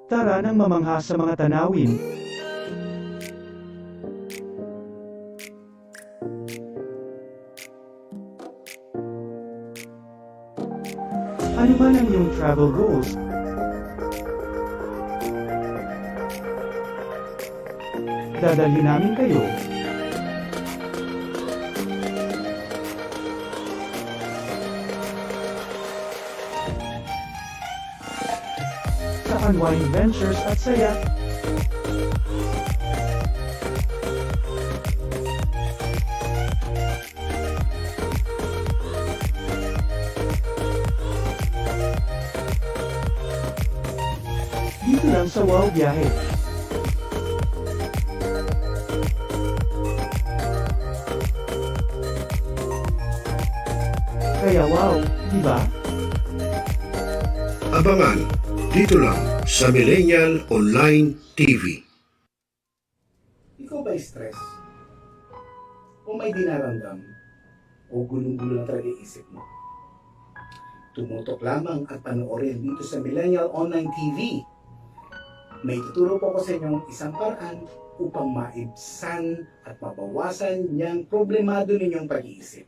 Tara nang mamangha sa mga tanawin. Ano man ang iyong travel goals? Dadalhin namin kayo. Sa unwind ventures at saya. Dito lang sa Wow Biyahe. Kaya wow, di ba? Abangan dito lang sa Millennial Online TV. Ikaw ba stress? O may dinaramdam? O gulong-gulo na talaga isip mo? Tumutok lamang at panoorin dito sa Millennial Online TV. May tuturo po ko sa inyong isang paraan upang maibsan at mabawasan niyang problemado ninyong pag-iisip.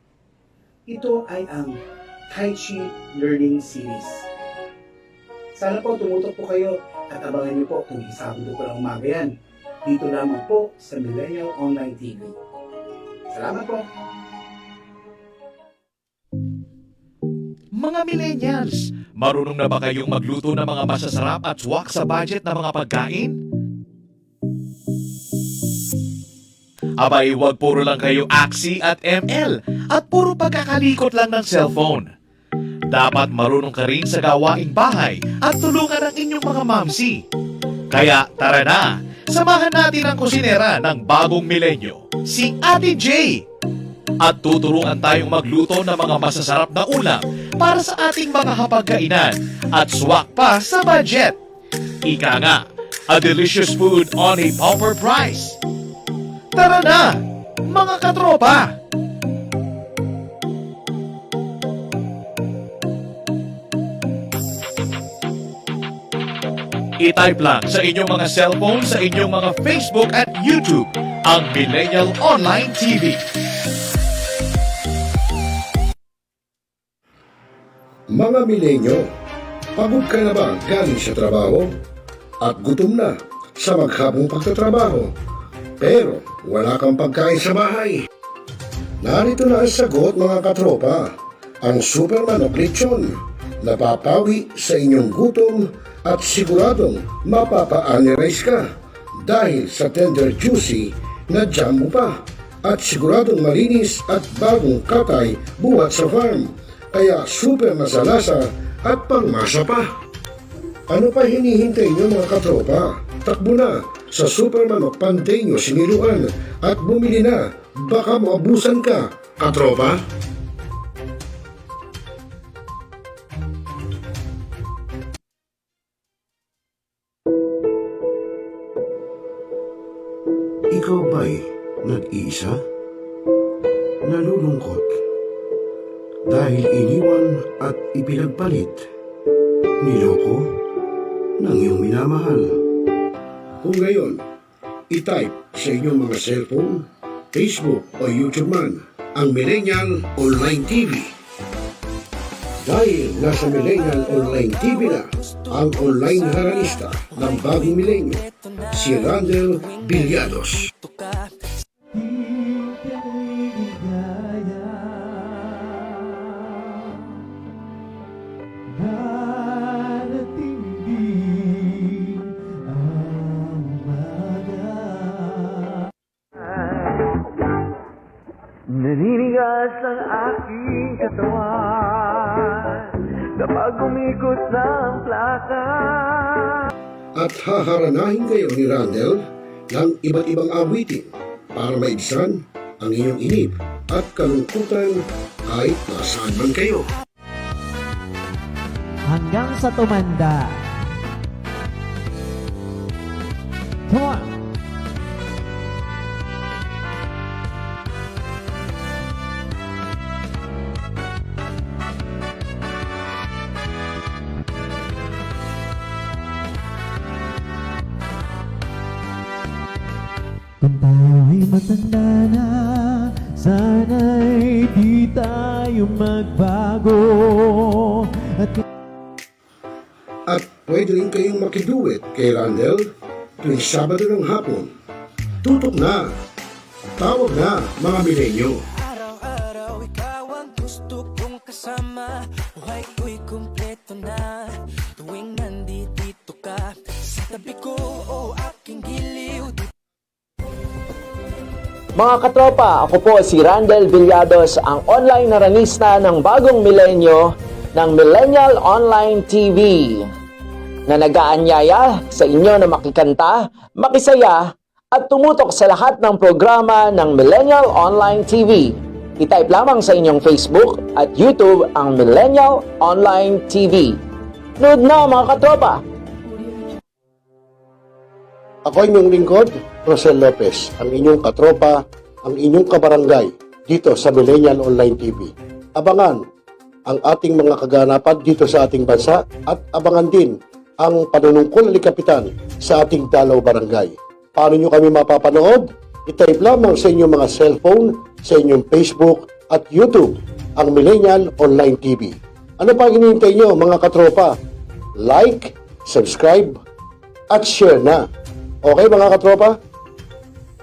Ito ay ang Tai Chi Learning Series. Sana po tumutok po kayo at abangan niyo po kung Sabado po ng umaga yan. Dito lamang po sa Millennial Online TV. Salamat po! Mga millennials, marunong na ba kayong magluto ng mga masasarap at swak sa budget na mga pagkain? Abay, wag puro lang kayo Axie at ML at puro pagkakalikot lang ng cellphone. Dapat marunong ka rin sa gawaing bahay at tulungan ang inyong mga mamsi. Kaya tara na, samahan natin ang kusinera ng bagong milenyo, si Ate J. At tuturuan tayong magluto ng mga masasarap na ulam para sa ating mga hapagkainan at swak pa sa budget. Ika nga, a delicious food on a pauper price. Tara na, mga katropa! I-type lang sa inyong mga cellphone, sa inyong mga Facebook at YouTube, ang Millennial Online TV. Mga milenyo, pagod ka na ba galing sa trabaho? At gutom na sa maghabong pagtatrabaho? Pero wala kang pagkain sa bahay. Narito na ang sagot mga katropa, ang super manok lechon. Napapawi sa inyong gutom at siguradong mapapa-analyze ka dahil sa tender juicy na jam mo pa at siguradong malinis at bagong katay buhat sa farm. Kaya super masalasa at pangmasa pa. Ano pa hinihintay niyo mga katropa? Takbo na sa Super Manok Panteño Siniluan at bumili na. Baka maabusan ka, katropa. Ikaw ba'y nag-iisa? Nalulungkot? Dahil iniwan at ipinagpalit, niloko ng iyong minamahal. Kung ngayon, i-type sa inyong mga cellphone, Facebook o YouTube man ang Millennial Online TV. Dahil nasa Millennial Online TV na ang online haralista ng bagong milenyo, si Randel Villados. Naninigas ang aking katawan kapag umikot ng plaka. At haharanahin kayo ni Randel ng iba't ibang awitin para maibsan ang inyong inip at kalungkutan kahit nasaan man kayo. Hanggang sa tumanda. Come on! matanda na, sana'y di tayo magbago. At pwede rin kayong makiduet kay Randall tuwing Sabado ng hapon. Tutok na! Tawag na, mga milenyo! Araw-araw ikaw ang gusto kong kasama. Buhay ko'y kumpleto na tuwing nandito ka sa tabi ko o aking giliw. Mga katropa, ako po si Randall Villados, ang online naranista ng bagong milenyo ng Millennial Online TV na nag-aanyaya sa inyo na makikanta, makisaya at tumutok sa lahat ng programa ng Millennial Online TV. I-type lamang sa inyong Facebook at YouTube ang Millennial Online TV. Nood na mga katropa! Ako inyong lingkod, Rosel Lopez, ang inyong katropa, ang inyong kabarangay dito sa Millennial Online TV. Abangan ang ating mga kaganapan dito sa ating bansa at abangan din ang panunungkol ni Kapitan sa ating Dalaw Barangay. Paano nyo kami mapapanood? I-type lamang sa inyong mga cellphone, sa inyong Facebook at YouTube ang Millennial Online TV. Ano pa hinihintay nyo mga katropa? Like, subscribe, at share na. Okay mga katropa?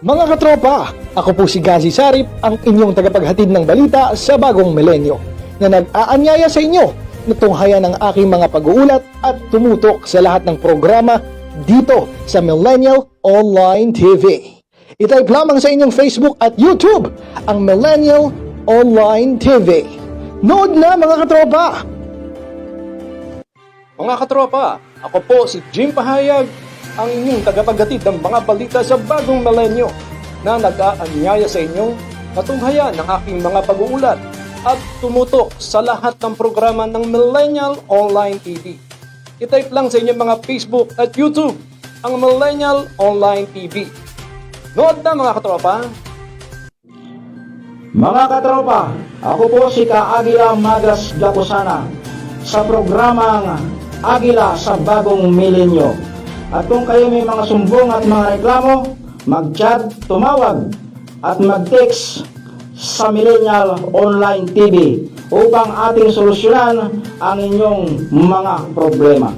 Mga katropa, ako po si Gazi Sarip, ang inyong tagapaghatid ng balita sa bagong milenyo na nag-aanyaya sa inyo na tunghayan ang aking mga pag-uulat at tumutok sa lahat ng programa dito sa Millennial Online TV. I-type lamang sa inyong Facebook at YouTube ang Millennial Online TV. Nood na mga katropa! Mga katropa, ako po si Jim Pahayag, ang inyong tagapaghatid ng mga balita sa bagong milenyo na nag-aanyaya sa inyo na tunghayan ng aking mga pag-uulat at tumutok sa lahat ng programa ng Millennial Online TV. I-type lang sa inyong mga Facebook at YouTube ang Millennial Online TV. Nood na mga katropa! Mga katropa, ako po si Ka-Agila Magas Gapusana sa programang Agila sa Bagong Milenyo. At kung kayo may mga sumbong at mga reklamo, mag-chat, tumawag at mag-text sa Millennial Online TV upang ating solusyonan ang inyong mga problema.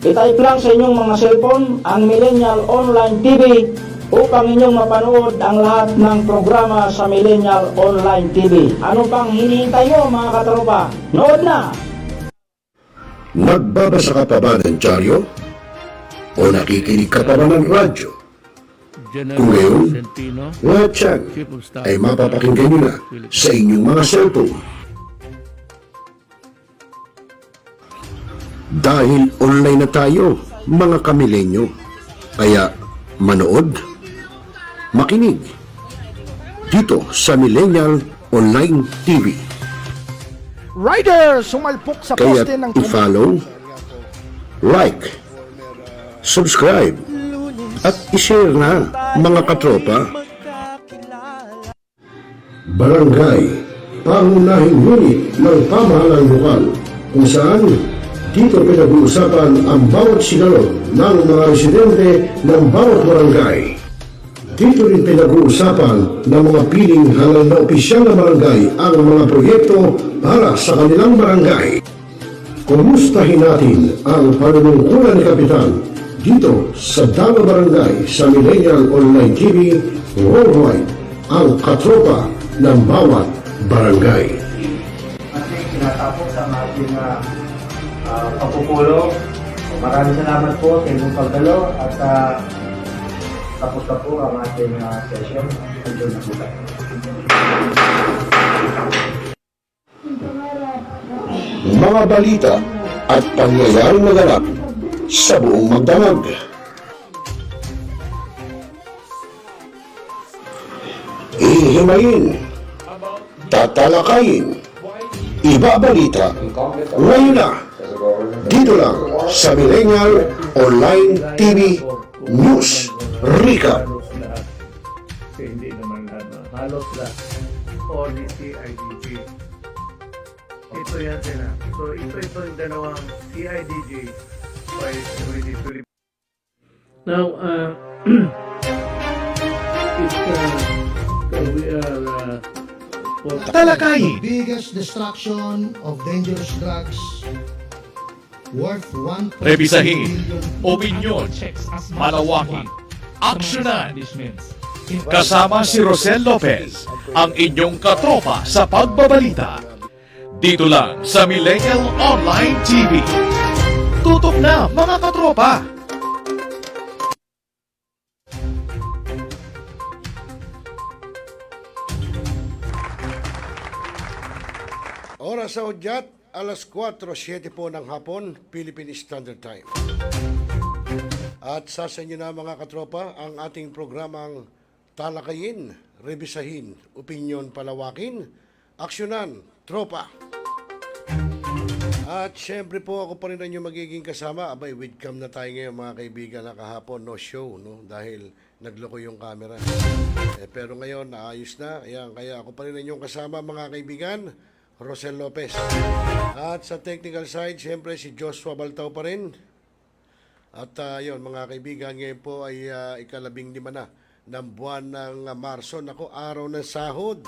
I-type lang sa inyong mga cellphone ang Millennial Online TV upang inyong mapanood ang lahat ng programa sa Millennial Online TV. Ano pang hinihintay nyo mga katropa? Nood na! Nagbabasa ka pa ba ng dyaryo? O nakikinig ka pa ba ng radyo? Kung ngayon, lahat yan ay mapapakinggan nyo na sa inyong mga cellphone. Dahil online na tayo, mga kamilenyo, kaya manood, makinig, dito sa Millennial Online TV. Rider, sumalpok sa Kaya poste ng i-follow, like, subscribe, at i-share na mga katropa. Barangay, pangunahing unit ng pamahalaan lokal kung saan dito pinag-uusapan ang bawat sigalot ng mga residente ng bawat barangay. Dito rin pinag-uusapan ng mga piling halal na opisyal na barangay ang mga proyekto para sa kanilang barangay. Kumustahin natin ang panunungkulan ni Kapitan dito sa Dalaw Barangay sa Millennial Online TV worldwide, ang katropa ng bawat barangay. Ating tinatapos ang ating pagpupulong. Maraming salamat po sa inyong pagdalo at tapos na po ang ating session. Enjoy na po tayo. Mga balita at pangyayaring naganap sa buong magdamag. Ihimayin, tatalakayin, ibabalita, ngayon na, dito lang sa Millennial Online TV News Recap. Hindi naman halos lahat or the CIDG. Ito yan sila. So ito yung dalawang CIDG by Now, we are Talakayin, Biggest destruction of dangerous drugs worth 1 rebisahin, opinyon, malawakin, aksyonan. Kasama si Rosel Lopez, ang inyong katropa sa pagbabalita. Dito lang sa Millennial Online TV. Tutok na mga katropa! Oras sa udyat, alas 4:07 po ng hapon, Philippine Standard Time. At sa inyo na mga katropa, ang ating programang talakayin, rebisahin, opinyon palawakin, aksyonan, tropa. At syempre po ako pa rin ang inyong magiging kasama. Abay, webcam na tayo ngayon mga kaibigan na kahapon, no show, no? Dahil nagloko yung camera. Pero ngayon, naayos na. Ayan, kaya ako pa rin ang inyong kasama mga kaibigan, Rosel Lopez. At sa technical side, syempre si Joshua Baltao pa rin. At yun mga kaibigan, ngayon po ay ika-15 na ng buwan ng Marso. Naku, araw ng sahod.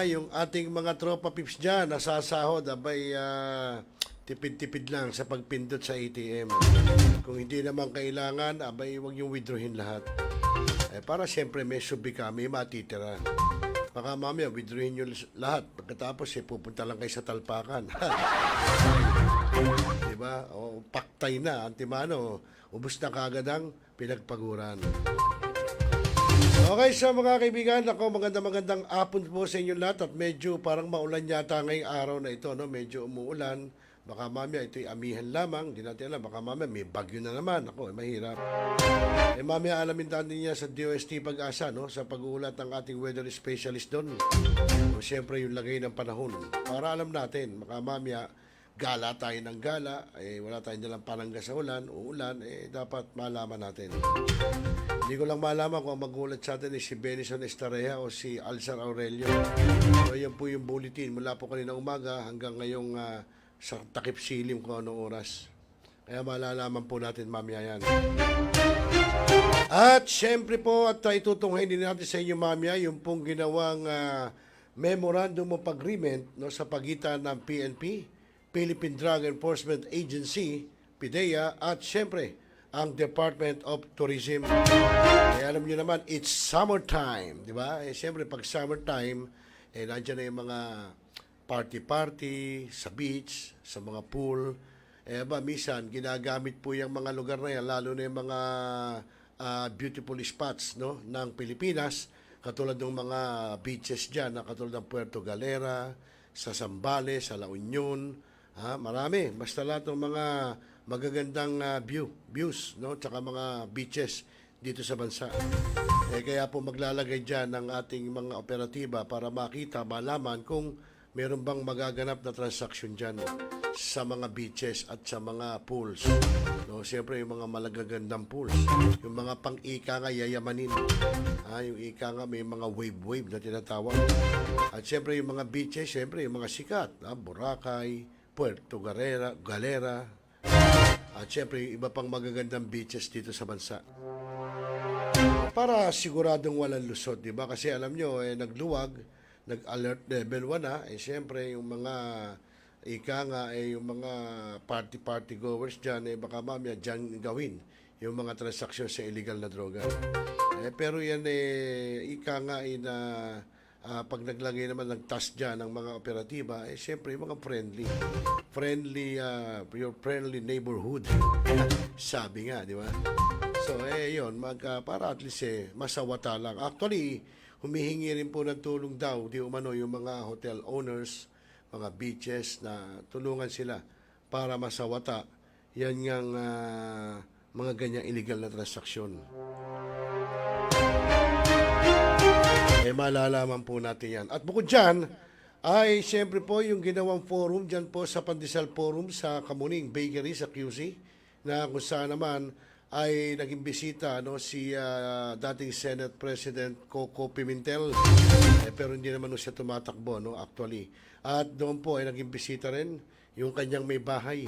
Yung ating mga tropa pips dyan, nasasahod, abay tipid-tipid lang sa pagpindot sa ATM. Kung hindi naman kailangan, abay huwag yung withdrawin lahat. Para siyempre may subi kami, matitira. Baka mamaya, withdrawin nyo lahat. Pagkatapos, pupunta lang kayo sa talpakan. Diba? O, paktay na, antimano. Ubus na kagad ang pinagpaguran. Okay, so mga kaibigan, ako magandang hapon po sa inyo lahat at medyo parang maulan yata ngayong araw na ito, no? Medyo umuulan. Baka mamaya ito'y amihan lamang, hindi natin alam. Baka mamaya may bagyo na naman. Ako, mahirap. Mamaya alamin natin niya sa DOST Pag-asa, no? Sa pag-uulat ng ating weather specialist doon. O, siyempre yung lagay ng panahon. Para alam natin, baka mamaya gala tayo ng gala, wala tayong dalang panangga sa ulan, uulan, dapat malaman natin. Hindi ko lang malaman kung ang magulat sa atin si Benison Estareja o si Alzar Aurelio. So, yan po yung bulletin mula po kanina umaga hanggang ngayong sa takip silim kung anong oras. Kaya malalaman po natin mamaya yan. At syempre po, at itutunghayin din natin sa inyo mamaya yung pong ginawang Memorandum of Agreement, no, sa pagitan ng PNP, Philippine Drug Enforcement Agency, PDEA, at syempre, ang Department of Tourism. Alam nyo naman, it's summertime, di ba? Siyempre, pag summertime, nandiyan na yung mga party-party sa beach, sa mga pool. Minsan, ginagamit po yung mga lugar na yan, lalo na yung mga beautiful spots, no, ng Pilipinas, katulad ng mga beaches dyan, katulad ng Puerto Galera, sa Zambales, sa La Union, marami. Basta lahat ng mga magagandang views, no? Tsaka mga beaches dito sa bansa. Kaya po maglalagay dyan ng ating mga operatiba para makita, malaman kung meron bang magaganap na transaksyon dyan sa mga beaches at sa mga pools. No? Siyempre yung mga malagagandang pools, yung mga pang-ika nga yayamanin. Yung ika nga may mga wave na tinatawag. At siyempre yung mga beaches, siyempre yung mga sikat, Boracay, Puerto Galera, at syempre, iba pang magagandang beaches dito sa bansa. Para siguradong walang lusot, di ba? Kasi alam nyo, nagluwag, nag-alert level 1 na, syempre, yung mga yung mga party goers dyan, baka mamaya dyan gawin yung mga transaksyon sa illegal na droga. Pero yan, na pag naglagay naman ng task dyan ng mga operatiba, syempre, yung mga your friendly neighborhood. Sabi nga, di ba? So, yun, para at least, masawata lang. Actually, humihingi rin po ng tulong daw, di umano, yung mga hotel owners, mga beaches, na tulungan sila para masawata yan ngang mga ganyang illegal na transaksyon. Malalaman po natin yan. At bukod dyan, ay siyempre po yung ginawang forum dyan po sa Pandesal Forum sa Kamuning Bakery sa QC, na kung saan naman ay naging bisita, no, si dating Senate President Coco Pimentel, pero hindi naman siya tumatakbo, no, actually. At doon po ay naging bisita rin yung kanyang may bahay,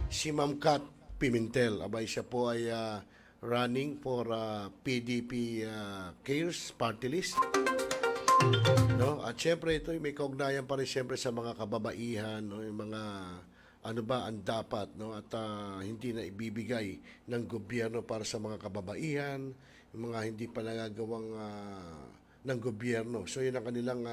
si Ma'am Kat Pimentel. Abay, siya po ay running for PDP Cares Party List. No? At syempre ito may kaugnayan pa rin syempre sa mga kababaihan, no? Yung mga ano ba ang dapat, no? At hindi na ibibigay ng gobyerno para sa mga kababaihan, yung mga hindi pa nagagawang ng gobyerno. So yun ang kanilang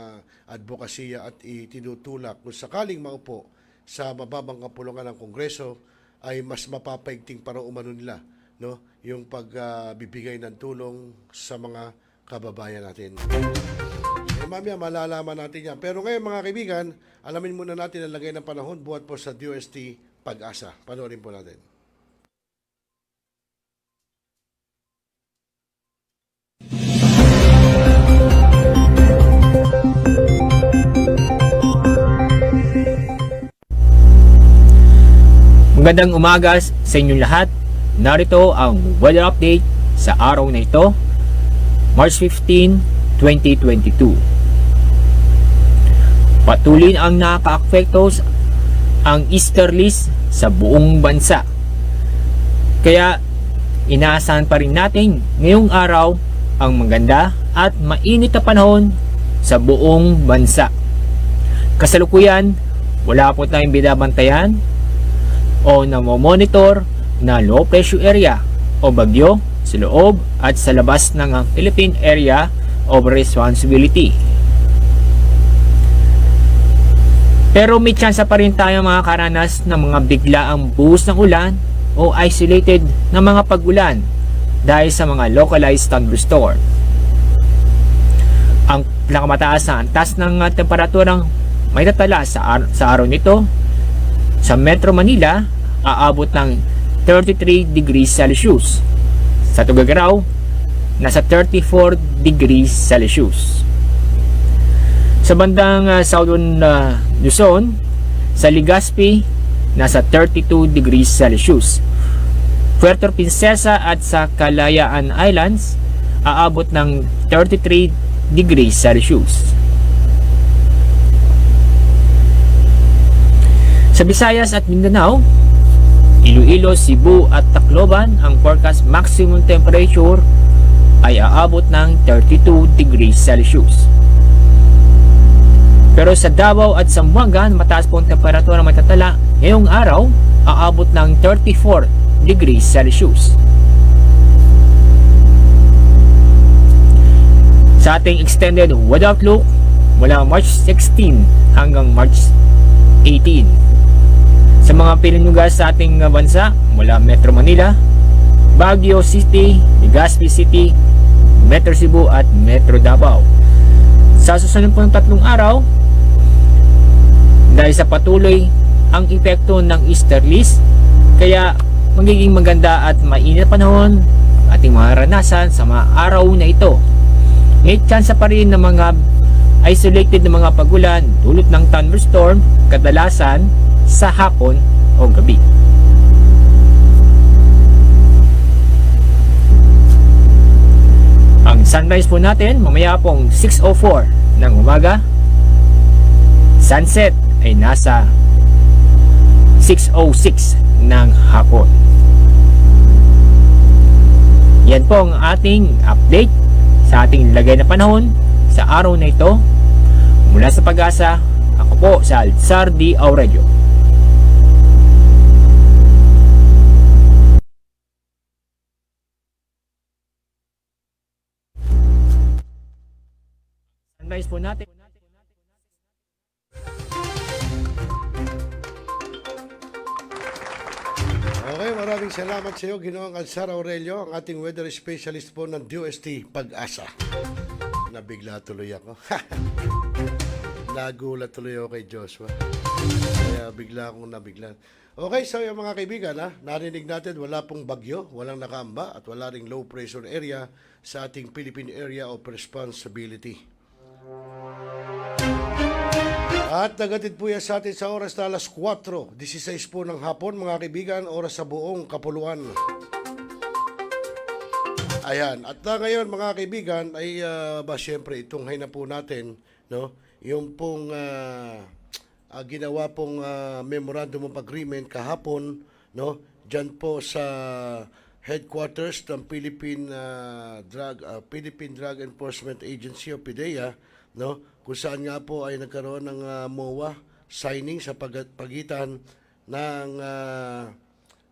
advokasya at itinutulak kung sakaling maupo sa mababang kapulungan ng Kongreso ay mas mapapaigting para umano nila, no? Yung pagbibigay ng tulong sa mga kababayan natin. Mamaya malalaman natin yan. Pero ngayon mga kaibigan, alamin muna natin ang lagay ng panahon buhat po sa DOST Pag-asa. Panoorin po natin. Magandang umaga sa inyong lahat. Narito ang weather update sa araw na ito, March 15, 2022. Patuloy ang nakaka-apekto ang easterlies sa buong bansa. Kaya inaasahan pa rin natin ngayong araw ang maganda at mainit na panahon sa buong bansa. Kasalukuyan, wala po tayong binabantayan o namomonitor na low pressure area o bagyo sa loob at sa labas ng Philippine Area of Responsibility. Pero may tsansa pa rin tayo mga karanas ng mga biglaang buhos ng ulan o isolated na mga pag-ulan dahil sa mga localized thunderstorm. Ang pinakamataas na antas ng temperaturang may tatala sa araw nito sa Metro Manila aabot ng 33 degrees Celsius. Sa Tuguegarao, nasa 34 degrees Celsius. Sa bandang Southern Luzon, sa Legazpi, nasa 32 degrees Celsius. Puerto Princesa at sa Kalayaan Islands, aabot ng 33 degrees Celsius. Sa Visayas at Mindanao, Iloilo, Cebu at Tacloban, ang forecast maximum temperature ay aabot ng 32 degrees Celsius. Pero sa Davao at Zamboanga, mataas po ang temperatura matatala ngayong araw, aabot ng 34 degrees Celsius. Sa ating extended weather outlook, mula March 16 hanggang March 18. Sa mga pilinugas sa ating bansa, mula Metro Manila, Baguio City, Legazpi City, Metro Cebu at Metro Davao. Sa susunod po ng 3 araw, dahil sa patuloy ang epekto ng easterlies, kaya magiging maganda at mainit panahon ating maranasan sa mga araw na ito. May tsansa pa rin ng mga isolated na mga pagulan dulot ng thunderstorm, kadalasan sa hapon o gabi. Ang sunrise po natin mamaya pong 6:04 ng umaga. Sunset ay nasa 6:06 ng hapon. Yan po ang ating update sa ating lagay na panahon sa araw na ito. Mula sa Pag-asa, ako po sa Alzar D. Aurelio. Sunrise po natin. Okay, maraming salamat sa iyo, Ginoong Alzar Aurelio, ang ating weather specialist po ng DOST Pag-asa. Nabigla tuloy ako. Nagulat tuloy ako kay Joshua. Kaya bigla akong nabigla. Okay, so yung mga kaibigan, narinig natin wala pong bagyo, walang nakaamba, at wala ring low pressure area sa ating Philippine Area of Responsibility. At nagatid po yan sa atin sa oras na alas 4:16 po ng hapon, mga kaibigan, oras sa buong kapuluan. Ayan, at ngayon mga kaibigan ay syempre itunghay na po natin, no, yung pong ginawa pong Memorandum of Agreement kahapon, no, dyan po sa headquarters ng Philippine Drug Enforcement Agency o PDEA, no, kung saan nga po ay nagkaroon ng MOA signing sa pagitan ng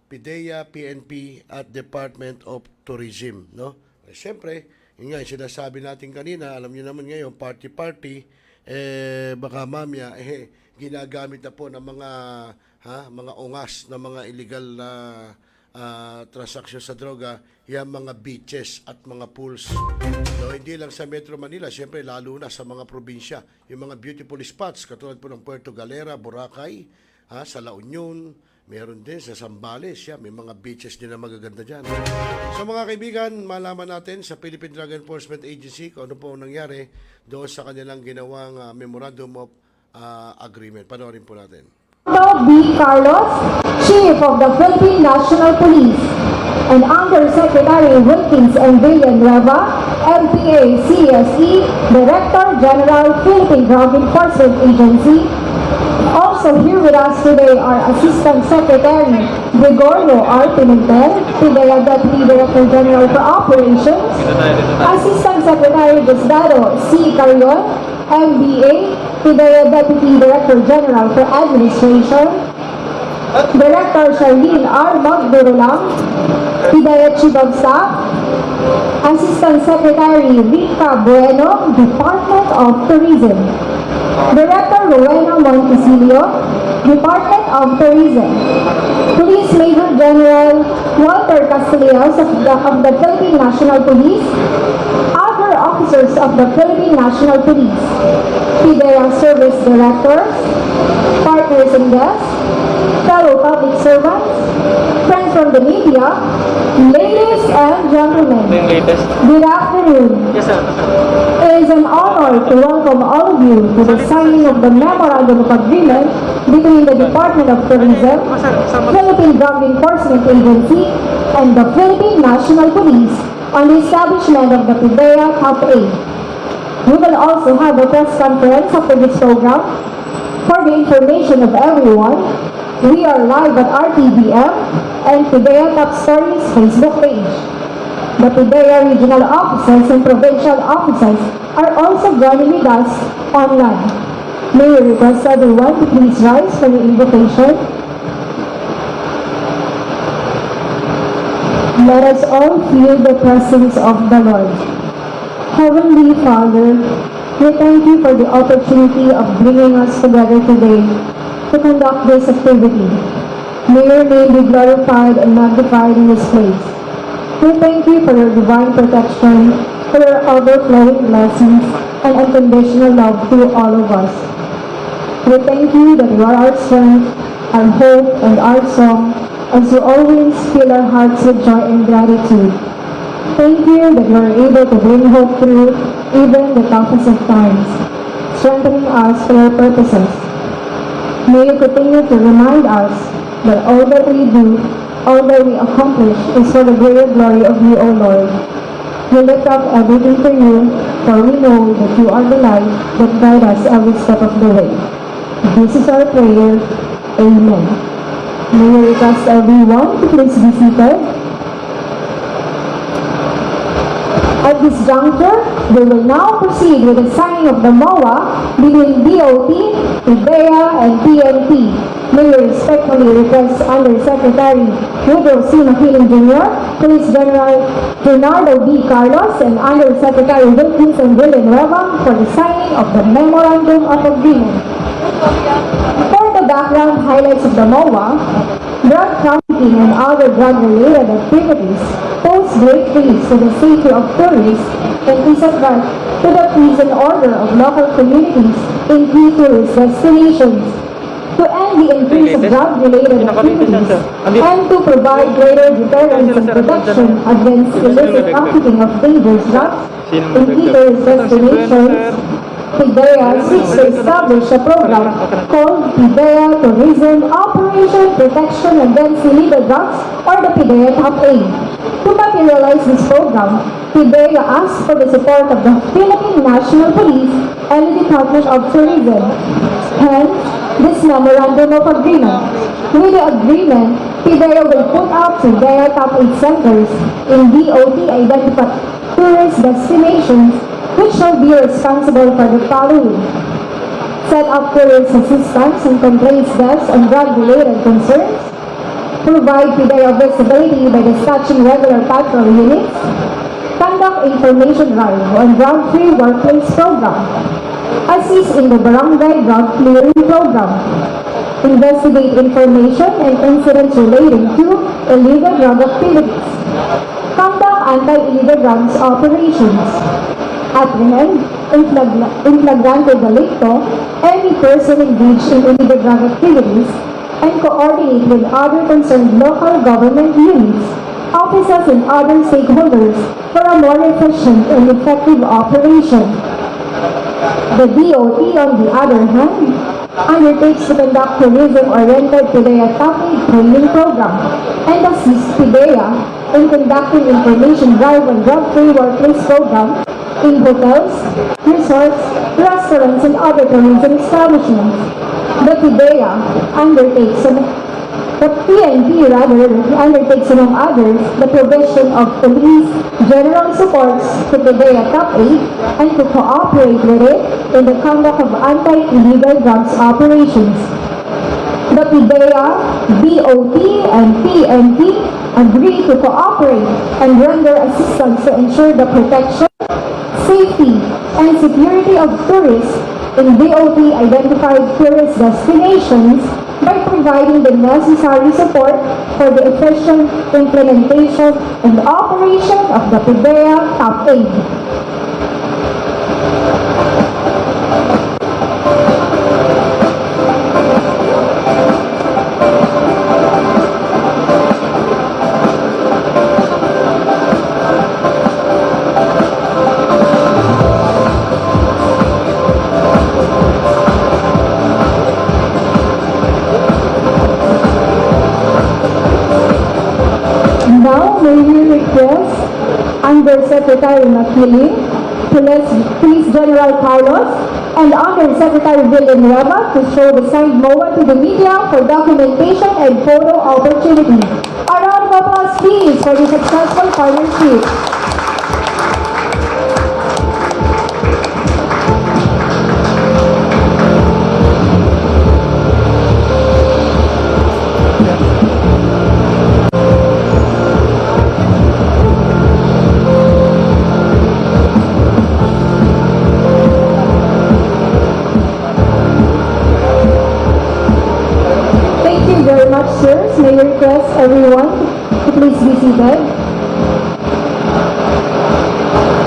PDEA, PNP at Department of Tourism, no. Siyempre, yun nga yung sinasabi natin kanina, alam niyo naman ngayon, party-party, baka mamaya ginagamit na po ng mga ungas na mga illegal na transaksyon sa droga, yung mga beaches at mga pools. So, hindi lang sa Metro Manila, siyempre lalo na sa mga probinsya, yung mga beautiful spots katulad po ng Puerto Galera, Boracay, sa La Union, meron din sa Zambales, may mga beaches din na magaganda dyan. So mga kaibigan, malaman natin sa Philippine Drug Enforcement Agency kung ano po nangyari doon sa kanilang ginawang Memorandum of Agreement. Panoorin po natin. B. Carlos, Chief of the Philippine National Police, and Undersecretary Wilkins and Villanueva, MPA CSE, Director General, Philippine Drug Enforcement Agency. Also here with us today are Assistant Secretary Gregorio R. Pimentel, PDEA Deputy Director General for Operations, Assistant Secretary Diosdado C. Carion, MBA, PDEA Deputy Director General for Administration, Director Charlene R. Magdurulang, PDEA Chief of Staff, Assistant Secretary Rica Bueno, Department of Tourism, Director Rowena Montesilio, Department of Tourism, Police Major General Walter Castellas of the Philippine National Police, other officers of the Philippine National Police, PDEA Service Directors, partners and guests, fellow public servants, friends from the media, ladies and gentlemen, good afternoon. Yes, sir. It is an honor to welcome all of you to the signing of the Memorandum of Agreement between the Department of Tourism, Philippine Drug Enforcement Agency, and the Philippine National Police on the establishment of the PDEA T.R.O.P.A. We will also have a press conference after this program. For the information of everyone, we are live at RTVM and PDEA Top Stories Facebook page. The PDEA regional offices and provincial offices are also joining with us online. May we request everyone to please rise for the invitation. Let us all feel the presence of the Lord. Heavenly Father, we thank you for the opportunity of bringing us together today to conduct this activity. May your name be glorified and magnified in this place. We thank you for your divine protection, for your overflowing blessings, and unconditional love to all of us. We thank you that you are our strength, our hope, and our song, as you always fill our hearts with joy and gratitude. Thank you that you are able to bring hope through even the toughest of times, strengthening us for your purposes. May you continue to remind us that all that we do, all that we accomplish is for the greater glory of you, O Lord. We lift up everything to you, for we know that you are the light that guides us every step of the way. This is our prayer. Amen. May we request everyone to please be seated. At this juncture, we will now proceed with the signing of the MOA between DOT, PDEA, and PNP. May we respectfully request Undersecretary Woodrow C. Makiling Jr., Police General Bernardo B. Carlos, and Undersecretary Wilkins and Villanueva for the signing of the Memorandum of Agreement. For the background highlights of the MOA, drug trafficking and other drug-related activities pose great risks to the safety of tourists and is a threat to the peace and order of local communities in key tourist destinations. To end the increase of drug-related activities and to provide greater deterrence and protection against illicit trafficking of dangerous drugs in key tourist destinations, PDEA seeks to establish a program called PDEA Tourism Operation Protection Against Illegal Drugs, or the PDEA T.R.O.P.A. To materialize this program, PDEA asks for the support of the Philippine National Police and the Department of Tourism. Hence, this memorandum of agreement. With the agreement, PDEA will put out PDEA Top 8 centers in DOT-identified tourist destinations which shall be responsible for the following: set up tourist assistance and complaints desks on drug-related concerns, provide PDEA visibility by dispatching regular patrol units, conduct information drive on drug-free workplace program, assist in the barangay drug clearing program, investigate information and incidents relating to illegal drug activities, conduct anti-illegal drugs operations, apprehend in flagrante delicto any person engaged in illegal drug activities, and coordinate with other concerned local government units, officers and other stakeholders for a more efficient and effective operation. The DOT, on the other hand, undertakes to conduct tourism-oriented PDEA Top 8 training program and assist PDEA in conducting information drive on drug-free workplace program in hotels, resorts, restaurants, and other tourism establishments. The PNP undertakes among others the provision of police general supports to PDEA Top 8 and to cooperate with it in the conduct of anti-illegal drugs operations. The PDEA, DOT, and PNP agree to cooperate and render assistance to ensure the protection, safety, and security of tourists in DOT-identified tourist destinations by providing the necessary support for the efficient implementation and operation of the PDEA Top 8. Now, may we request Undersecretary Makili, Police General Carlos, and Undersecretary Villanueva to show the signed MOA to the media for documentation and photo opportunity. A round of applause, please, for the successful partnership. Sirs, may I request everyone to please be seated.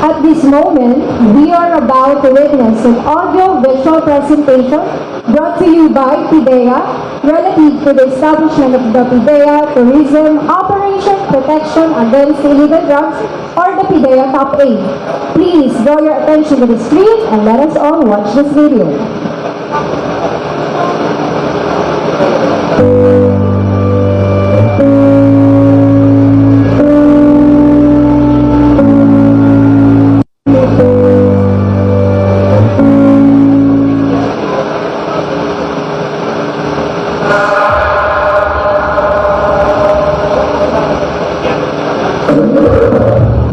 At this moment, we are about to witness an audio-visual presentation brought to you by PDEA relative to the establishment of the PDEA Tourism Operation Protection Against Illegal Drugs, or the PDEA Top 8. Please draw your attention to the screen and let us all watch this video.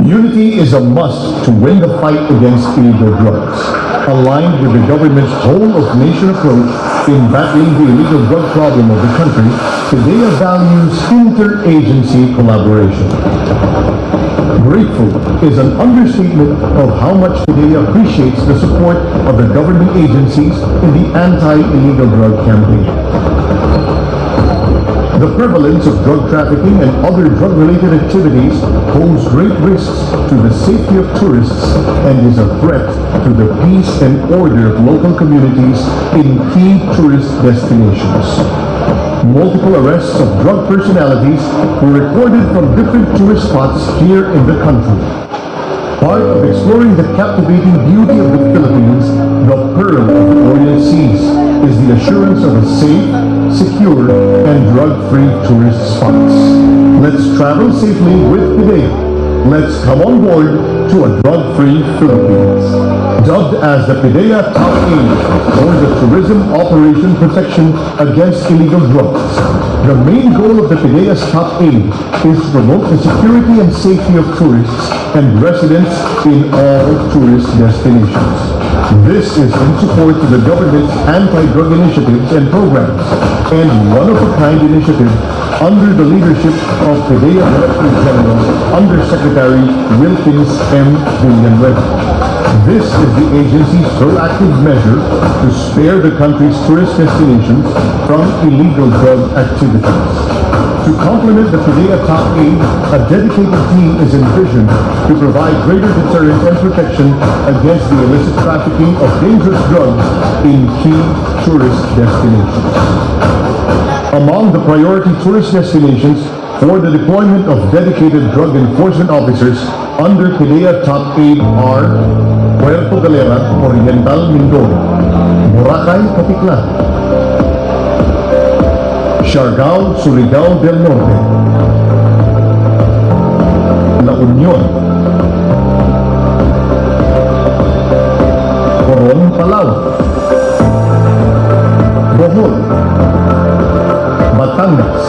Unity is a must to win the fight against illegal drugs. Aligned with the government's whole-of-nation approach in battling the illegal drug problem of the country, PDEA values interagency collaboration. Grateful is an understatement of how much PDEA appreciates the support of the government agencies in the anti-illegal drug campaign. The prevalence of drug trafficking and other drug-related activities pose great risks to the safety of tourists and is a threat to the peace and order of local communities in key tourist destinations. Multiple arrests of drug personalities were recorded from different tourist spots here in the country. Part of exploring the captivating beauty of the Philippines, the pearl of the Orient Seas, is the assurance of a safe, secure, and drug-free tourist spots. Let's travel safely with PDEA. Let's come on board to a drug-free Philippines. Dubbed as the PDE T.R.O.P.A or the Tourism Operation Protection Against Illegal Drugs. The main goal of the PDE T.R.O.P.A is to promote the security and safety of tourists and residents in all tourist destinations. This is in support of the government's anti-drug initiatives and programs, and one-of-a-kind initiative under the leadership of PDE Director General Undersecretary Wilkins M. Villanueva. This is the agency's proactive measure to spare the country's tourist destinations from illegal drug activities. To complement the PDE T.R.O.P.A, a dedicated team is envisioned to provide greater deterrence and protection against the illicit trafficking of dangerous drugs in key tourist destinations. Among the priority tourist destinations for the deployment of dedicated drug enforcement officers under PDE T.R.O.P.A are Puerto Galera, Oriental Mindoro, Boracay, Caticlan, Siargao, Surigao del Norte, La Union, Coron, Palawan, Bohol, Batangas,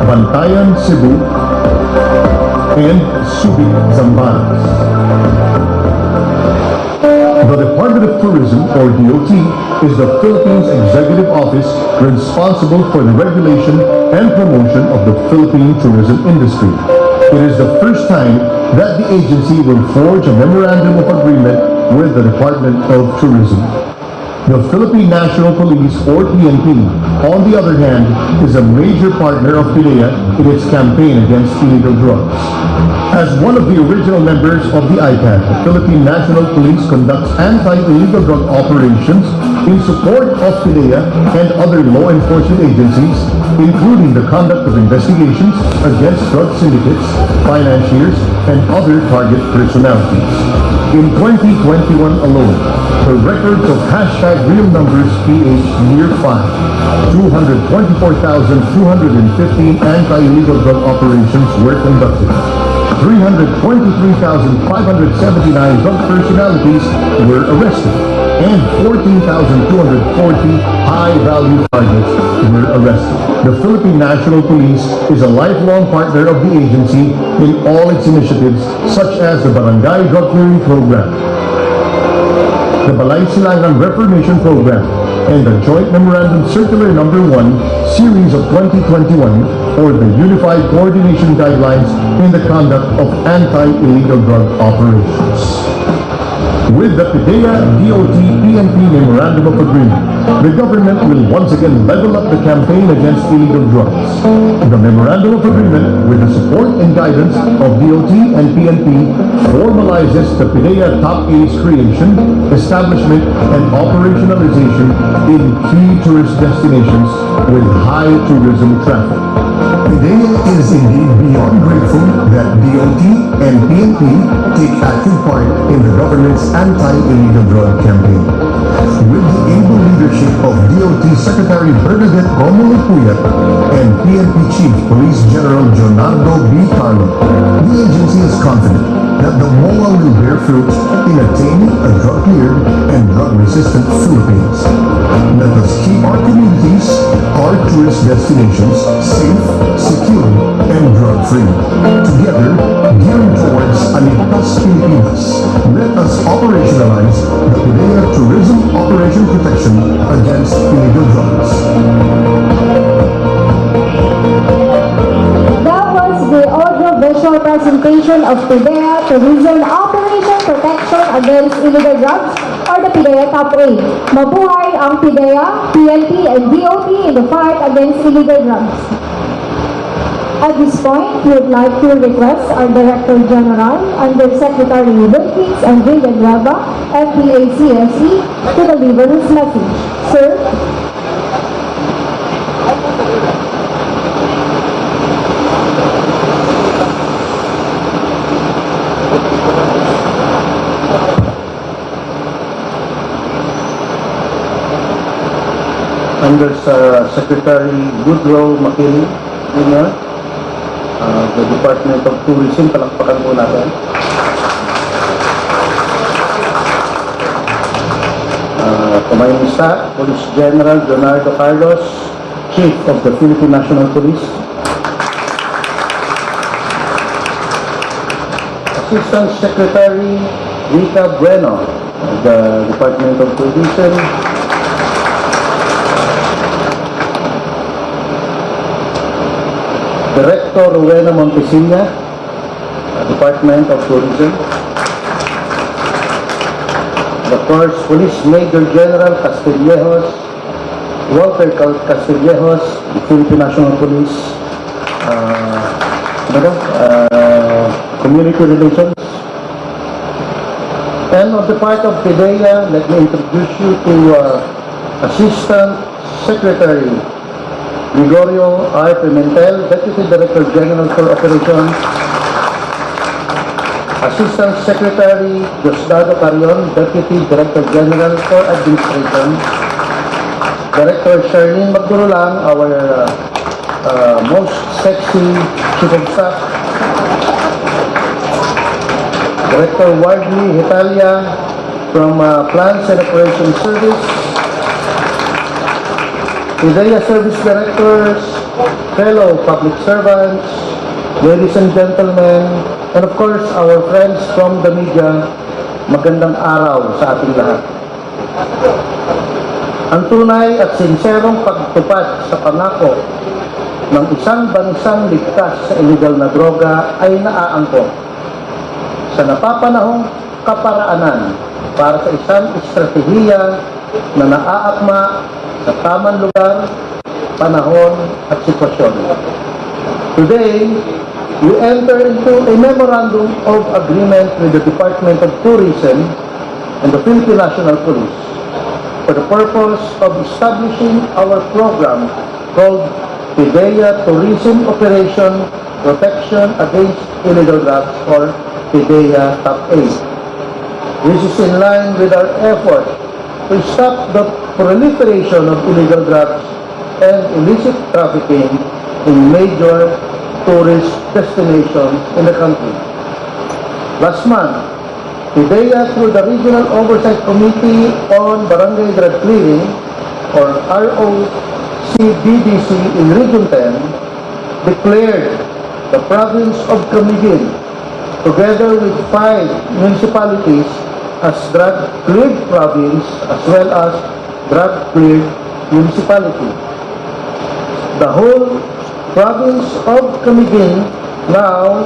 Bantayan, Cebu, and Subic, Zambales. The Department of Tourism, or DOT, is the Philippines Executive Office responsible for the regulation and promotion of the Philippine tourism industry. It is the first time that the agency will forge a memorandum of agreement with the Department of Tourism. The Philippine National Police, or PNP, on the other hand, is a major partner of PDE in its campaign against illegal drugs. As one of the original members of the IPAD, the Philippine National Police conducts anti-illegal drug operations in support of PDE and other law enforcement agencies, including the conduct of investigations against drug syndicates, financiers, and other target personalities. In 2021 alone, the records of #Real Numbers PH Year 5, 224,215 anti-illegal drug operations were conducted. 323,579 drug personalities were arrested, and 14,240 high-value targets were arrested. The Philippine National Police is a lifelong partner of the agency in all its initiatives, such as the Barangay Drug Clearing Program, the Balay Silangan Reformation Program, and the Joint Memorandum Circular No. 1, Series of 2021, or the Unified Coordination Guidelines in the Conduct of Anti-Illegal Drug Operations. With the PDE DOT PNP Memorandum of Agreement, the government will once again level up the campaign against illegal drugs. The Memorandum of Agreement, with the support and guidance of DOT and PNP, formalizes the PDE T.R.O.P.A's creation, establishment, and operationalization in key tourist destinations with high tourism traffic. PDE is indeed beyond grateful that DOT and PNP take active part in the government's anti-illegal drug campaign. With the able leadership of DOT Secretary Bernadette Romulo Puyat and PNP Chief Police General Jonardo B. Carlo, the agency is confident that the MOA will bear fruit in attaining a drug-cleared and drug-resistant Philippines. Let us keep our communities, our tourist destinations safe, secure, and drug-free. Together, gearing towards a ligtas Pilipinas, let us operationalize the PDE Tourism Operation Protection Against Illegal Drugs. That was the audio-visual presentation of PDE Tourism Operation Protection Against Illegal Drugs, or the PDE T.R.O.P.A. Mabuhay ang PDE, PNP, and DOT in the fight against illegal drugs. At this point, we would like to request our Director General, Undersecretary Wilkins and Villanueva, FPA-CSE, to deliver his message. Sir? Undersecretary Goodrow Makili, Jr. the Department of Tourism. Palakpakan po natin. Kumainista, Police General Leonardo Carlos, Chief of the Philippine National Police. Assistant Secretary Rita Bueno of the Department of Tourism. Director Rowena Montesilia, Department of Tourism. Of course, Police Major General Castillejos, Walter Castillejos, Philippine National Police, Community Relations. And on the part of PDE, let me introduce you to Assistant Secretary Gregorio R. Pimentel, Deputy Director General for Operations. Assistant Secretary Diosdado Carion, Deputy Director General for Administration. Director Charlene Magdurulang, our most sexy Chief of Staff. Director Wardley Hitalia from Plans and Operations Service. PDE Service Directors, fellow public servants, ladies and gentlemen, and of course, our friends from the media, magandang araw sa ating lahat. Ang tunay at sinserong pagtupad sa pangako ng isang bansang ligtas sa illegal na droga ay naaangkop sa napapanahong kaparaanan para sa isang estratehiya na naaakma sa tamang lugar, panahon at sitwasyon. Today, we enter into a memorandum of agreement with the Department of Tourism and the Philippine National Police for the purpose of establishing our program called PDE Tourism Operation Protection Against Illegal Drugs, or PDE T.R.O.P.A. This is in line with our effort to stop the proliferation of illegal drugs and illicit trafficking in major tourist destinations in the country. Last month, PDE, through the Regional Oversight Committee on Barangay Drug Clearing, or ROCBDC in Region 10, declared the province of Camiguin, together with 5 municipalities, as drug-cleared province as well as drug-cleared municipality. The whole province of Camiguin, now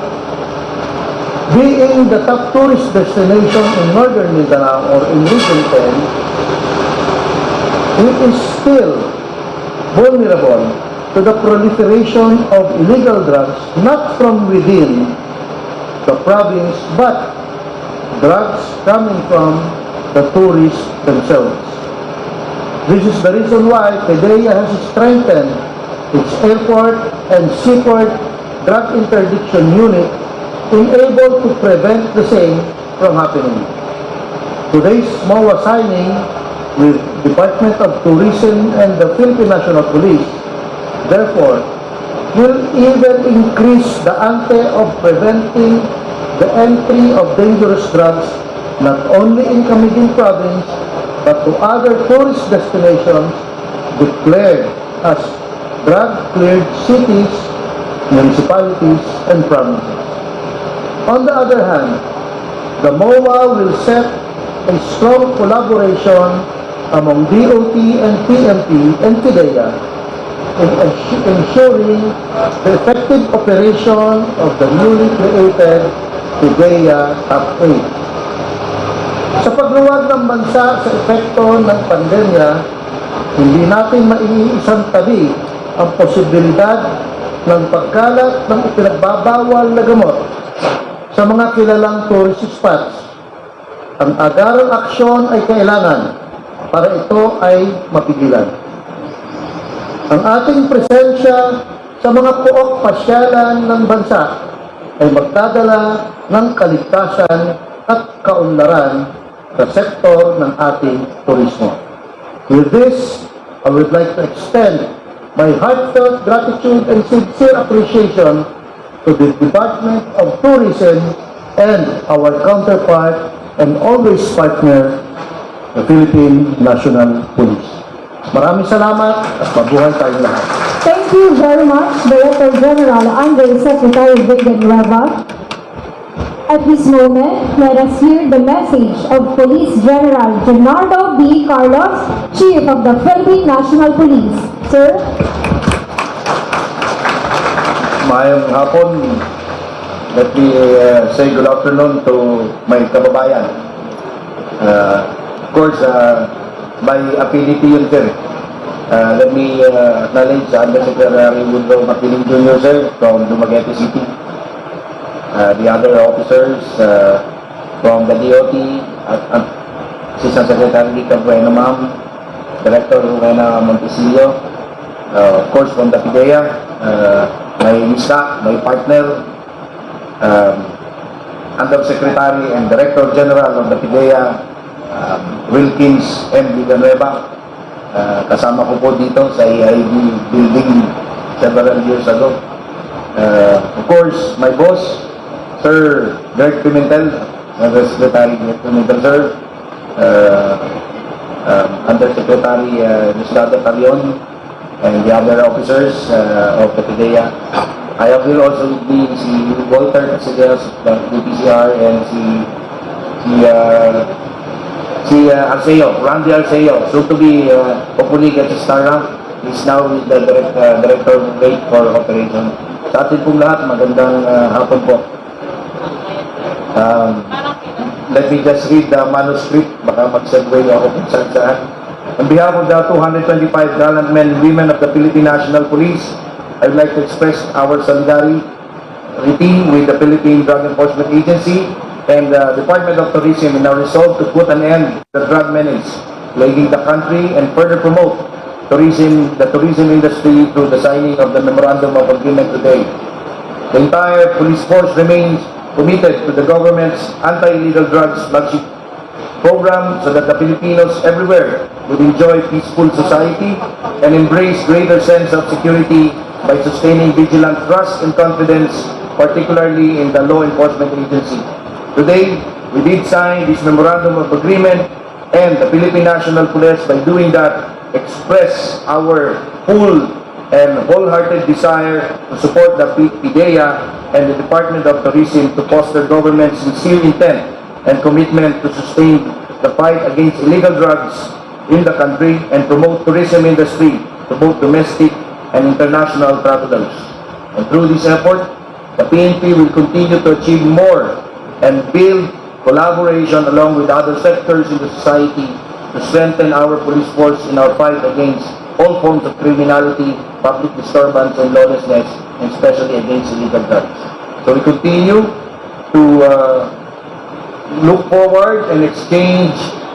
being the top tourist destination in northern Mindanao or in Region 10, it is still vulnerable to the proliferation of illegal drugs, not from within the province, but drugs coming from the tourists themselves. This is the reason why PDE has strengthened its airport and seaport drug interdiction unit in able to prevent the same from happening. Today's MOA signing with Department of Tourism and the Philippine National Police, therefore, will even increase the ante of preventing the entry of dangerous drugs not only in Camiguin Province but to other tourist destinations declared as drug-cleared cities, municipalities, and provinces. On the other hand, the MOA will set a strong collaboration among DOT and PNP and PDE in ensuring the effective operation of the newly created PDE T.R.O.P.A. Sa pagluwag ng bansa sa epekto ng pandemya, hindi natin maiisang tabi ang posibilidad ng pagkalat ng ipinagbabawal na gamot sa mga kilalang tourist spots. Ang agarang aksyon ay kailangan para ito ay mapigilan. Ang ating presensya sa mga pook pasyalan ng bansa ay magdadala ng kaligtasan at kaunlaran sa sektor ng ating turismo. With this, I would like to extend my heartfelt gratitude and sincere appreciation to the Department of Tourism and our counterpart and always partner, the Philippine National Police. Maraming salamat at mabuhay tayong lahat. Thank you very much, Director General Undersecretary Villanueva. At this moment, let us hear the message of Police General Bernardo B. Carlos, Chief of the Philippine National Police. Sir? Mayong hapon, let me say good afternoon to my kababayan. Of course, by PDP yun, sir. Let me acknowledge Undersecretary Woodrow Makiling Jr., sir, from Dumaguete City. The other officers from the DOT, Assistant Secretary Rita Bueno, ma'am, Director Rowena Montesillo, of course from the PDE, my Misa, my partner, Undersecretary and Director General of the PDE, Wilkins M. Villanueva. Kasama ko po dito sa EIB building several years ago. Of course, my boss, Sir Greg Pimentel, Secretary Greg Pimentel, sir, Undersecretary Luciano Carion, and the other officers of the PDE. I have here also with me si Walter Casillas, the DPCR, and si Arceo, Randy Arceo, soon to be hopefully get his star rank. He's now with the Director of Rate for Operation. Sa atin pong lahat, magandang hapon po. Let me just read the manuscript, baka mag-segue ako kung saan. On behalf of the 225 gallant men and women of the Philippine National Police, I would like to express our solidarity with the Philippine Drug Enforcement Agency and the Department of Tourism in our resolve to put an end to the drug menace plaguing the country and further promote the tourism industry through the signing of the Memorandum of Agreement today. The entire police force remains committed to the government's anti-illegal drugs flagship program so that the Filipinos everywhere would enjoy peaceful society and embrace greater sense of security by sustaining vigilant trust and confidence, particularly in the law enforcement agency. Today, we did sign this Memorandum of Agreement, and the Philippine National Police, by doing that, express our full and wholehearted desire to support the PDE and the Department of Tourism to foster government's sincere intent and commitment to sustain the fight against illegal drugs in the country and promote tourism industry to both domestic and international travelers. And through this effort, the PNP will continue to achieve more and build collaboration along with other sectors in the society to strengthen our police force in our fight against all forms of criminality, public disturbance, and lawlessness, and especially against illegal drugs. So we continue to look forward and exchange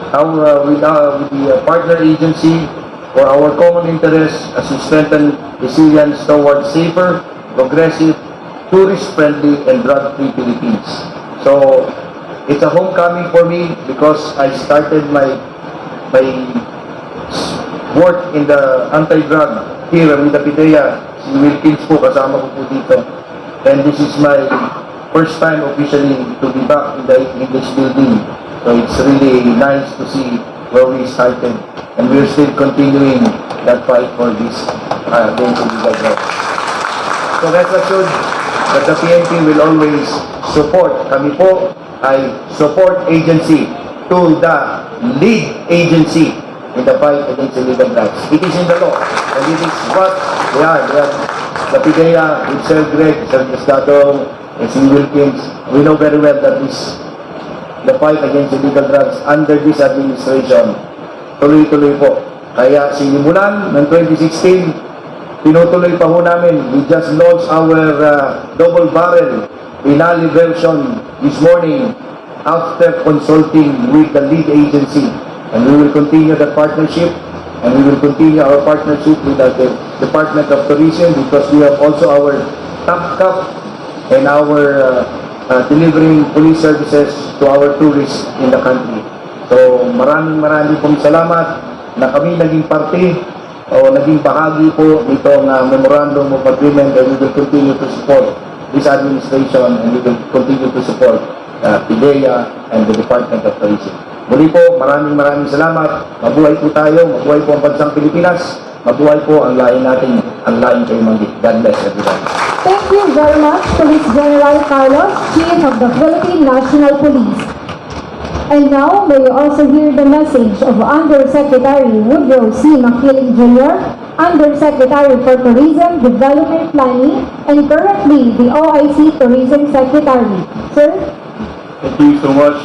with the partner agency for our common interests as we strengthen resilience towards safer, progressive, tourist-friendly, and drug-free Philippines. So it's a homecoming for me because I started my work in the anti-drug here with the PDE. Si Wilkins po, kasama ko po dito. And this is my first time officially to be back in this building. So it's really nice to see where we started. And we're still continuing that fight for this against illegal drugs. So rest assured that the PNP will always support. Kami po ay support agency to the lead agency in the fight against illegal drugs. It is in the law, and it is what they are. They are the PDE with Sir Greg, Sir Estado, and Sir Wilkins. We know very well that the fight against illegal drugs under this administration, tuloy-tuloy po. Kaya sinimulan ng 2016, tinutuloy pa ho namin. We just launched our double barrel finale version this morning after consulting with the lead agency. And we will continue the partnership, and we will continue our partnership with the Department of Tourism because we have also our T.R.O.P.A and our delivering police services to our tourists in the country. So maraming pong salamat na kami naging parte o naging bahagi po nitong Memorandum of Agreement, and we will continue to support this administration, and we will continue to support PDEA and the Department of Tourism. Muli po, maraming salamat. Mabuhay po tayo, mabuhay po ang bansang Pilipinas, mabuhay po ang lahi natin, ang lahi kayo manggi. God bless everyone. Thank you very much, Police General Carlos, Chief of the Philippine National Police. And now, may you also hear the message of Undersecretary Woodrow C. Makiling Jr., Undersecretary for Tourism, Development Planning, and currently the OIC Tourism Secretary. Sir? Thank you so much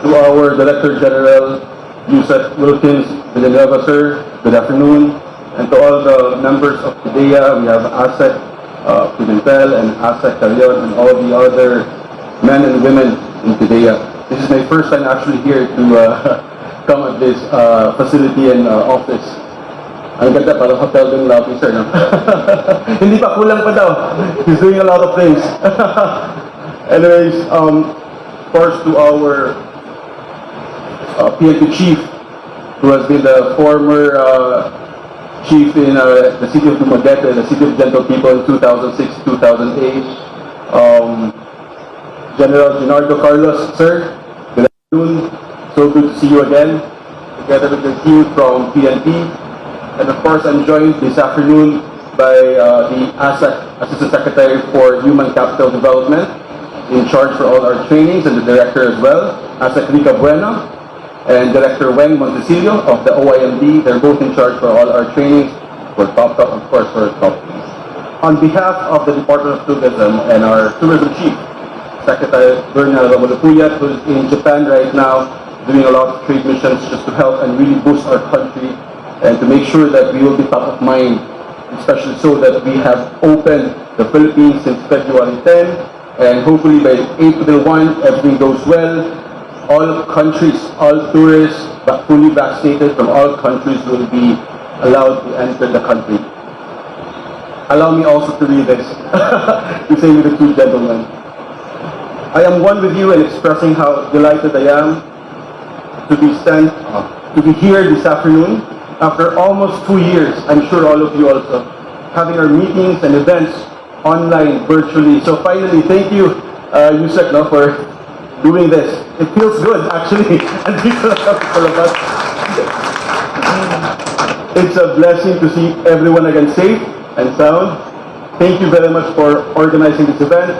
to our Director General, Yusef Wilkins Villanueva, sir. Good afternoon. And to all the members of PDEA, we have ASEC Pimentel and ASEC Carion and all the other men and women in PDEA. This is my first time actually here to come at this facility and office. Ang ganda, parang hotel ng lobby, sir, no? Hindi pa, kulang pa daw. He's doing a lot of things. Anyways, first to our PNP chief, who has been the former chief in the city of Dumaguete, the city of Gentle People in 2006-2008. General Leonardo Carlos, sir, good afternoon. So good to see you again, together with the team from PNP. And of course, I'm joined this afternoon by the ASEC Assistant Secretary for Human Capital Development, in charge for all our trainings, and the director as well, ASEC Rica Buena, and Director Weng Montecillo of the OIMD. They're both in charge for all our trainings for T.R.O.P.A, of course, for T.R.O.P.A. On behalf of the Department of Tourism and our Tourism Chief, Secretary Bernal Ramolupuyat, who's in Japan right now, doing a lot of trade missions just to help and really boost our country and to make sure that we will be top of mind, especially so that we have opened the Philippines since February 10, and hopefully by April 1, everything goes well. All countries, all tourists, but fully vaccinated from all countries will be allowed to enter the country. Allow me also to read this, to say with the two gentlemen. I am one with you in expressing how delighted I am to be here this afternoon after almost 2 years. I'm sure all of you also, having our meetings and events online, virtually. So finally, thank you, Yusek, for doing this. It feels good, actually. It's a blessing to see everyone again safe and sound. Thank you very much for organizing this event,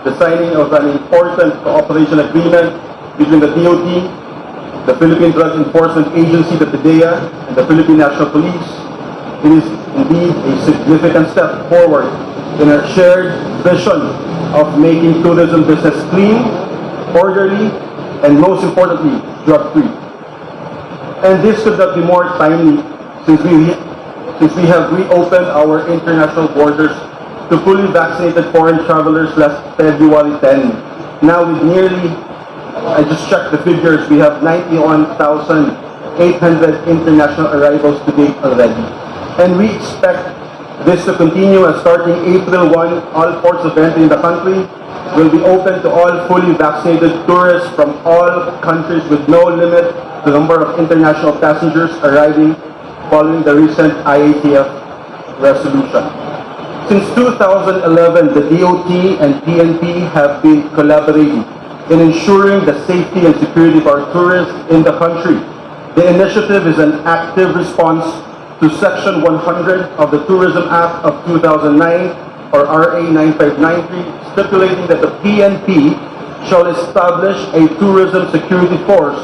the signing of an important cooperation agreement between the DOT, the Philippine Drug Enforcement Agency, the PDEA, and the Philippine National Police. It is indeed a significant step forward in our shared vision of making tourism business clean, orderly, and most importantly, drug-free. And this could not be more timely since we have reopened our international borders to fully vaccinated foreign travelers last February 10. Now with nearly, I just checked the figures, we have 91,800 international arrivals to date already. And we expect this to continue, as starting April 1, all ports of entry in the country will be open to all fully vaccinated tourists from all countries, with no limit to the number of international passengers arriving following the recent IATF resolution. Since 2011, the DOT and PNP have been collaborating in ensuring the safety and security of our tourists in the country. The initiative is an active response to Section 100 of the Tourism Act of 2009, or RA 9593, stipulating that the PNP shall establish a tourism security force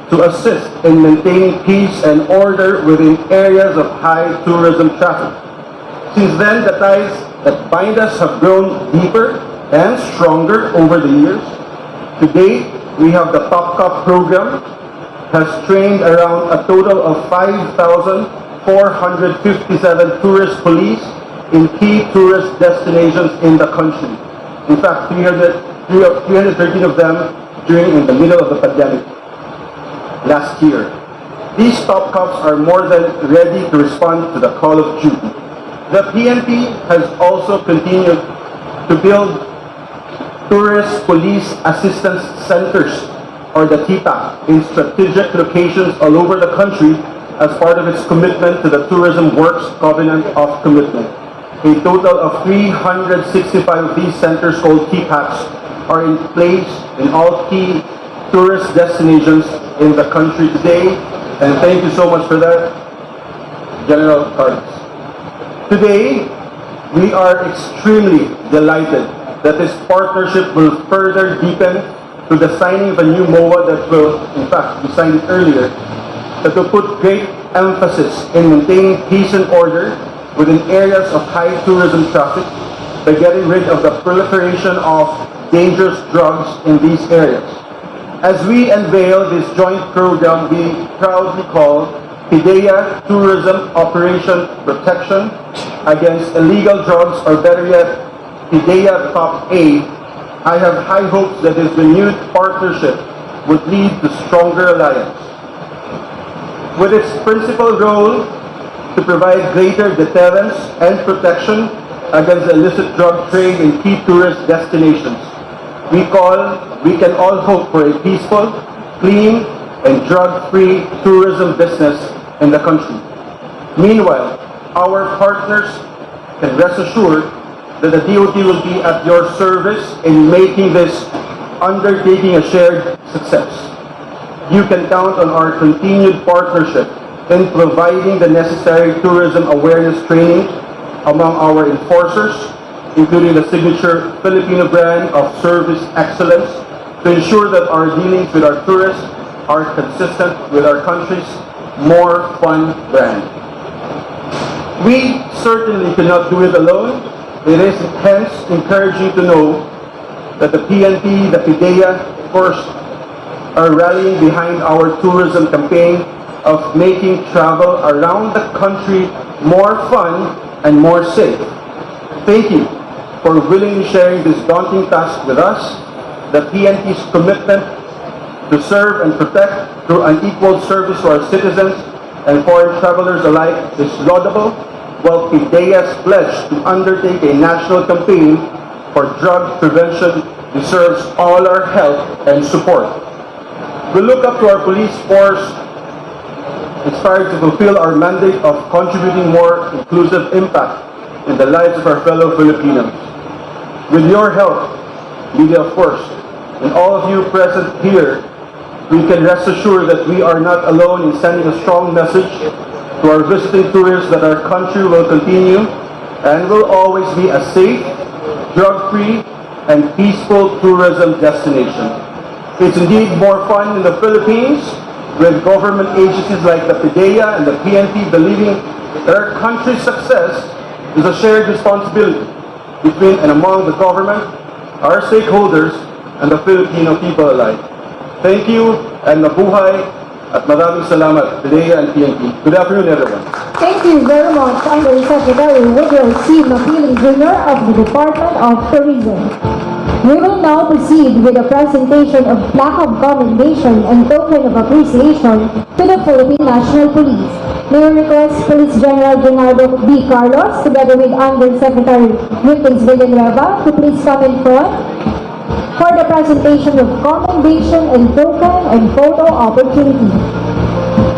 to assist in maintaining peace and order within areas of high tourism traffic. Since then, the ties that bind us have grown deeper and stronger over the years. To date, we have the T.R.O.P.A program has trained around a total of 5,457 tourist police in key tourist destinations in the country. In fact, 313 of them in the middle of the pandemic last year. These top cops are more than ready to respond to the call of duty. The PNP has also continued to build Tourist Police Assistance Centers, or the T.R.O.P.A, in strategic locations all over the country as part of its commitment to the Tourism Works Covenant of Commitment. A total of 365 of these centers called T.R.O.P.As are in place in all key tourist destinations in the country today. And thank you so much for that, General Carlos. Today, we are extremely delighted that this partnership will further deepen to the signing of a new MOA that will, in fact, we signed it earlier, that will put great emphasis in maintaining peace and order within areas of high tourism traffic by getting rid of the proliferation of dangerous drugs in these areas. As we unveil this joint program we proudly call PDE Tourism Operation Protection Against Illegal Drugs, or better yet, PDE T.R.O.P.A, I have high hopes that this renewed partnership would lead to stronger alliance. With its principal role to provide greater deterrence and protection against the illicit drug trade in key tourist destinations, we can all hope for a peaceful, clean, and drug-free tourism business in the country. Meanwhile, our partners can rest assured that the DOT will be at your service in making this undertaking a shared success. You can count on our continued partnership in providing the necessary tourism awareness training among our enforcers, including the signature Filipino brand of service excellence, to ensure that our dealings with our tourists are consistent with our country's more fun brand. We certainly cannot do it alone. It is hence encouraging to know that the PNP, the PDE, of course, are rallying behind our tourism campaign of making travel around the country more fun and more safe. Thank you for willingly sharing this daunting task with us. The PNP's commitment to serve and protect through unequal service to our citizens and foreign travelers alike is laudable, while PDE's pledge to undertake a national campaign for drug prevention deserves all our help and support. We look up to our police force, inspired to fulfill our mandate of contributing more inclusive impact in the lives of our fellow Filipinos. With your help, media of course, and all of you present here, we can rest assured that we are not alone in sending a strong message to our visiting tourists that our country will continue and will always be a safe, drug-free, and peaceful tourism destination. It's indeed more fun in the Philippines, with government agencies like the PDE and the PNP believing that our country's success is a shared responsibility between and among the government, our stakeholders, and the Filipino people alike. Thank you, and mabuhay, at maraming salamat, PDE and PNP. Good afternoon, everyone. Thank you very much, Undersecretary Woodrow C. Mapiling Jr. of the Department of Tourism. We will now proceed with the presentation of plaque of commendation and token of appreciation to the Philippine National Police. May I request Police General Leonardo B. Carlos, together with Undersecretary Wilkins Villanueva, to please come in front for the presentation of commendation and token and photo opportunity.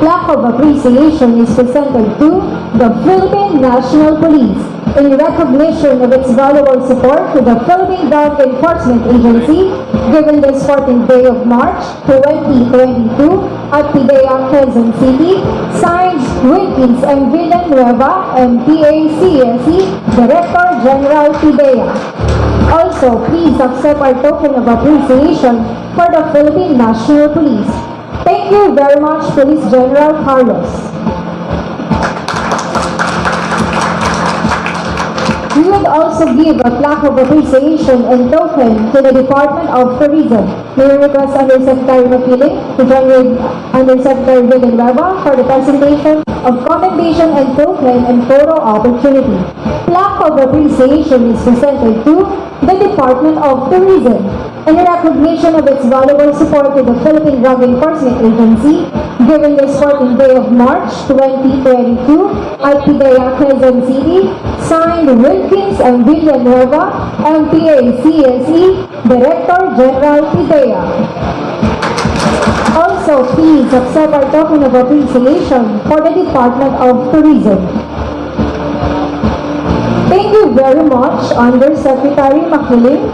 Plaque of appreciation is presented to the Philippine National Police in recognition of its valuable support to the Philippine Drug Enforcement Agency given this 14th day of March 2022 at PDE, Quezon City, signed Wilkins M. Villanueva, MPA CSE, Director General PDE. Also, please accept our token of appreciation for the Philippine National Police. Thank you very much, Police General Carlos. We would also give a plaque of appreciation and token to the Department of Tourism. May I request Undersecretary Mapiling to join with Undersecretary Villanueva for the presentation of commendation and token and photo opportunity. Plaque of appreciation is presented to the Department of Tourism in recognition of its valuable support to the Philippine Drug Enforcement Agency given this 14th day of March 2022 at PDE, Quezon City, signed Wilkins and Villanueva, MPA CSE, Director General PDE. Also, please accept our token of appreciation for the Department of Tourism. Thank you very much, Undersecretary Makiling.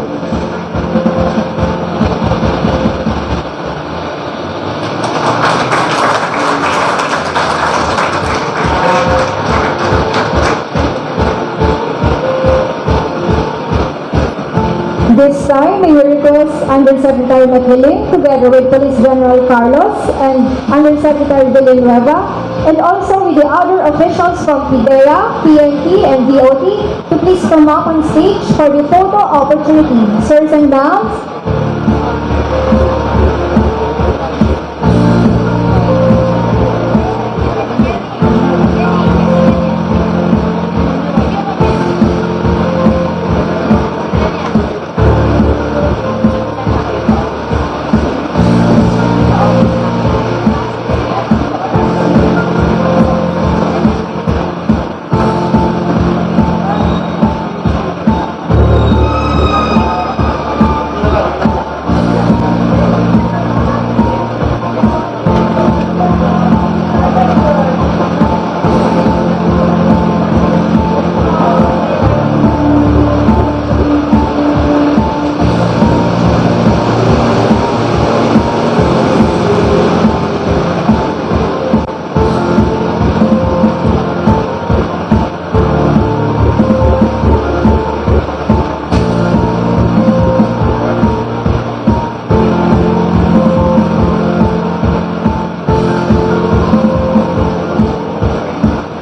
This time, may we request Undersecretary Makiling together with Police General Carlos and Undersecretary Villanueva and also with the other officials from PDEA, PNP, and DOT to please come up on stage for the photo opportunity. Sirs and ma'ams,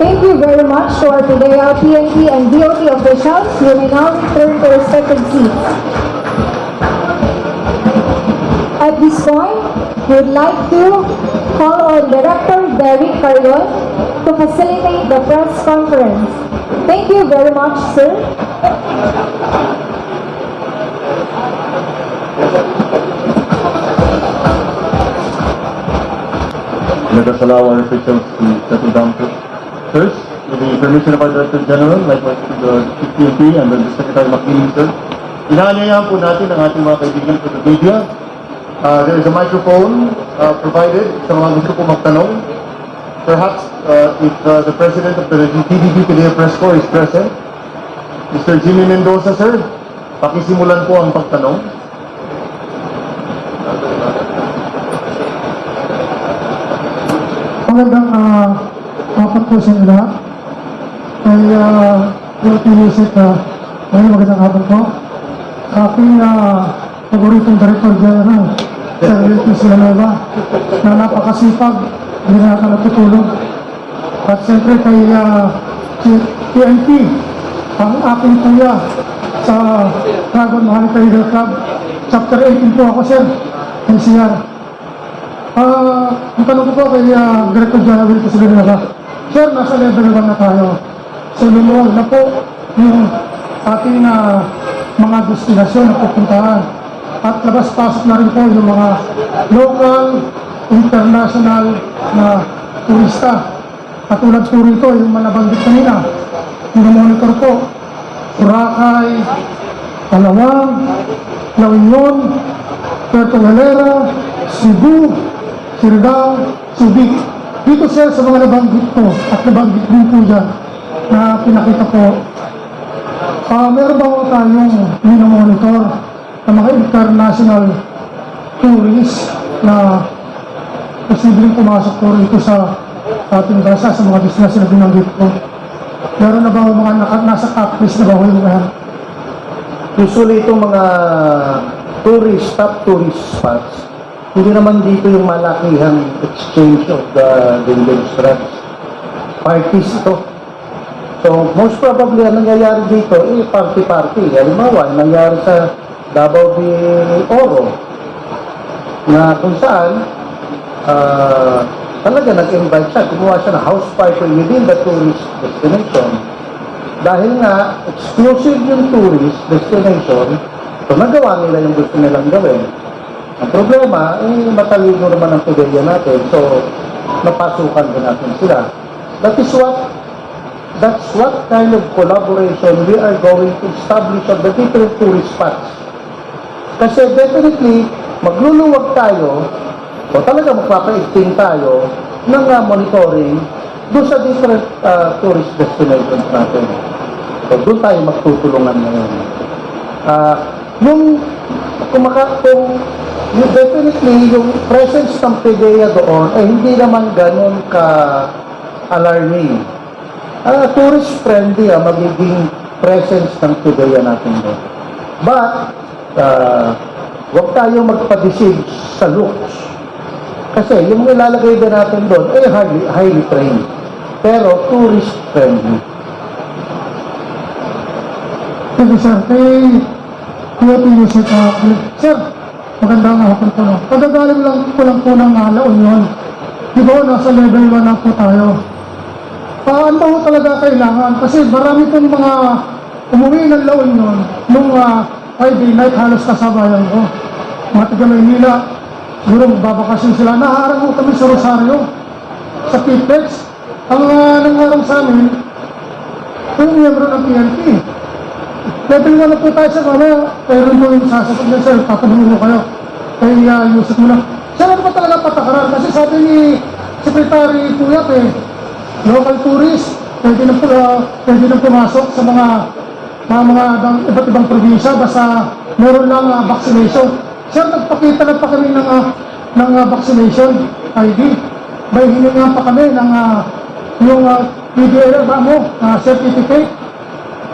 thank you very much to our PDEA, PNP, and DOT officials. You may now return to respective seats. At this point, we would like to call on Director Derek Carlon to facilitate the press conference. Thank you very much, sir. Let us allow our officials to settle down first. With the permission of our Director General, likewise to the PNP and the Secretary Makiling, sir. Inaanyayahan po natin ang ating mga kaibigan sa media. There is a microphone provided sa mga gusto po magtanong. Perhaps if the President of the PDP PDE Press Corps is present, Mr. Jimmy Mendoza, sir, pakisimulan po ang pagtanong. Magandang apat po sa inyo lahat. Ay inisip ay magandang hapon po. Aking paboritong Director General, Sir Wilkins Villanueva, na napakasipag, hindi na natutulog. At siyempre kay PNP, ang aking kuya sa Dragon Mahanipay Club, Chapter 18 po ako, sir, NCR. Ang tanong ko po kay Director General Wilkins Villanueva, sir, nasa level 1 na tayo. So lumuwag na po yung ating mga destinasyon na pupuntahan. At labas-pasok na rin po yung mga local, international na turista. Katulad po rito yung manabanggit kanina, monitor po, Boracay, Palawan, La Union, Puerto Galera, Cebu, Siargao, Subic. Dito sir sa mga nabanggit ko at nabanggit din po dyan na pinakita po, meron ba mo tayong minomonitor ng mga international tourists na posibleng pumasok po rito sa ating bansa sa mga destinasyon na binanggit ko? Meron na ba mga nasa top list na ba yung mga? Usually itong mga top tourist spots, hindi naman dito yung malakihang exchange of the dangerous drugs. Parties ito. So, most probably, ang nangyayari dito, party-party. Halimbawa, nangyayari sa Davao de Oro, na kung saan, talaga nag-invite siya, gumawa siya ng house party within the tourist destination. Dahil nga, exclusive yung tourist destination, so nagawa nila yung gusto nilang gawin. Ang problema, matalino naman ang PDEA natin, so napasukan din natin sila. That's what kind of collaboration we are going to establish on the different tourist spots. Kasi definitely, magluluwag tayo, o talaga magpapaigting tayo, ng monitoring doon sa different tourist destinations natin. So, doon tayo magtutulungan ngayon. Definitely, yung presence ng PDE doon, hindi naman ganun ka-alarming. Tourist-friendly magiging presence ng PDE natin doon. But, huwag tayo magpa-deceive sa looks. Kasi yung ilalagay din natin doon ay highly trained. Pero tourist-friendly. Thank you, sir. Sir, magandang hapon po. No? Pagagaling lang po ng La Union. Di ba, nasa level 1 na po tayo. Ano po talaga kailangan? Kasi marami pong mga umuwi ng La Union nung Friday night, halos kasabayan ko. Mga taga Maynila, siguro magbabakasyon sila. Naharang po kami sa Rosario, sa Pitlex. Ang nangarang sa amin, yung miyembro ng PNP. Level 1 na po tayo sa mamaya. Pero mo yung sasagot niya, sir, tatanungin mo kayo. Kaya Yusuf mo lang. Sir, ano ba talaga patakaran? Kasi sabi ni Secretary T.R.O.P.A, local tourist, pwede na pumasok sa mga iba't ibang probinsya basta meron lang vaccination. Sir, nagpakita na pa kami ng vaccination ID. May hininga pa kami ng yung PDE certificate.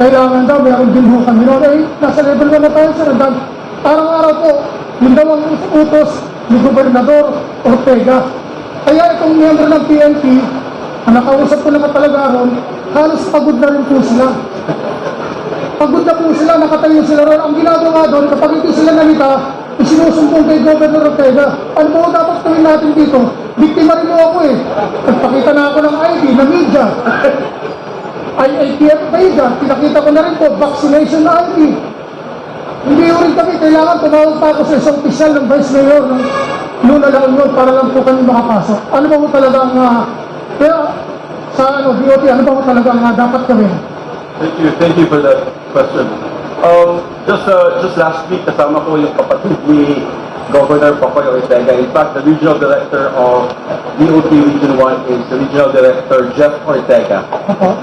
Kailangan daw, meron din ho kami noon. Nasa level 1 na tayo, sir. Araw-araw po, yun daw ang utos ni Gobernador Ortega. Kaya itong miyembro ng PNP, ang nakausap ko naman talaga ron, halos pagod na rin po sila. Pagod na po sila, nakatayo sila ron. Ang ginagawa doon, kapag hindi sila nalita, isinusumbong kay Governor Ortega. Ano po dapat gawin natin dito? Biktima rin mo ako eh. Nagpakita na ako ng ID, na media. IATF kayo dyan, pinakita ko na rin po, vaccination na ID. Hindi rin kami, kailangan tumawag pa ako sa isang opisyal ng Vice Mayor ng noon na lang yun, para lang po kami makapasok. Ano ba mo talagang, kaya sa DOT, ano ba mo talagang dapat gawin? Thank you for that question. Just last week, kasama ko yung kapatid ni Governor Popoy Ortega. In fact, the Regional Director of DOT Region 1 is the Regional Director Jeff Ortega.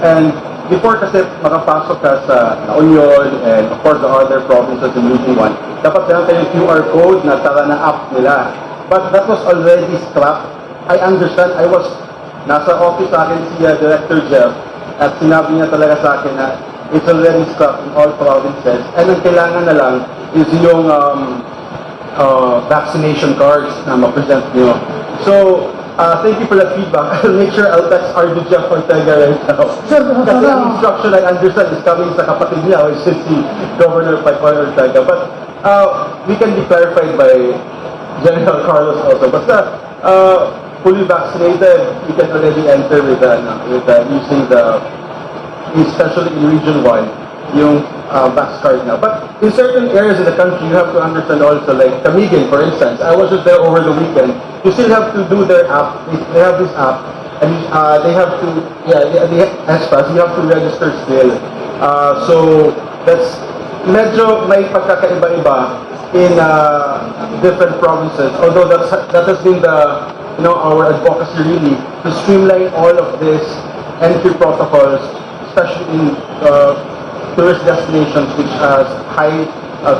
And before kasi makapasok ka sa La Union and of course the other provinces in Region 1, dapat meron kayong QR code na tara na app nila. But that was already scrapped. I understand, nasa office sa akin si Director Jeff at sinabi niya talaga sa akin na it's already scrapped in all provinces. And ang kailangan na lang is yung vaccination cards na ma-present nyo. So, thank you for that feedback. I'll make sure I'll text RD Jeff Ortega right now. Kasi ang instruction I understand is coming sa kapatid niya, which is si Governor Popoy Ortega. But we can be clarified by General Carlos also. Basta fully vaccinated, you can already enter with using especially in Region 1, yung vax card now. But in certain areas in the country, you have to understand also, like Camiguin, for instance. I was just there over the weekend. You still have to do their app. They have this app, and they have to, you have to register still. So that's medyo may pagkakaiba-iba in different provinces. Although that has been our advocacy really to streamline all of this entry protocols, especially in tourist destinations which has high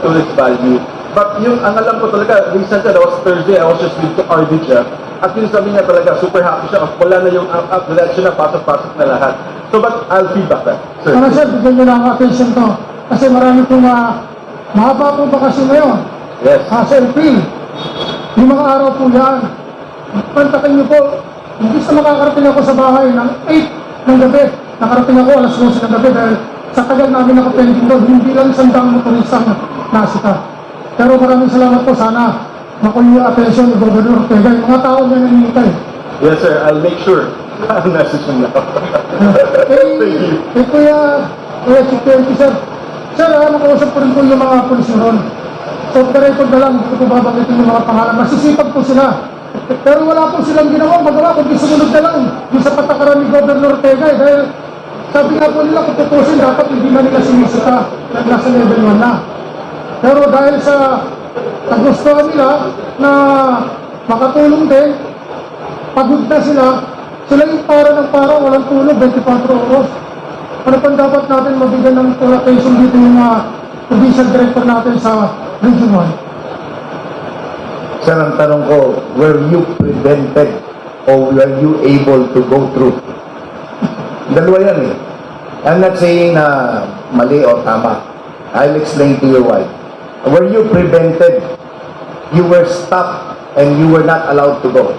tourist value. But yung ang alam ko talaga, recently, that was Thursday, I was just with RD Jeff, at yung sabi niya talaga, super happy siya, wala na yung app, diretso na, pasok-pasok na lahat. So, but I'll feedback that. Sir, sir, bigyan nyo lang attention to. Kasi marami pong mahaba pong bakasyon ngayon. Yes. Sa April. Yung mga araw po yan. Pantakin nyo po, hindi sa makakarating ako sa bahay ng 8 ng gabi. Nakarating ako alas 12 ng gabi dahil sa tagal namin nakapending doon, hindi lang sandang motoristang nasita. Pero maraming salamat po, sana makuha yung attention ni Governor Ortega. Yung mga tao niya nangyayitay. Yes, sir. I'll make sure. I'll message him now. Thank you. Kuya Chief, sir. Sir, nakausap ko rin po yung mga pulis ron. So, record na lang, hindi ko babanggitin yung mga pangalan. Masisipag po sila. Pero wala po silang ginawang magawa kundi sumunod na lang yung sa patakaran ni Governor Ortega. Dahil sabi nga po nila, kung tutusin, dapat hindi na nila sinisita na nasa level 1 na. Pero dahil sa nagustuhan nila na makatulong din, pagod na sila yung para ng para, walang tulog, 24 oras. Ano pa dapat natin mabigyan ng attention dito yung provincial director natin sa Region 1? Sir, ang tanong ko, were you prevented or were you able to go through? Dalawa yan eh. I'm not saying na mali o tama. I'll explain to you why. Were you prevented? You were stopped and you were not allowed to go.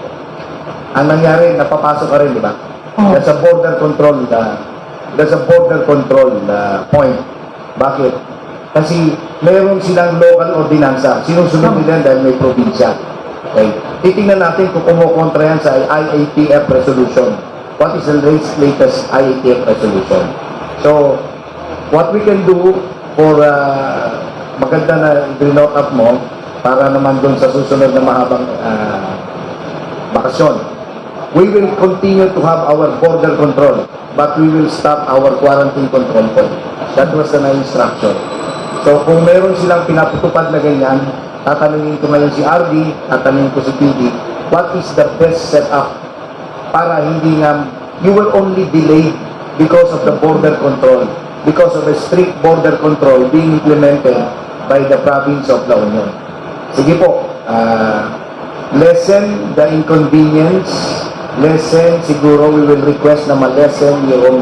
Ang nangyari, napapasok ka rin, di ba? That's a border control point. Bakit? Kasi meron silang local ordinansa. Sinusunod nila dahil may probinsya. Okay. Titingnan natin kung kumukontra yan sa IATF resolution. What is the latest IATF resolution? So, what we can do for maganda na i-note up mo para naman dun sa susunod na mahabang bakasyon. We will continue to have our border control, but we will stop our quarantine control point. That was the instruction. So, kung meron silang pinaputupad na ganyan, tatanungin ko ngayon si RD, tatanungin ko si PD, what is the best setup para hindi nga, you will only delay because of the border control, because of the strict border control being implemented by the province of La Union. Sige po, lessen the inconvenience, lessen, siguro we will request na ma-lessen yung,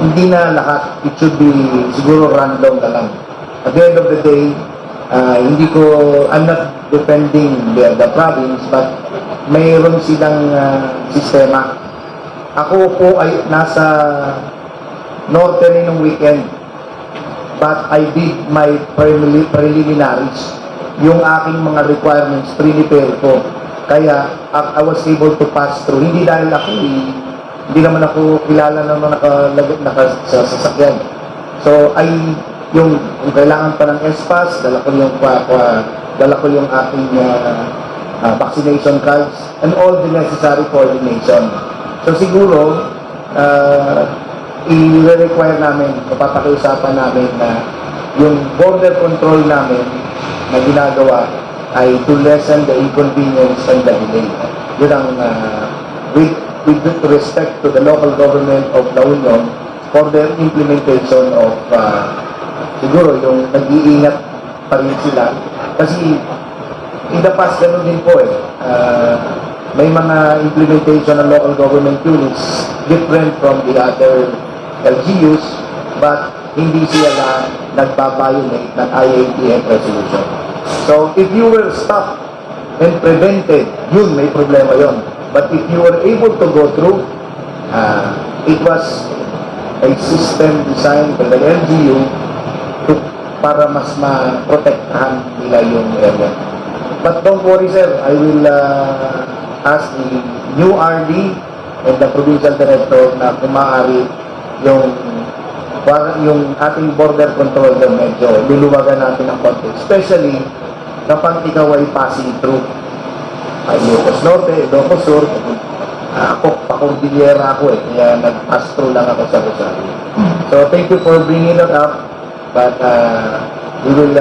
hindi na lahat, it should be siguro random na lang. At the end of the day, I'm not defending the province, but mayroon silang sistema. Ako po ay nasa norte rin ng weekend, but I did my preliminaries. Yung aking mga requirements, prepare ko. Kaya I was able to pass through. Hindi dahil ako, hindi naman ako kilala naman nakasasakyan. So, yung kailangan pa ng SPAS, dala ko yung aking vaccination cards and all the necessary coordination. So siguro, i-require namin, papakiusapan namin na yung border control namin na ginagawa ay to lessen the inconvenience and the delay. Yun ang with respect to the local government of La Union for their implementation of siguro yung nag-iingat pa rin sila. Kasi in the past, ganun din po eh. May mga implementation ng local government units different from the other LGUs, but hindi sila nagbabayolate ng IATF resolution. So, if you were stopped and prevented, yun, may problema yun. But if you were able to go through, it was a system designed by the LGU para mas ma-protektahan nila yung area. But don't worry, sir. I will ask the new RD and the provincial director na kung maaari yung ating border control na medyo luluwagan natin ang konti. Especially kapag ikaw ay passing through Ilocos Norte, Ilocos Sur. Ako, pa-Cordillera ako eh. Kaya nag-pass through lang ako sa Rosario. So, thank you for bringing it up. But we will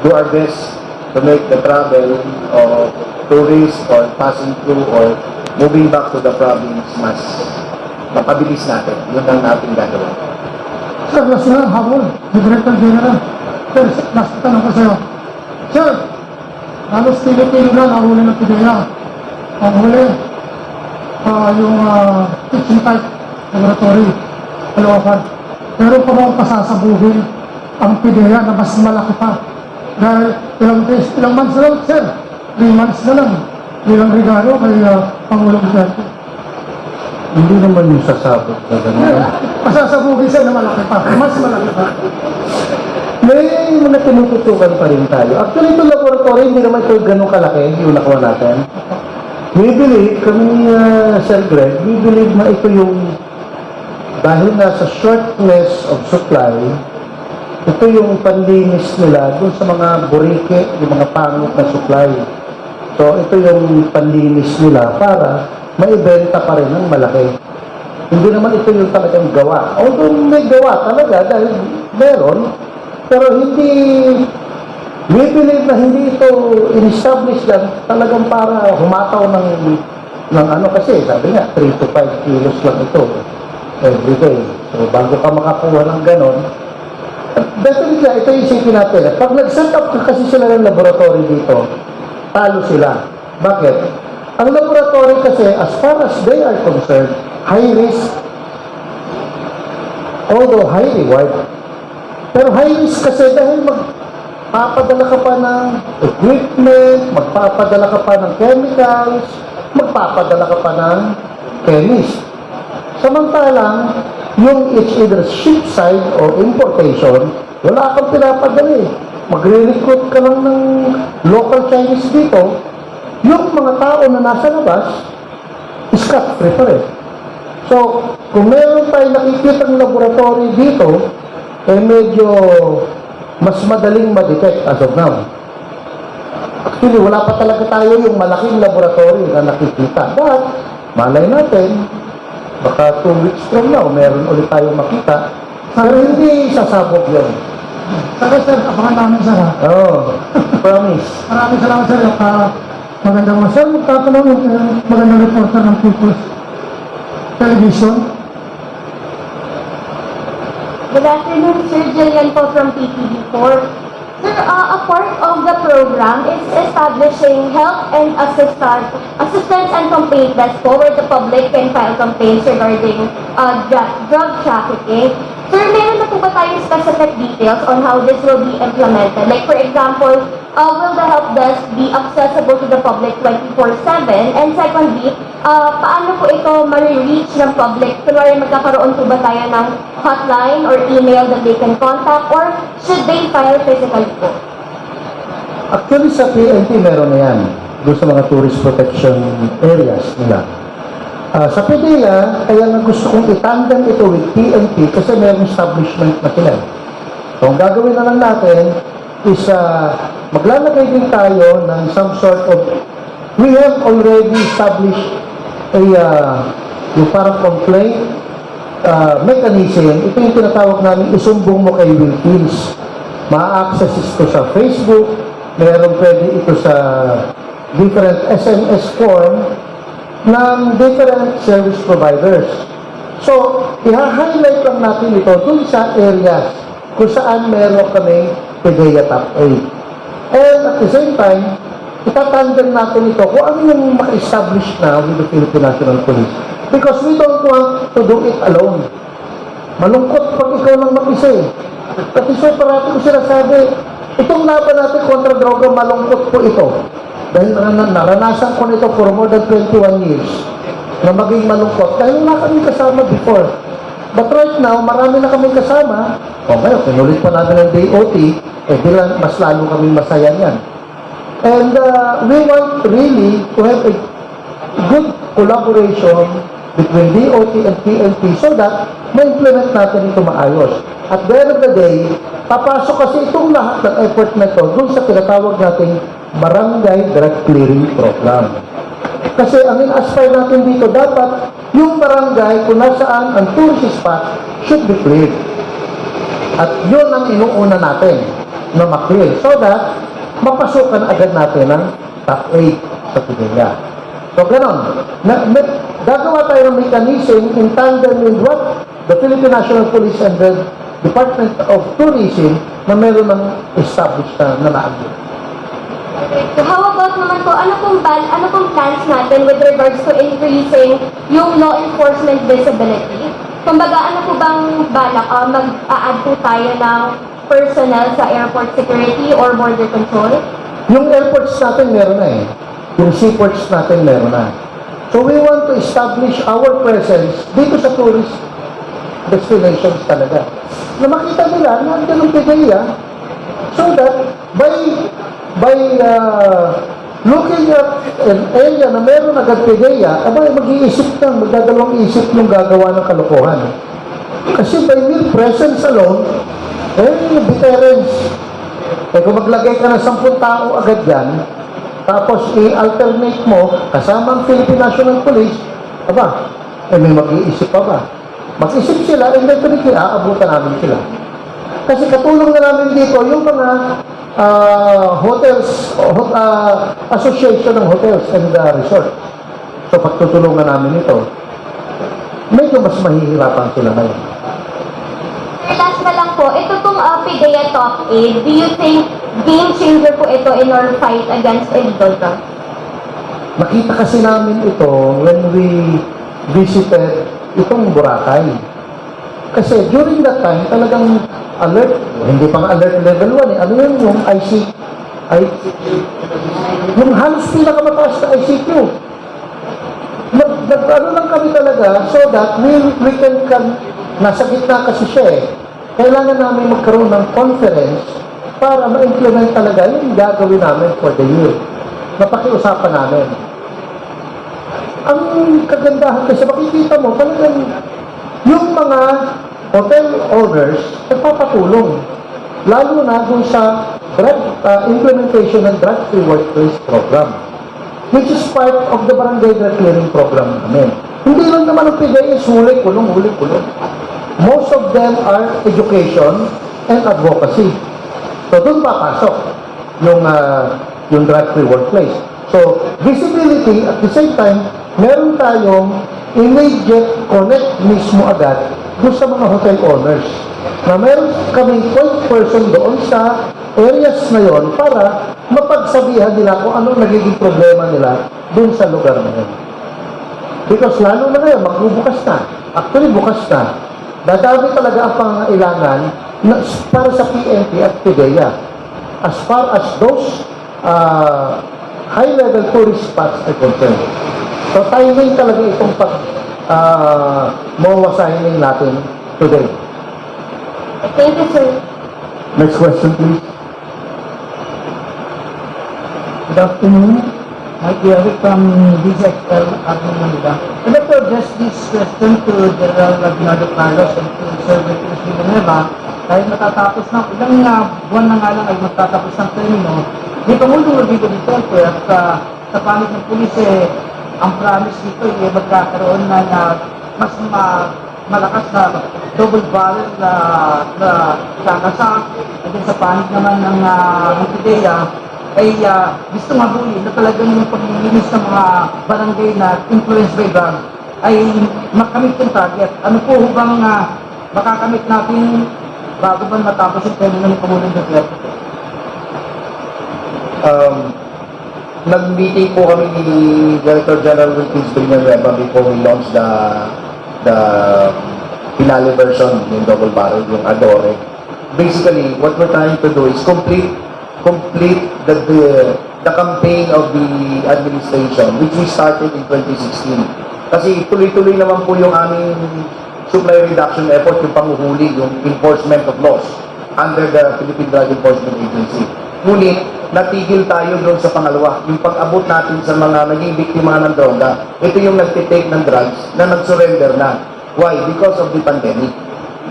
do our best to make the travel of tourists or passing through or moving back to the province mas mapabilis natin. Yun ang natin gagawin. Sir, last na habol. Director General. Sir, last tanong ko sa'yo. Sir, halos Pilipino na nahuli ng PDE. Ang huli, yung kitchen type laboratory, Caloocan. Pero pa bang pasasabuhin ang PDE na mas malaki pa? Dahil ilang months na lang, sir. 3 months na lang. Ilang regalo kay Pangulong Duterte. Hindi naman yung sasabot na gano'n. Pasasabugin siya na malaki pa. Mas malaki pa. May mga tinututukan pa rin tayo. Actually, ito laboratory, hindi naman ito gano'ng kalaki, yung nakuha natin. We believe, kami, Sir Greg, we believe na ito yung, dahil nasa shortness of supply, ito yung panlinis nila dun sa mga burike, yung mga pangit na supply. So, ito yung panlinis nila para maibenta pa rin ng malaki. Hindi naman ito yung talagang gawa. Although may gawa talaga dahil meron, pero hindi, we believe na hindi ito in-establish lang talagang para humataw ng ano kasi, sabi nga, 3 to 5 kilos lang ito every day. So, bago ka makakuha ng ganon, definitely, ito yung isipin natin. Pag nag-set up kasi sila ng laboratory dito, talo sila. Bakit? Ang laboratory kasi, as far as they are concerned, high risk, although high reward. Pero high risk kasi dahil magpapadala ka pa ng equipment, magpapadala ka pa ng chemicals, magpapadala ka pa ng chemist. Samantalang, yung it's either ship side or importation, wala kang pinapadala eh. Magre-recruit ka lang ng local Chinese dito, yung mga tao na nasa labas, scot-free pa rin. So, kung meron tayo nakikita ng laboratory dito, eh medyo mas madaling ma-detect as of now. Actually, wala pa talaga tayo yung malaking laboratory na nakikita. But, malay natin, baka 2 weeks from now, meron ulit tayong makita. Pero hindi sasabog yun. Saka sir, abangan namin sir ha. Oo, promise. Maraming salamat sir. Magandang mga sir, magtatanong yung magandang reporter ng People's Television. Good afternoon, Sir Jillian po from PTV4. Sir, a part of the program is establishing help and assistance and complaint desk for where the public can file complaints regarding drug trafficking. Sir, meron na po ba tayong specific details on how this will be implemented? Like, for example, will the help desk be accessible to the public 24/7? And secondly, paano po ito ma-reach ng public? Kunwari, magkakaroon po ba tayo ng hotline or email that they can contact, or should they file physically po? Actually, sa PNP meron na yan. Doon sa mga tourist protection areas nila. Sa PDE, kaya nga gusto kong itandem ito with PNP kasi may establishment na sila. So, ang gagawin na lang natin is maglalagay din tayo ng some sort of, we have already established yung parang complaint mechanism. Ito yung tinatawag namin, isumbong mo kay Wilkins. Ma-access ito sa Facebook, meron pwede ito sa different SMS form ng different service providers. So, i-highlight lang natin ito dun sa areas kung saan meron kaming PDE T.R.O.P.A. And at the same time, itatandem natin ito kung ano yung maka-establish na with the Philippine National Police. Because we don't want to do it alone. Malungkot pag ikaw lang mag-isa eh. At so, parati ko sinasabi, itong laban natin kontra droga, malungkot po ito. Dahil naranasan ko nito for more than 21 years na maging malungkot. Dahil wala kami kasama before. But right now, marami na kami kasama. O ngayon, pinulit pa namin ng DOT, eh bilang mas lalo kami masaya niyan. And we want really to have a good collaboration between DOT and PNP so that ma-implement natin ito maayos. At the end of the day, papasok kasi itong lahat ng effort na ito dun sa tinatawag nating Barangay Drug Clearing Program. Kasi ang in-aspire natin dito, dapat yung barangay kung nasaan ang tourist spot should be cleared. At yun ang inuuna natin na ma-clear so that mapasukan agad natin ang top 8 sa PDE. So, gano'n. Gagawa tayo ng mechanism in tandem with what the Philippine National Police and the Department of Tourism na meron ng established na naagin. So how about naman po, ano pong plans natin with regards to increasing yung law enforcement visibility? Kumbaga, ano po bang balak? Mag-a-add po tayo ng personnel sa airport security or border control? Yung airports natin meron na eh. Yung seaports natin meron na. So we want to establish our presence dito sa tourist destinations talaga. Na makita nila na ang ganung PDE so that by looking at an area na meron agad PDE, abay mag-iisip ka, magdadalawang isip yung gagawa ng kalokohan. Kasi by mere presence alone, deterrence. Kung maglagay ka ng 10 tao agad yan, tapos i-alternate mo kasama ang Philippine National Police, may mag-iisip pa ba? Mag-isip sila, and definitely aabutan namin sila. Kasi katulong na namin dito yung mga hotels, association ng hotels and resort. So pagtutulungan namin ito, medyo mas mahihirapan sila ngayon. po, ito pong PDE T.R.O.P.A, do you think game changer po ito in our fight against illegal drugs? Nakita kasi namin ito when we visited itong Boracay. Kasi during that time, talagang alert, hindi pang alert level 1 eh. Ano yun yung yung halos pinakamataas na ICQ. Ano lang kami talaga so that we can nasa gitna kasi siya eh. Kailangan namin magkaroon ng conference para ma-implement talaga yung gagawin namin for the year. Napakiusapan namin. Ang kagandahan kasi makikita mo talagang yung mga hotel owners nagpapatulong. Lalo na dun sa implementation ng drug-free workplace program, which is part of the barangay drug clearing program namin. Hindi lang naman ang PDE, huli, kulong. Most of them are education and advocacy. So, doon papasok yung drug-free workplace. So, visibility, at the same time, meron tayong immediate connect mismo agad doon sa mga hotel owners. Na meron kaming point person doon sa areas na yon para mapagsabihan nila kung anong nagiging problema nila doon sa lugar na yun. Because lalo na ngayon, magbubukas na. Actually, bukas na. Dadami talaga ang pangailangan para sa PNP at PDE. As far as those high-level tourist spots are concerned. So, timing talaga itong MOA signing natin today. Thank you, sir. Next question, please. Good afternoon. Mike Eric from DZXL Admin Manila. I'd like to address this question to General Aguinaldo Carlos and to Sir Victor Villanueva. Dahil matatapos na, ilang buwan na nga lang ay matatapos ng termino, may Pangulong Rodrigo Duterte at sa panig ng pulis ang promise dito ay magkakaroon na mas malakas na double barrel na kakasa. At sa panig naman ng PDE ay gusto mabuli na talagang yung paglilinis ng mga barangay na influenced by drug ay makamit yung target. Ano po bang makakamit natin bago ba matapos yung termino ng Pangulong Duterte? Nag-meeting po kami ni Director General Wilkins Villanueva before we launch the finale version yung double barrel, yung Adore. Basically, what we're trying to do is complete the campaign of the administration which we started in 2016. Kasi tuloy-tuloy naman po yung aming supply reduction effort, yung panguhuli, yung enforcement of laws under the Philippine Drug Enforcement Agency. Ngunit, natigil tayo doon sa pangalawa, yung pag-abot natin sa mga naging biktima ng droga. Ito yung nagtitake ng drugs na nag-surrender na. Why? Because of the pandemic.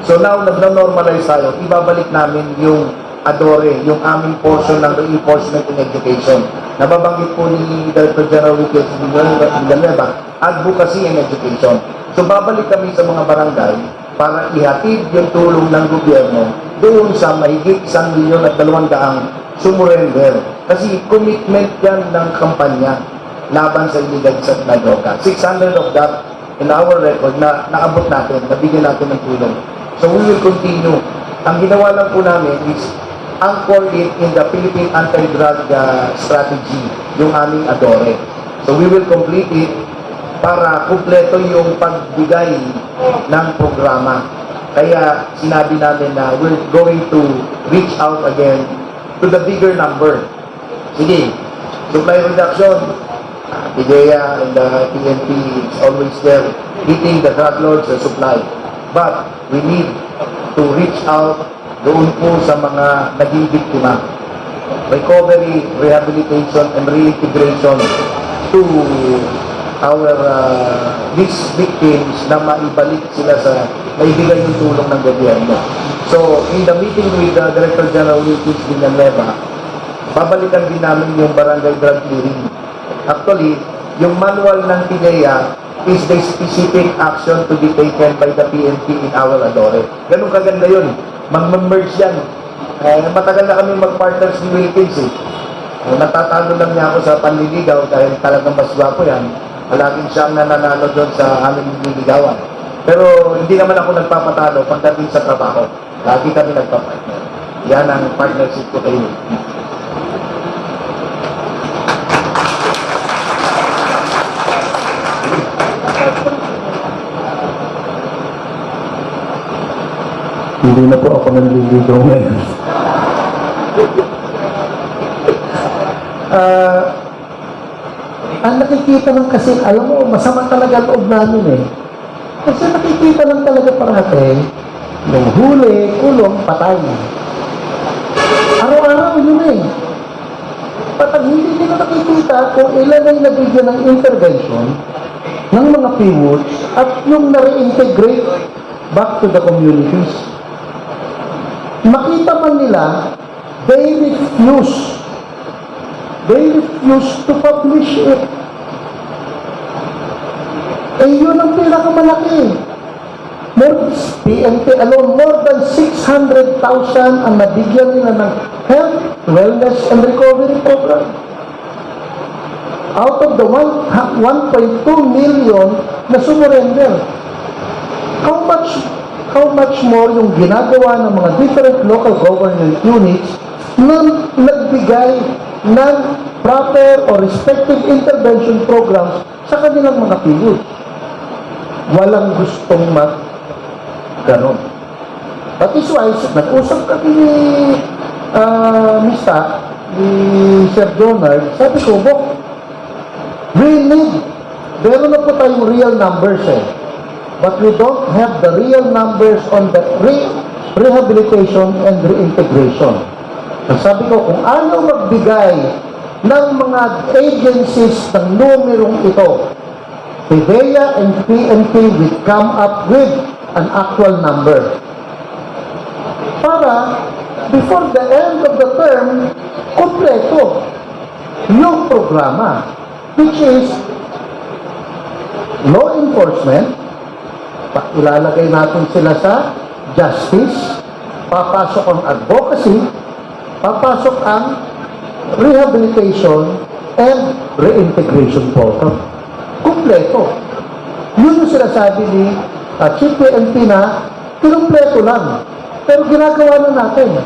So now, nag-normalize tayo, ibabalik namin yung Adore, yung aming portion ng reinforcement in education. Nababanggit po ni Director General Wilkins Villanueva, advocacy and education. So babalik kami sa mga barangay para ihatid yung tulong ng gobyerno doon sa mahigit 1,200,000 sumurrender. Kasi commitment yan ng kampanya laban sa illegal na droga. 600 of that in our record na naabot natin, nabigyan natin ng tulong. So we will continue. Ang ginawa lang po namin is anchor it in the Philippine anti-drug strategy, yung aming Adore. So we will complete it para kumpleto yung pagbigay ng programa. Kaya sinabi namin na we're going to reach out again to the bigger number. Sige, supply reduction, PDE and the PNP is always there, hitting the drug lords and supply. But we need to reach out doon po sa mga naging biktima. Recovery, rehabilitation, and reintegration to our these victims na maibalik sila sa maibigay yung tulong ng gobyerno. So, in the meeting with Director General Wilkins Villanueva, babalikan din namin yung barangay drug clearing. Actually, yung manual ng PDE is the specific action to be taken by the PNP in our Adore. Ganun kaganda yun. Mag-merge yan. Matagal na kami mag-partners ni Wilkins eh. Natatalo lang niya ako sa panliligaw dahil talagang mas gwapo yan. Palaging siyang nananalo doon sa aming nililigawan. Pero hindi naman ako nagpapatalo pagdating sa trabaho. Lagi kami nagpa-partner. Yan ang partnership ko kayo. Hindi na po ako nanliligaw ngayon. Ang nakikita lang kasi, alam mo, masama talaga loob namin eh. Kasi nakikita lang talaga parate, yung huli, kulong, patay. Araw-araw yun eh. Patag hindi nila nakikita kung ilan ay nabigyan ng intervention ng mga PWOs at yung na-reintegrate back to the communities. Makita man nila, they refuse to publish it. Eh yun ang pinakamalaki. PNP alone, more than 600,000 ang nabigyan nila ng health, wellness, and recovery program. Out of the 1.2 million na sumurrender. How much more yung ginagawa ng mga different local government units na nagbigay ng proper or respective intervention programs sa kanilang mga PUs. Walang gustong ganon. That is why, nag-usap kami ni Sir Donald, sabi ko, meron na po tayong real numbers but we don't have the real numbers on the rehabilitation and reintegration. Sabi ko, kung ano magbigay ng mga agencies ng numerong ito, PDEA and PNP will come up with an actual number. Para, before the end of the term, kompleto yung programa, which is law enforcement, ilalagay natin sila sa justice, papasok ang advocacy, papasok ang rehabilitation and reintegration program. Kompleto. Yun yung sinasabi ni Chief PNP na kinumpleto lang. Pero ginagawa na natin.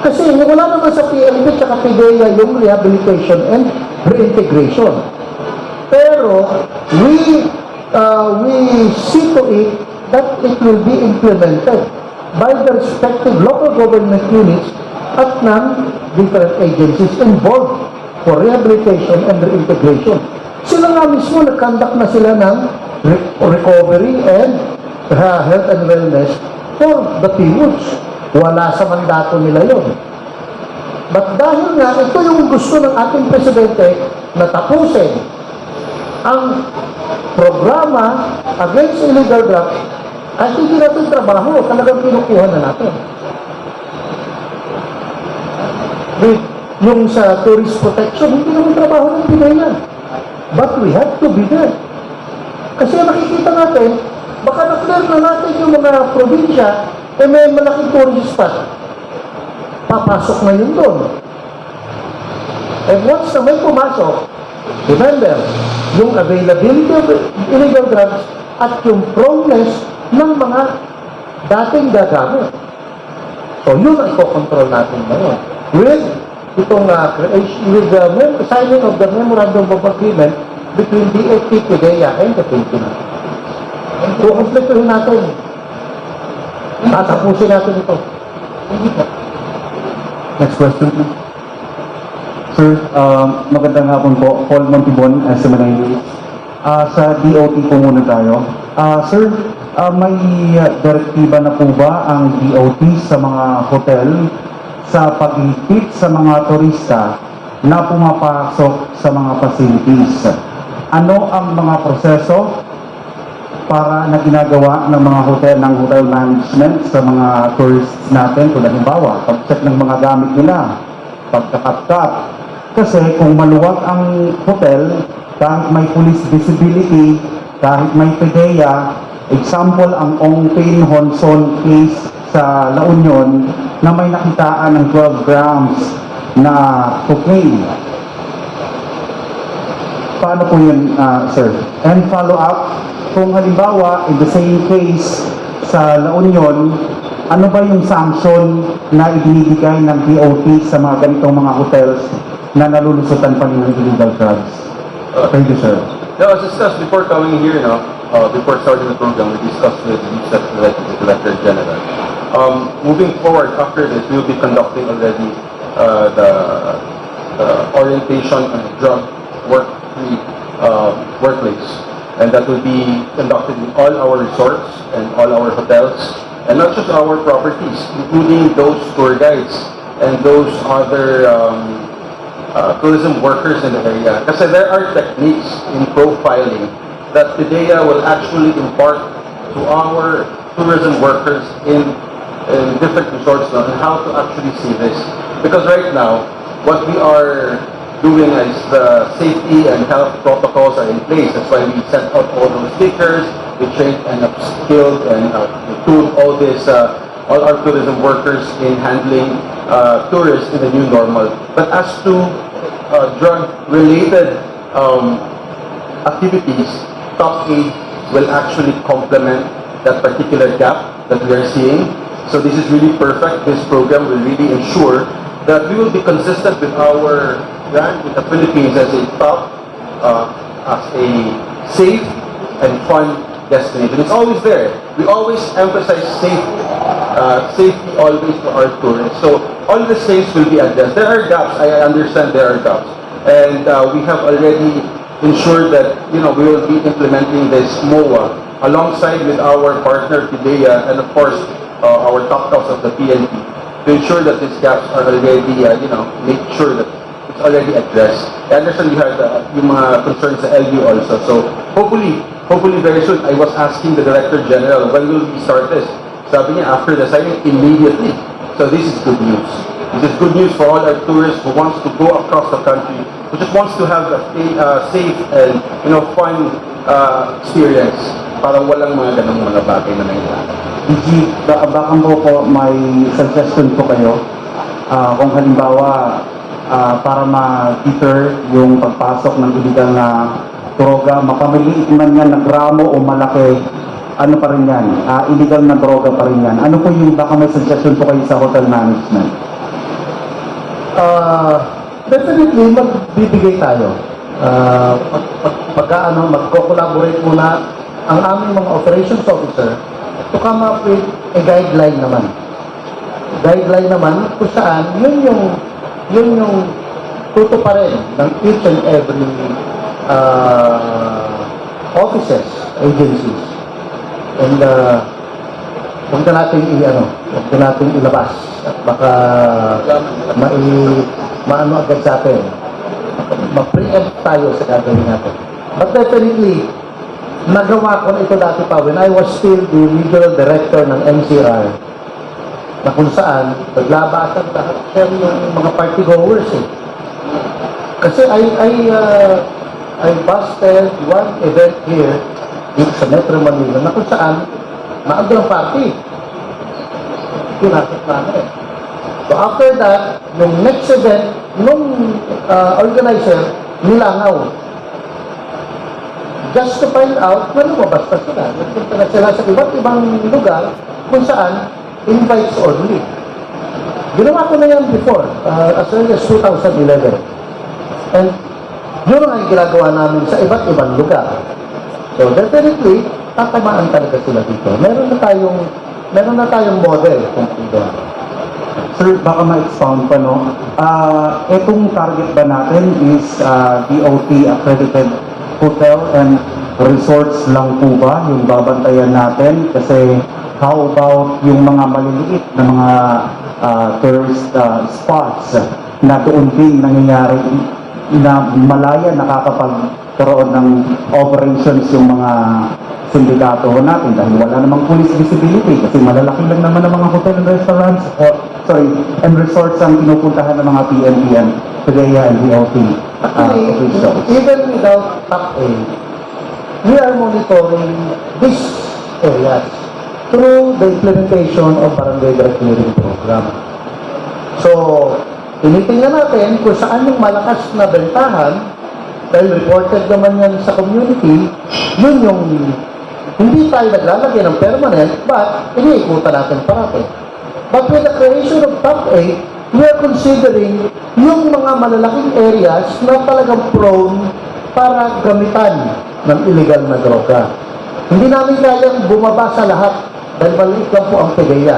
Kasi wala naman sa PNP at PDEA yung rehabilitation and reintegration. Pero we see to it that it will be implemented by the respective local government units at ng different agencies involved for rehabilitation and reintegration. Sila nga mismo nag-conduct na sila ng recovery and health and wellness for the PWOs. Wala sa mandato nila yun. But dahil nga, ito yung gusto ng ating Presidente na tapusin ang programa against illegal drugs at hindi natin trabaho, talagang pinukuha na natin. Yung sa tourist protection, hindi naman trabaho ng PDEA. But we have to be there. Kasi nakikita natin, baka na-clear na natin yung mga probinsya, may malaking tourist spot. Papasok na yun doon. And once na may pumasok, remember, yung availability of illegal drugs at yung proneness ng mga dating gagamit. So yun ang ikokontrol natin ngayon. With itong with the signing of the Memorandum of Agreement between DFP, PDEA, and the Philippines. So, kompletuhin natin. Tatapusin natin ito. Next question, please. Sir, magandang hapon po. Paul Montibon, SMNI. Sa DOT po muna tayo. Sir, may direktiba na po ba ang DOT sa mga hotel sa paghigpit sa mga turista na pumapasok sa mga facilities? Ano ang mga proseso para na ginagawa ng mga hotel management sa mga tourists natin? Kung halimbawa, pag-check ng mga gamit nila, pagkakapkap. Kasi kung maluwag ang hotel, kahit may police visibility, kahit may PDEA, example ang Ong Pin Honson case sa La Union na may nakitaan ng 12 grams na cocaine. Paano po yun, sir? And follow up, kung halimbawa, in the same case sa La Union, ano ba yung sanction na ibinibigay ng DOT sa mga ganitong mga hotels na nalulusutan pa ng illegal drugs? Thank you, sir. Now, as discussed before coming here, before starting the program, we discussed with the Director General. Moving forward, after this, we will be conducting already the orientation on drug work-free workplace. And that will be conducted in all our resorts and all our hotels, and not just our properties, including those tour guides and those other tourism workers in the area. Because there are techniques in profiling that PDE will actually impart to our tourism workers in different resorts now, and how to actually see this. Because right now, what we are doing is the safety and health protocols are in place. That's why we sent out all those stickers, we trained and upskilled and tuned all our tourism workers in handling tourists in the new normal. But as to drug-related activities, T.R.O.P.A will actually complement that particular gap that we are seeing. So this is really perfect. This program will really ensure that we will be consistent with our brand in the Philippines as a top, as a safe and fun destination. It's always there. We always emphasize safety always for our tourists. So all these things will be addressed. There are gaps. I understand there are gaps, and we have already ensured that we will be implementing this MOA alongside with our partner PDE and of course our top cops of the PNP, to ensure that these gaps are already, make sure that it's already addressed. I understand you had yung mga concerns sa LU also. So hopefully very soon. I was asking the Director General, when will we start this? Sabi niya, after the signing, immediately. So this is good news. This is good news for all our tourists who wants to go across the country, who just wants to have a safe and fun experience. Para walang mga ganong mga bagay na nangyayari. DG, baka po may suggestion po kayo kung halimbawa para ma-deter yung pagpasok ng illegal na droga, mapamiliit man yan na gramo o malaki, ano pa rin yan, illegal na droga pa rin yan. Ano po yung baka may suggestion po kayo sa hotel management? Definitely, magbibigay tayo. Magko-collaborate muna ang aming mga operations officer to come up with a guideline naman. Guideline naman kung saan yun yung tutuparin ng each and every offices, agencies. And huwag na natin ilabas at baka maano agad sa atin. Ma-preempt tayo sa gagawin natin. But definitely, nagawa ko na ito dati pa when I was still the regional director ng NCR, na kung saan naglabasan lahat siya yung mga party goers eh. Kasi I busted one event here dito sa Metro Manila na kung saan maagang party. Pinasok namin. So after that, yung next event, nung organizer, nilangaw. Just to find out na lumabas na sila. Nagpunta na sila sa iba't ibang lugar kung saan invites only. Ginawa ko na yan before, as early as 2011. And yun ang ginagawa namin sa iba't ibang lugar. So definitely, tatamaan talaga sila dito. Meron na tayong model kung ito. Sir, baka ma-expound pa, no? Itong target ba natin is DOT accredited hotel and resorts lang po ba yung babantayan natin? Kasi how about yung mga maliliit na mga tourist spots na doon din nangyayari na malaya nakakapagkaroon ng operations yung mga sindikato natin dahil wala namang police visibility kasi malalaki lang naman ang mga hotel and restaurants and resorts ang pinupuntahan ng mga PNP and PDE and DOT officials. Even without T.R.O.P.A, we are monitoring these areas through the implementation of Barangay Direct Clearing Program. So, tinitingnan natin kung saan yung malakas na bentahan dahil reported naman yan sa community, yun yung Hindi tayo naglalagay ng permanent, but iniikutan natin parati. But with the creation of T.R.O.P.A, we are considering yung mga malalaking areas na talagang prone para gamitan ng illegal na droga. Hindi namin kayang bumaba sa lahat dahil maliit lang po ang PDE.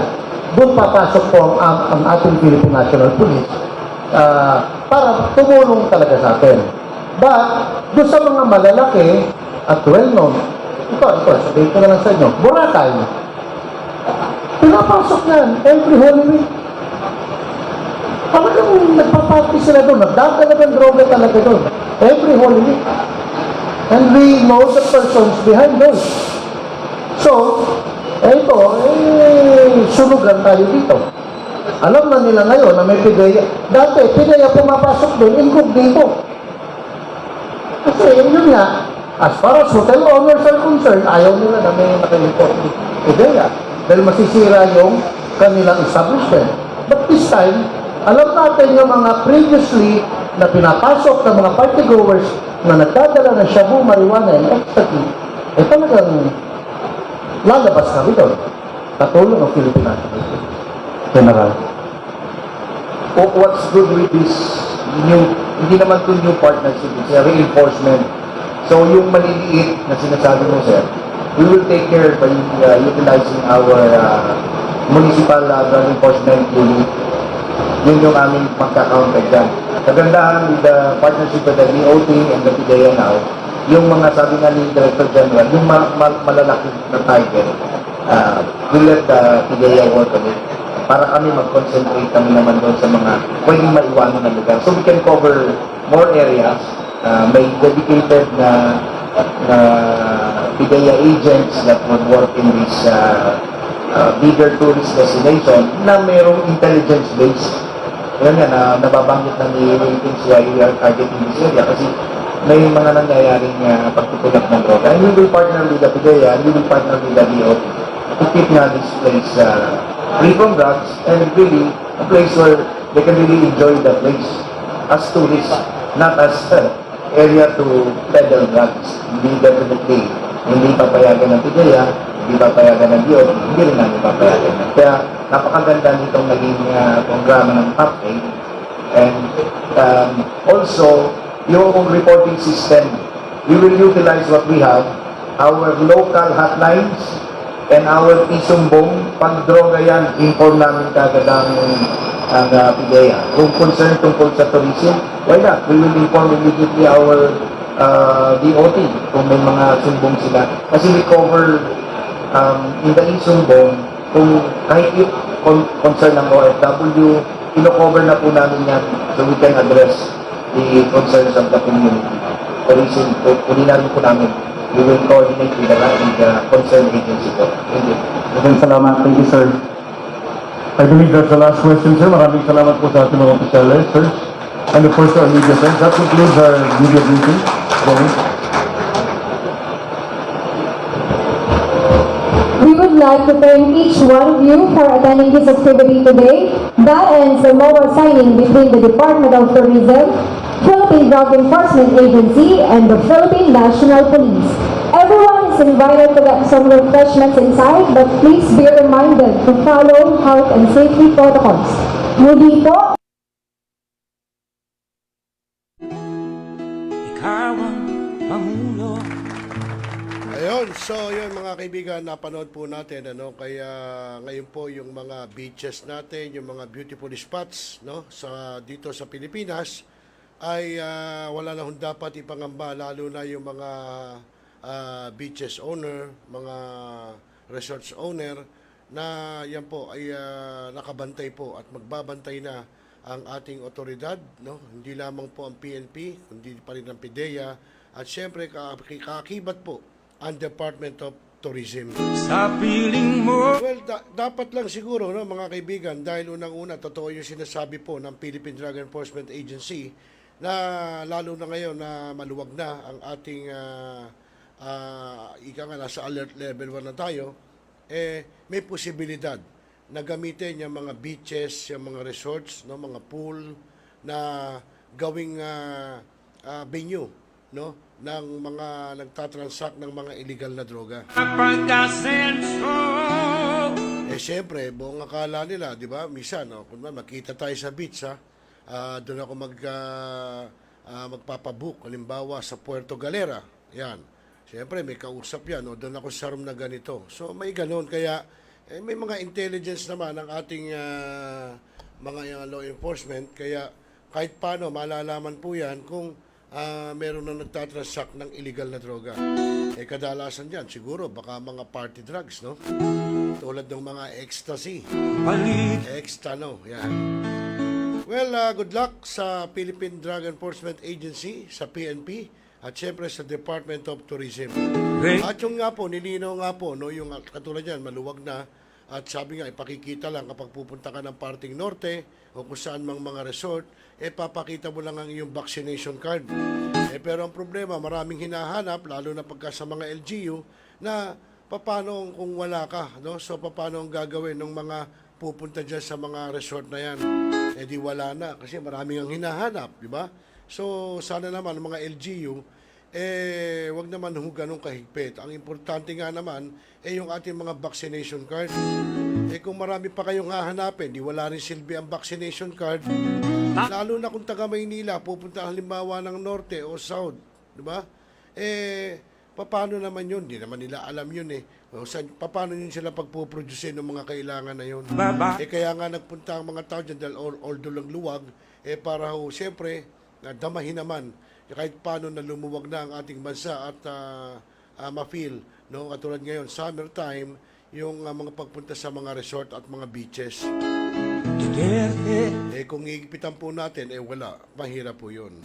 Doon papasok po ang ating Philippine National Police para tumulong talaga sa atin. But, doon sa mga malalaki at well-known, ito, sabihin ko na lang sa inyo, Boracay. Pinapasok yan every Holy Week. Talagang nagpaparty sila doon, nagdadalagang droga talaga doon. Every Holy Week. And we know the persons behind those. So, sunugan tayo dito. Alam na nila ngayon na may PDE. Dati, PDE pumapasok doon, incognito. Kasi yun nga, as far as hotel owners are concerned, ayaw nila na may nakalipot ni PDE. Dahil masisira yung kanilang establishment. But this time, alam natin yung mga previously na pinapasok ng mga partygoers na nagdadala ng shabu, marijuana, and ecstasy, talagang lalabas kami doon. Katulong ng Philippine National Police. General. What's good with this new, hindi naman to new partnership, it's a reinforcement. So yung maliliit na sinasabi mo, sir, we will take care by utilizing our municipal drug enforcement unit. Yun yung aming magkakaunta dyan. Kagandahan with the partnership with the DOT and the PDE now, yung mga sabi nga ni Director General, yung malalaki na target, we let the PDE work on it. Para kami mag-concentrate kami naman doon sa mga pwedeng maiwanan na lugar. So we can cover more areas. May dedicated na PDE agents that would work in this bigger tourist destination na mayroong intelligence base. Yan na nababanggit na ni Ratings why we are targeting this area kasi may mga nangyayaring pagtutulak ng droga. And we will partner with the PDE and we will partner with the DOT to keep na this place free from drugs and really a place where they can really enjoy the place as tourists, not as area to peddle drugs. Hindi definitely, hindi papayagan ng PDE, hindi papayagan ng DOT, hindi rin namin papayagan. Kaya napakaganda nitong naging programa ng T.R.O.P.A. And also, yung reporting system, we will utilize what we have, our local hotlines, and our isumbong. Pag droga yan, inform namin kagad ang PDE. Kung concern tungkol sa tourism, why not? We will inform immediately our DOT kung may mga sumbong sila. Kasi we cover in the isumbong, kung kahit yung concern ng OFW, ino-cover na po namin yan so we can address the concerns of the community. Tourism, kulinarin po namin. We will coordinate with the concerned agency po. Thank you. Maraming salamat. Thank you, sir. I believe that's the last question, sir. Maraming salamat po sa ating mga opisyales, sir. And of course, our media friends. That concludes our media briefing. We would like to thank each one of you for attending this activity today. That ends the MOA signing between the Department of Tourism, Philippine Drug Enforcement Agency, and the Philippine National Police. Everyone is invited to get some refreshments inside, but please be reminded to follow health and safety protocols. Muli po, Ikaw ang pamuno. Ayun, so yun mga kaibigan, napanood po natin kaya ngayon po yung mga beaches natin, yung mga beautiful spots dito sa Pilipinas ay wala na hong dapat ipangamba, lalo na yung mga beaches owner, mga resorts owner na yan po ay nakabantay po at magbabantay na ang ating otoridad, hindi lamang po ang PNP, kundi pa rin ang PDEA at syempre kakibat po ang Department of Tourism. Sa piling mo. Well, dapat lang siguro mga kaibigan, dahil unang-una totoo yung sinasabi po ng Philippine Drug Enforcement Agency na lalo na ngayon na maluwag na ang ating ika nga nasa alert level 1 na tayo, may posibilidad na gamitin yung mga beaches, yung mga resorts, mga pool na gawing venue ng mga nagtatransact ng mga illegal na droga. Siyempre, buong akala nila, di ba? Minsan, kung makita tayo sa beach, doon ako magpapabook, halimbawa sa Puerto Galera. Yan. Siyempre, may kausap yan. Doon ako sa room na ganito. So, may ganun. Kaya, may mga intelligence naman ang ating mga law enforcement. Kaya, kahit paano, malalaman po yan kung meron na nagtatransact ng illegal na droga. Kadalasan dyan, siguro, baka mga party drugs, no? Tulad ng mga ecstasy. Extano, yan. Well, good luck sa Philippine Drug Enforcement Agency, sa PNP, at syempre sa Department of Tourism. At yung nga po, nilinaw nga po, no, yung katulad yan, maluwag na, at sabi nga, ipakikita lang kapag pupunta ka ng parting norte, o kung saan mang mga resort, papakita mo lang ang iyong vaccination card. Pero ang problema, maraming hinahanap, lalo na pagka sa mga LGU, na paano kung wala ka, no? So, paano ang gagawin ng mga pupunta dyan sa mga resort na yan? Di wala na, kasi maraming ang hinahanap, di ba? So, sana naman mga LGU, wag naman ganun kahigpit. Ang importante nga naman, yung ating mga vaccination card. Kung marami pa kayong hahanapin, di wala rin silbi ang vaccination card, lalo na kung taga Maynila, pupunta halimbawa ng Norte o South, di ba? Paano naman yun? Di naman nila alam yun paano yun sila pagpuproduce ng mga kailangan na yun? Kaya nga nagpunta ang mga tao dyan dahil although lang luwag, para siyempre, damahin naman kahit paano na lumuwag na ang ating bansa at ma-feel, no? Katulad ngayon, summertime, yung mga pagpunta sa mga resort at mga beaches. Kung iipitan po natin, wala. Mahirap po yun.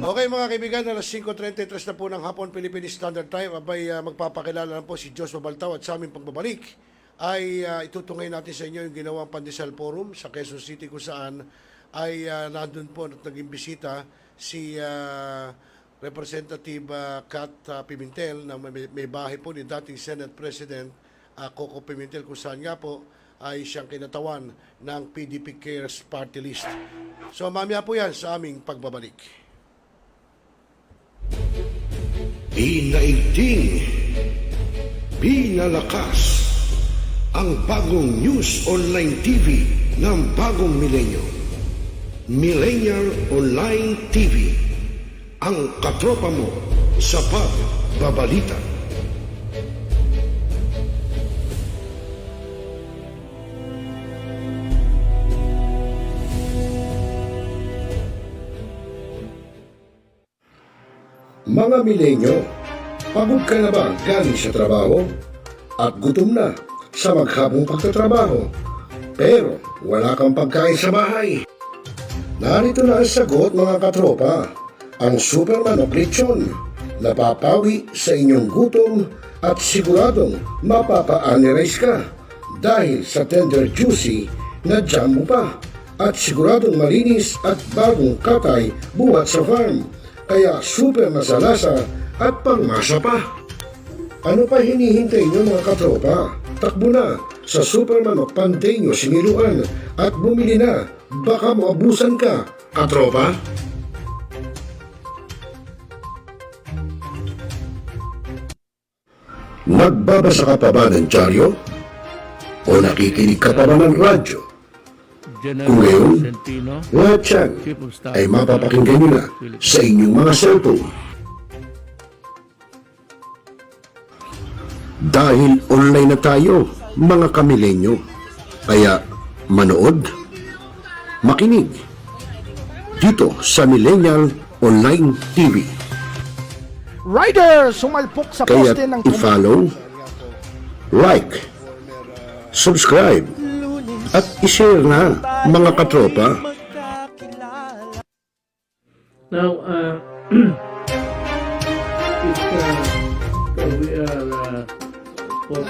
Okay mga kaibigan, alas 5:33 na po ng hapon, Philippine Standard Time. Abay, magpapakilala na po si Joshua Baltao at sa aming pagbabalik ay itutungay natin sa inyo yung ginawang Pandesal Forum sa Quezon City kung saan ay nandun po at naging bisita si Representative Kat Pimentel na may bahay po ni dating Senate President Coco Pimentel kung saan nga po ay siyang kinatawan ng PDP Cares Party List. So mamaya po yan sa aming pagbabalik. Pinaigting, pinalakas ang bagong news online TV ng bagong milenyo. Millennial Online TV, ang katropa mo sa pagbabalita. Mga milenyo, pagod ka na ba galing sa trabaho? At gutom na sa maghabong pagtatrabaho? Pero wala kang pagkain sa bahay? Narito na ang sagot mga katropa, ang Superman of Lechon. Napapawi sa inyong gutom at siguradong mapapa-anirize ka dahil sa tender juicy na jam mo pa at siguradong malinis at bagong katay buhat sa farm. Kaya super masalasa at pangmasa pa. Ano pa hinihintay nyo mga katropa? Takbo na sa Superman of Panteño Siniluan at bumili na. Baka maabusan ka, katropa. Nagbabasa ka pa ba ng dyaryo? O nakikinig ka pa ba ng radyo? Kung ngayon, lahat yan ay mapapakinggan nyo na sa inyong mga cellphone. Dahil online na tayo, mga kamilenyo. Kaya manood, makinig dito sa Millennial Online TV. Rider, sumalpok sa Kaya poste ng i-follow, like, subscribe, at i-share na mga katropa. Now, we are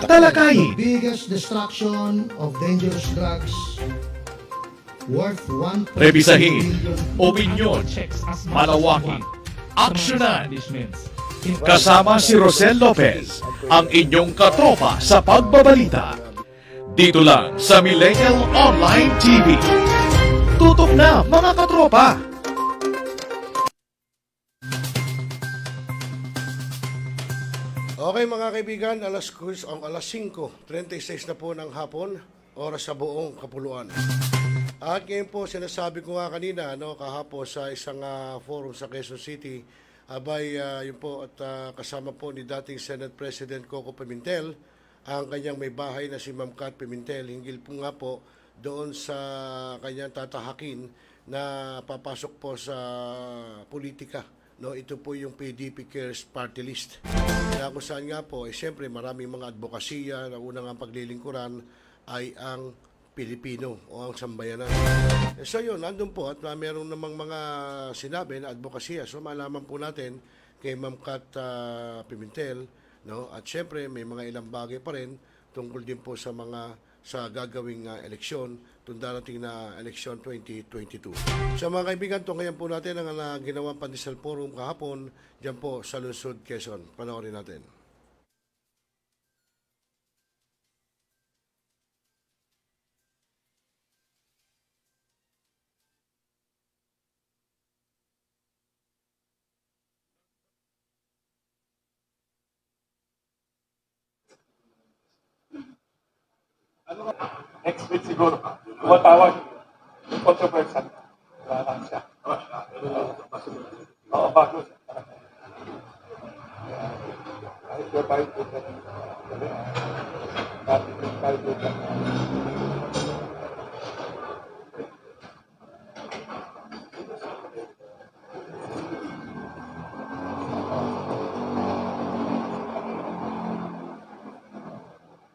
Talakayin, Biggest destruction of dangerous drugs worth 1.2 rebisahin, billion. opinyon, malawaking, aksyonan. Kasama si Rosel Lopez, ang inyong katropa sa pagbabalita. Dito lang sa Millennial Online TV. Tutok na mga katropa! Okay mga kaibigan, alas 5:36 na po ng hapon, oras sa buong kapuluan. At ngayon po, sinasabi ko nga kanina, kahapon sa isang forum sa Quezon City, yun po, at kasama po ni dating Senate President Coco Pimentel, ang kanyang may bahay na si Ma'am Kat Pimentel, hinggil po nga po doon sa kanyang tatahakin na papasok po sa politika. Ito po yung PDP Cares Party List. Na kung saan nga po, siyempre maraming mga advokasya na unang ang paglilingkuran ay ang Pilipino o ang sambayanan. So yun, nandun po at meron namang mga sinabi na advokasya. So malaman po natin kay Ma'am Kat Pimentel, at siyempre may mga ilang bagay pa rin tungkol din po sa gagawing eleksyon, itong darating na eleksyon 2022. So mga kaibigan, ngayon po natin ang ginawang Pandesal Forum kahapon dyan po sa Lungsod, Quezon. Panoorin natin. Next week siguro, tumatawag yung controversial. Wala lang siya. Oo, bago siya. Kahit yung tayo po ka. Kahit yung tayo po ka.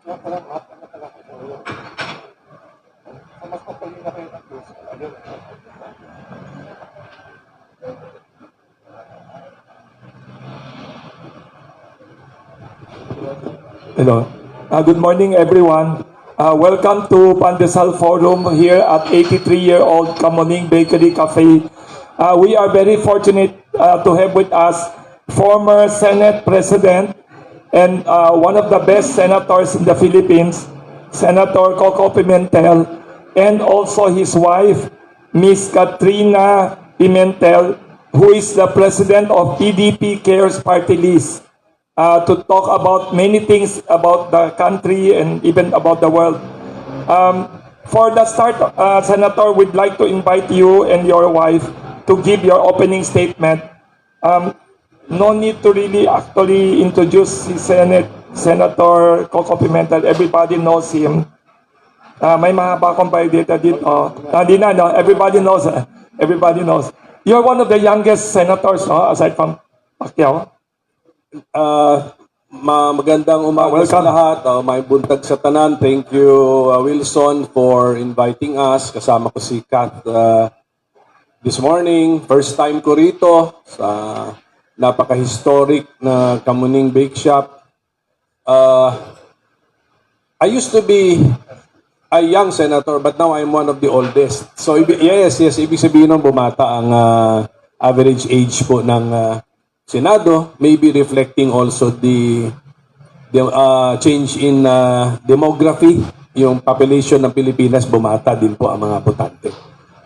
Kaya pala, Hello. Good morning, everyone. Welcome to Pandesal Forum here at 83-year-old Kamuning Bakery Cafe. We are very fortunate to have with us former Senate President and one of the best senators in the Philippines, Senator Coco Pimentel, and also his wife, Miss Katrina Pimentel, who is the president of PDP Cares Party List. To talk about many things about the country and even about the world. For the start, Senator, we'd like to invite you and your wife to give your opening statement. No need to really actually introduce si Senator Coco Pimentel. Everybody knows him. May mahaba akong biodata dito. Hindi na, no? Everybody knows. Everybody knows. You're one of the youngest senators, aside from Pacquiao. Magandang umaga sa lahat. May buntag sa tanan. Thank you, Wilson, for inviting us. Kasama ko si Kat this morning. First time ko rito sa napaka-historic na Kamuning Bake Shop. I used to be a young senator, but now I'm one of the oldest. So, yes, ibig sabihin ng bumata ang average age po ng Senado, maybe reflecting also the change in demography. Yung population ng Pilipinas, bumata din po ang mga botante.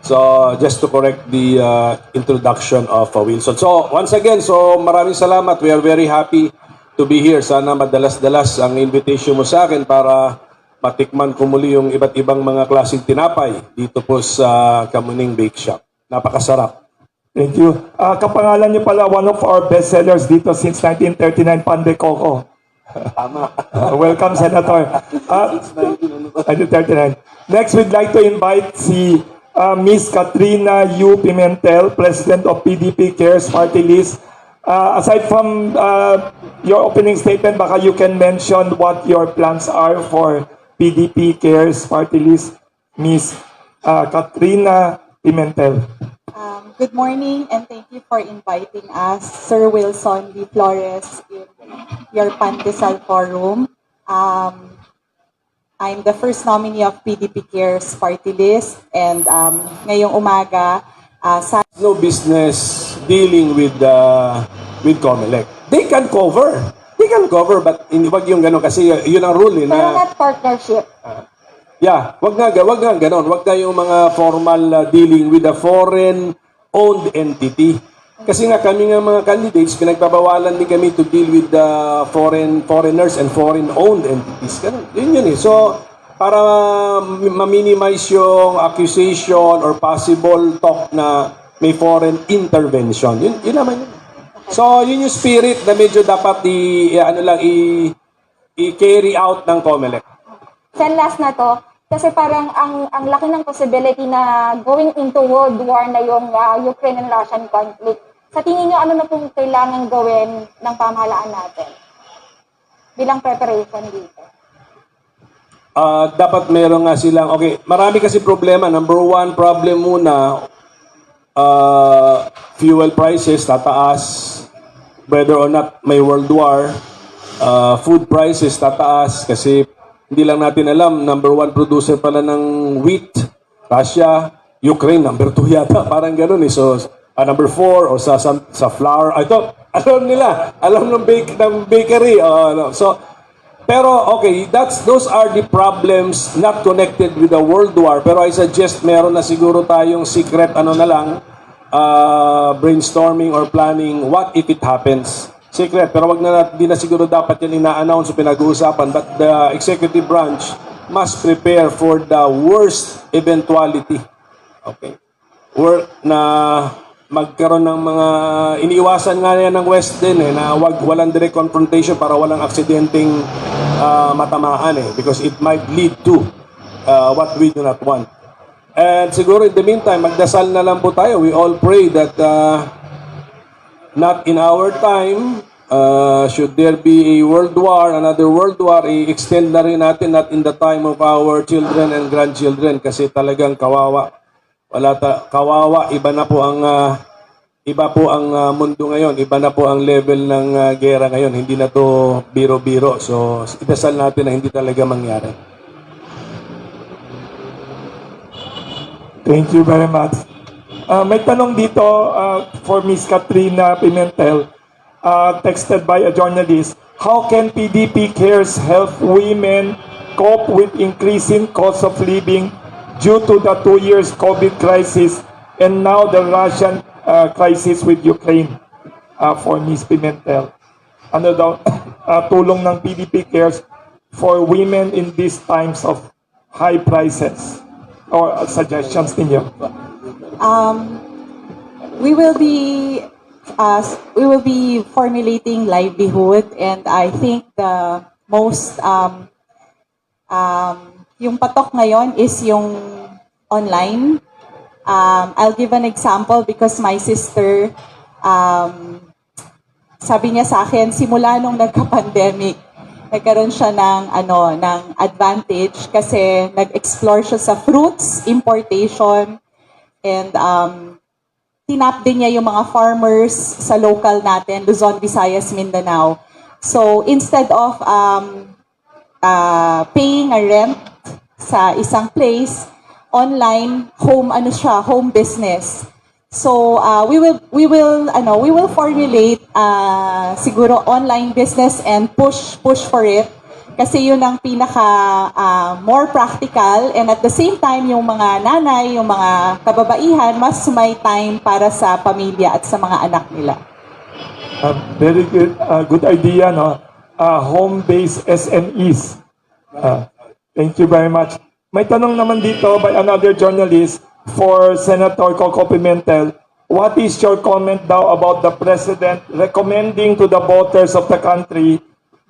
So, just to correct the introduction of Wilson. So, once again, maraming salamat. We are very happy to be here. Sana madalas-dalas ang invitation mo sa akin para matikman ko muli yung iba't ibang mga klaseng tinapay dito po sa Kamuning Bake Shop. Napakasarap. Thank you. Kapangalan niyo pala one of our bestsellers dito since 1939, Pande Coco. Tama. Welcome, Senator. 1939. Next, we'd like to invite si Miss Katrina U. Pimentel, President of PDP Cares Party List. Aside from your opening statement, baka you can mention what your plans are for PDP Cares Party List. Miss Katrina Pimentel. Good morning and thank you for inviting us, Sir Wilson D. Flores, in your Pandesal Forum. I'm the first nominee of PDP Cares Party List and ngayong umaga, no business dealing with COMELEC. They can cover, but wag yung gano'n kasi yun ang rule pero not partnership. Yeah, wag nga ganon. Wag na yung mga formal dealing with a foreign-owned entity. Kasi nga kami nga mga candidates, pinagbabawalan din kami to deal with the foreigners and foreign-owned entities. Ganun. Yun eh. So, para ma-minimize yung accusation or possible talk na may foreign intervention. Yun naman yun. So, yun yung spirit na medyo dapat i-carry out ng COMELEC. Sen, last na to. Kasi parang ang laki ng possibility na going into World War na yung Ukraine and Russian conflict. Sa tingin nyo, ano na pong kailangan gawin ng pamahalaan natin bilang preparation dito? Dapat meron nga silang, okay, marami kasi problema. Number one problem muna, fuel prices tataas, whether or not may world war. Food prices tataas kasi hindi lang natin alam, number one producer pala ng wheat, Russia, Ukraine, number 2 yata, parang gano'n eh. So, number 4 o sa flour, ito, alam ng bakery. So, pero okay, those are the problems not connected with the world war. Pero I suggest meron na siguro tayong secret brainstorming or planning, what if it happens? Secret, pero di na siguro dapat yan ina-announce o pinag-uusapan, but the executive branch must prepare for the worst eventuality. Okay. Na magkaroon ng mga, iniiwasan nga yan ng West din na walang direct confrontation para walang aksidenteng matamaan because it might lead to what we do not want. And siguro in the meantime, magdasal na lang po tayo. We all pray that not in our time, should there be a world war, another world war, i-extend na rin natin, not in the time of our children and grandchildren, kasi talagang kawawa. Kawawa, iba po ang mundo ngayon, iba na po ang level ng gera ngayon, hindi na to biro-biro. So, idasal natin na hindi talaga mangyari. Thank you very much. May tanong dito for Miss Katrina Pimentel, texted by a journalist. How can PDP cares help women cope with increasing cost of living due to the 2 years COVID crisis and now the Russian crisis with Ukraine? For Miss Pimentel. Ano daw tulong ng PDP cares for women in these times of high prices? Or suggestions ninyo? We will be formulating livelihood, and I think the most yung patok ngayon is yung online. I'll give an example because my sister sabi niya sa akin simula nung nagka-pandemic, nagkaroon siya ng advantage kasi nag-explore siya sa fruits importation, and tinap din niya yung mga farmers sa local natin, Luzon, Visayas, Mindanao. So instead of paying a rent sa isang place, online home business. So we will formulate siguro online business and push for it kasi yun ang pinaka more practical, and at the same time yung mga nanay, yung mga kababaihan mas may time para sa pamilya at sa mga anak nila. Very good idea, no? Home-based SMEs. Thank you very much. May tanong naman dito by another journalist for Senator Coco Pimentel. What is your comment daw about the President recommending to the voters of the country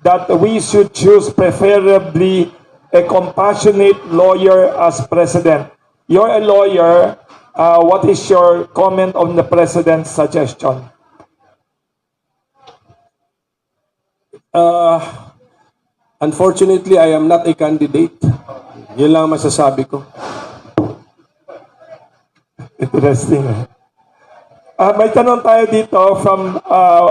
that we should choose preferably a compassionate lawyer as President? You're a lawyer. What is your comment on the President's suggestion? Unfortunately, I am not a candidate. Yun lang masasabi ko. Interesting. May tanong tayo dito from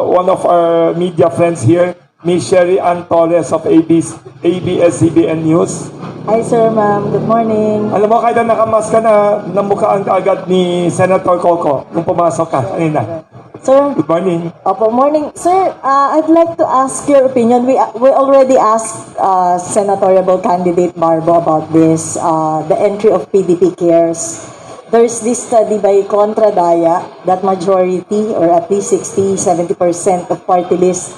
one of our media friends here, Ms. Sherry Ann Torres of ABS-CBN News. Hi sir, ma'am. Good morning. Alam mo, kahit nakamas ka na, namukhaan ka agad ni Senator Coco nung pumasok ka kanina. Sir, good morning. Morning. Sir, I'd like to ask your opinion. We already asked senatorial candidate Barbo about this, the entry of PDP cares. there's this study by Contra Daya that majority or at least 60-70% of party list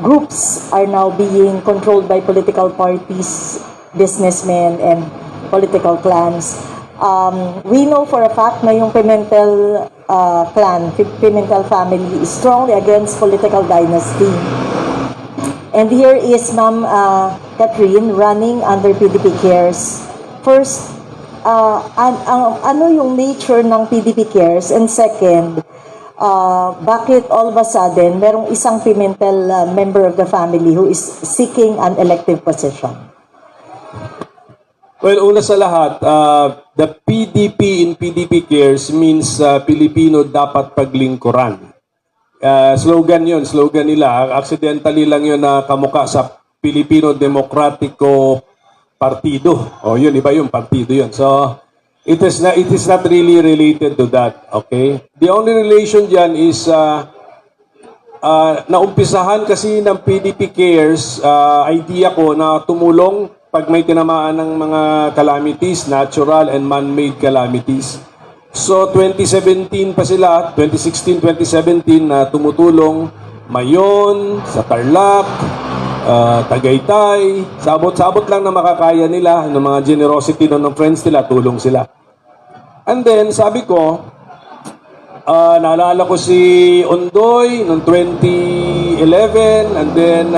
groups are now being controlled by political parties, businessmen, and political clans. We know for a fact na yung Pimentel Pimentel family is strongly against political dynasty. And here is Ma'am Catherine running under PDP Cares. First, ano yung nature ng PDP Cares? And second, bakit all of a sudden merong isang Pimentel member of the family who is seeking an elective position? Well, una sa lahat, the PDP in PDP Cares means Pilipino dapat paglingkuran. Slogan yun, slogan nila. Accidentally lang yun na kamuka sa Pilipino Demokratiko Partido. O yun, iba yung partido yun. So, it is not really related to that. Okay? The only relation dyan is naumpisahan kasi ng PDP Cares, idea ko na tumulong pag may tinamaan ng mga calamities, natural and man-made calamities. So 2017 pa sila, 2016, 2017 na tumutulong Mayon, sa Tarlac, Tagaytay, sabot-sabot lang na makakaya nila, ng mga generosity ng friends nila, tulong sila. And then sabi ko, naalala ko si Ondoy noong 2011, and then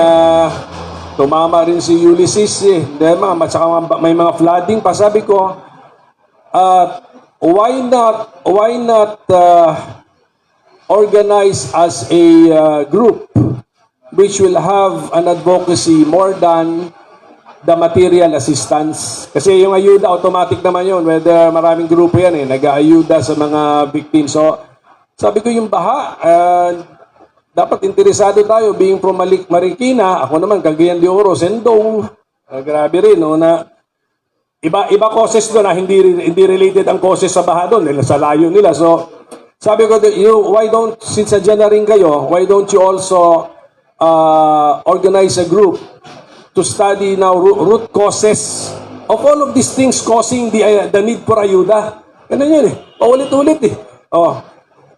tumama rin si Ulysses may mga flooding pa. Sabi ko, why not organize as a group which will have an advocacy more than the material assistance. Kasi yung ayuda, automatic naman yun. Whether maraming grupo yan nag-aayuda sa mga victims. So, sabi ko yung baha, dapat interesado tayo, being from Marikina, ako naman, Cagayan de Oro, Sendong, grabe rin, no, na iba causes doon na hindi related ang causes sa baha doon, sa layo nila. So, sabi ko, why don't, since na rin kayo, why don't you also organize a group to study now root causes of all of these things causing the need for ayuda. Ganun yun paulit-ulit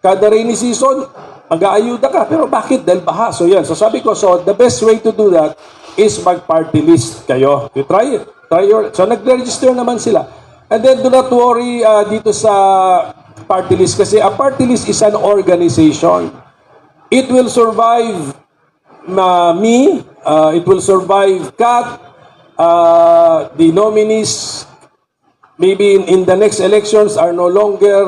kada rainy season, mag-aayuda ka. Pero bakit? Dahil baha. So yan. So sabi ko, the best way to do that is mag-party list kayo. You try it. So nag-register naman sila. And then do not worry dito sa party list kasi a party list is an organization. It will survive me, it will survive Kat, the nominees maybe in the next elections are no longer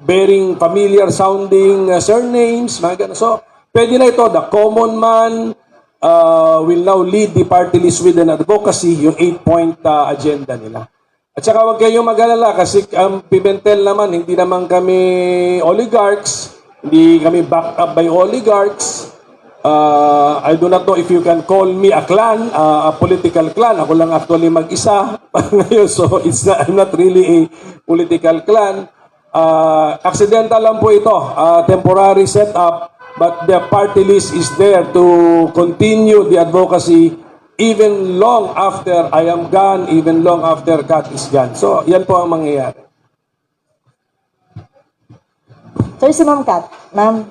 bearing familiar sounding surnames, mga ganun. So, pwede na ito. The common man will now lead the party list with an advocacy, yung 8-point agenda nila. At saka huwag kayong mag-alala kasi ang Pimentel naman, hindi naman kami oligarchs, hindi kami backed up by oligarchs. I do not know if you can call me a clan, a political clan. Ako lang actually mag-isa ngayon, so I'm not really a political clan. Accidental lang po ito, temporary setup, but the party list is there to continue the advocacy even long after I am gone, even long after Kat is gone. So, yan po ang mangyayari. Sir, si Ma'am Kat, Ma'am,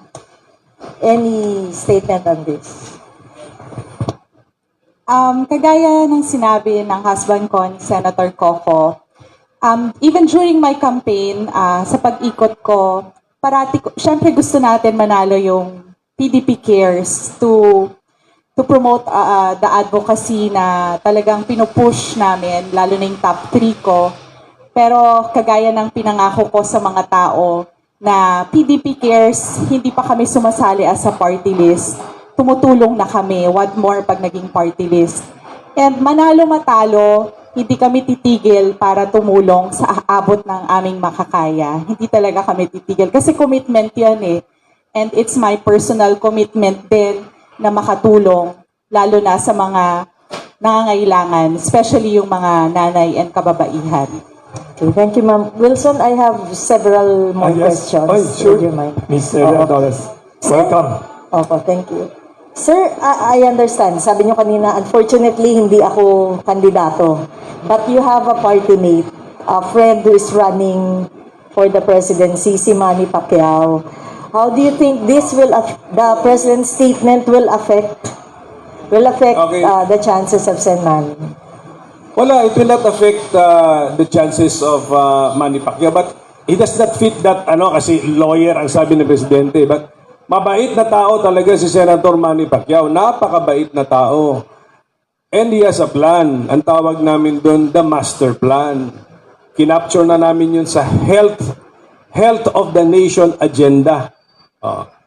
any statement on this? Kagaya ng sinabi ng husband ko, ni Senator Coco, even during my campaign, sa pag-ikot ko, syempre gusto natin manalo yung PDP Cares to promote the advocacy na talagang pinupush namin, lalo na yung top 3 ko. Pero kagaya ng pinangako ko sa mga tao na PDP Cares, hindi pa kami sumasali as a party list. Tumutulong na kami, what more pag naging party list. And manalo matalo, hindi kami titigil para tumulong sa abot ng aming makakaya. Hindi talaga kami titigil. Kasi commitment yan And it's my personal commitment din na makatulong, lalo na sa mga nangangailangan, especially yung mga nanay and kababaihan. Okay, thank you, Ma'am. Wilson, I have several more questions. Sure. Would you mind? Mr. Adoles, welcome. Opo, thank you. Sir, I understand. Sabi niyo kanina, unfortunately, hindi ako kandidato. But you have a party mate. friend who is running for the presidency, si Manny Pacquiao. How do you think this will the president's statement will affect Okay. the chances of Sen Manny? Wala, it will not affect the chances of Manny Pacquiao, but he does not fit that, kasi lawyer ang sabi ng presidente, but mabait na tao talaga si Senator Manny Pacquiao, napakabait na tao. And he has a plan. Ang tawag namin doon, the master plan. Kinapture na namin yun sa health of the nation agenda.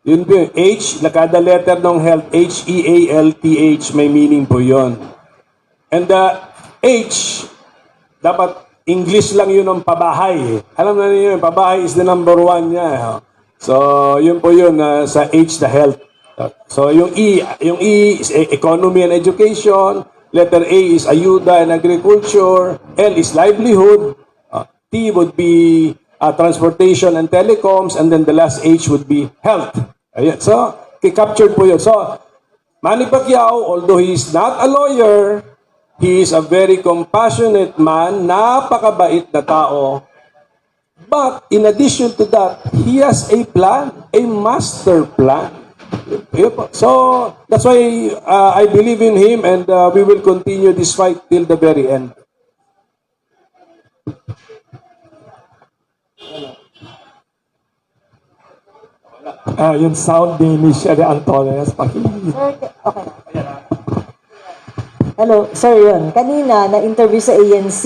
Yun po yung H, kada letter ng health, H-E-A-L-T-H, may meaning po yun. And the H, dapat English lang yun ng pabahay. Alam na niyo yun, pabahay is the number 1 niya. So, yun po yun, sa H, the health. So, yung E is economy and education, letter A is ayuda and agriculture, L is livelihood, T would be transportation and telecoms, and then the last H would be health. Ayan. So, captured po yun. So, Manny Pacquiao, although he is not a lawyer, he is a very compassionate man, napakabait na tao. But, in addition to that, he has a plan, a master plan. So, that's why I believe in him, and we will continue this fight till the very end. Yung sound ni Michelle Antones. Okay. Hello, sir, yun. Kanina, na-interview sa ANC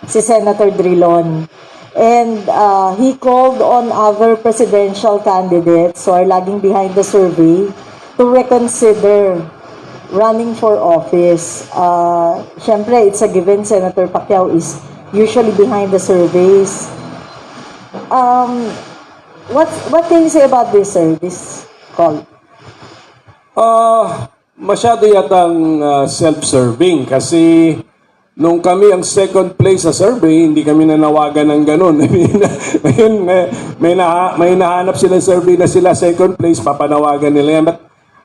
si Senator Drilon. And he called on other presidential candidates who are lagging behind the survey to reconsider running for office. Siyempre, it's a given Senator Pacquiao is usually behind the surveys. What can you say about this, sir, this call? Masyado yatang self-serving kasi nung kami ang second place sa survey, hindi kami nanawagan ng ganun. Ngayon, may nahanap sila survey na sila second place, papanawagan nila yan. But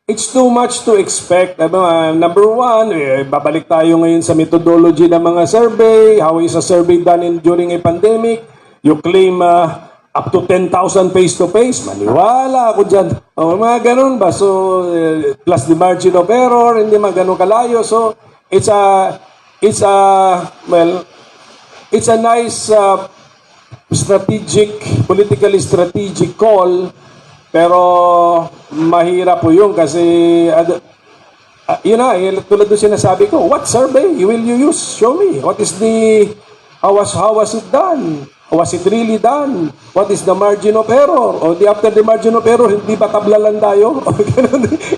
it's too much to expect. Number one, babalik tayo ngayon sa methodology ng mga survey. How is a survey done during a pandemic? You claim up to 10,000 face-to-face. Maniwala ako dyan. Mga ganun ba? So, plus the margin of error, hindi mga ganun kalayo. So, it's a nice politically strategic call, pero mahirap po yun kasi yun na, tulad doon sinasabi ko, what survey will you use? Show me. What is how was it done? Was it really done? What is the margin of error? O after the margin of error, hindi ba tablalan tayo?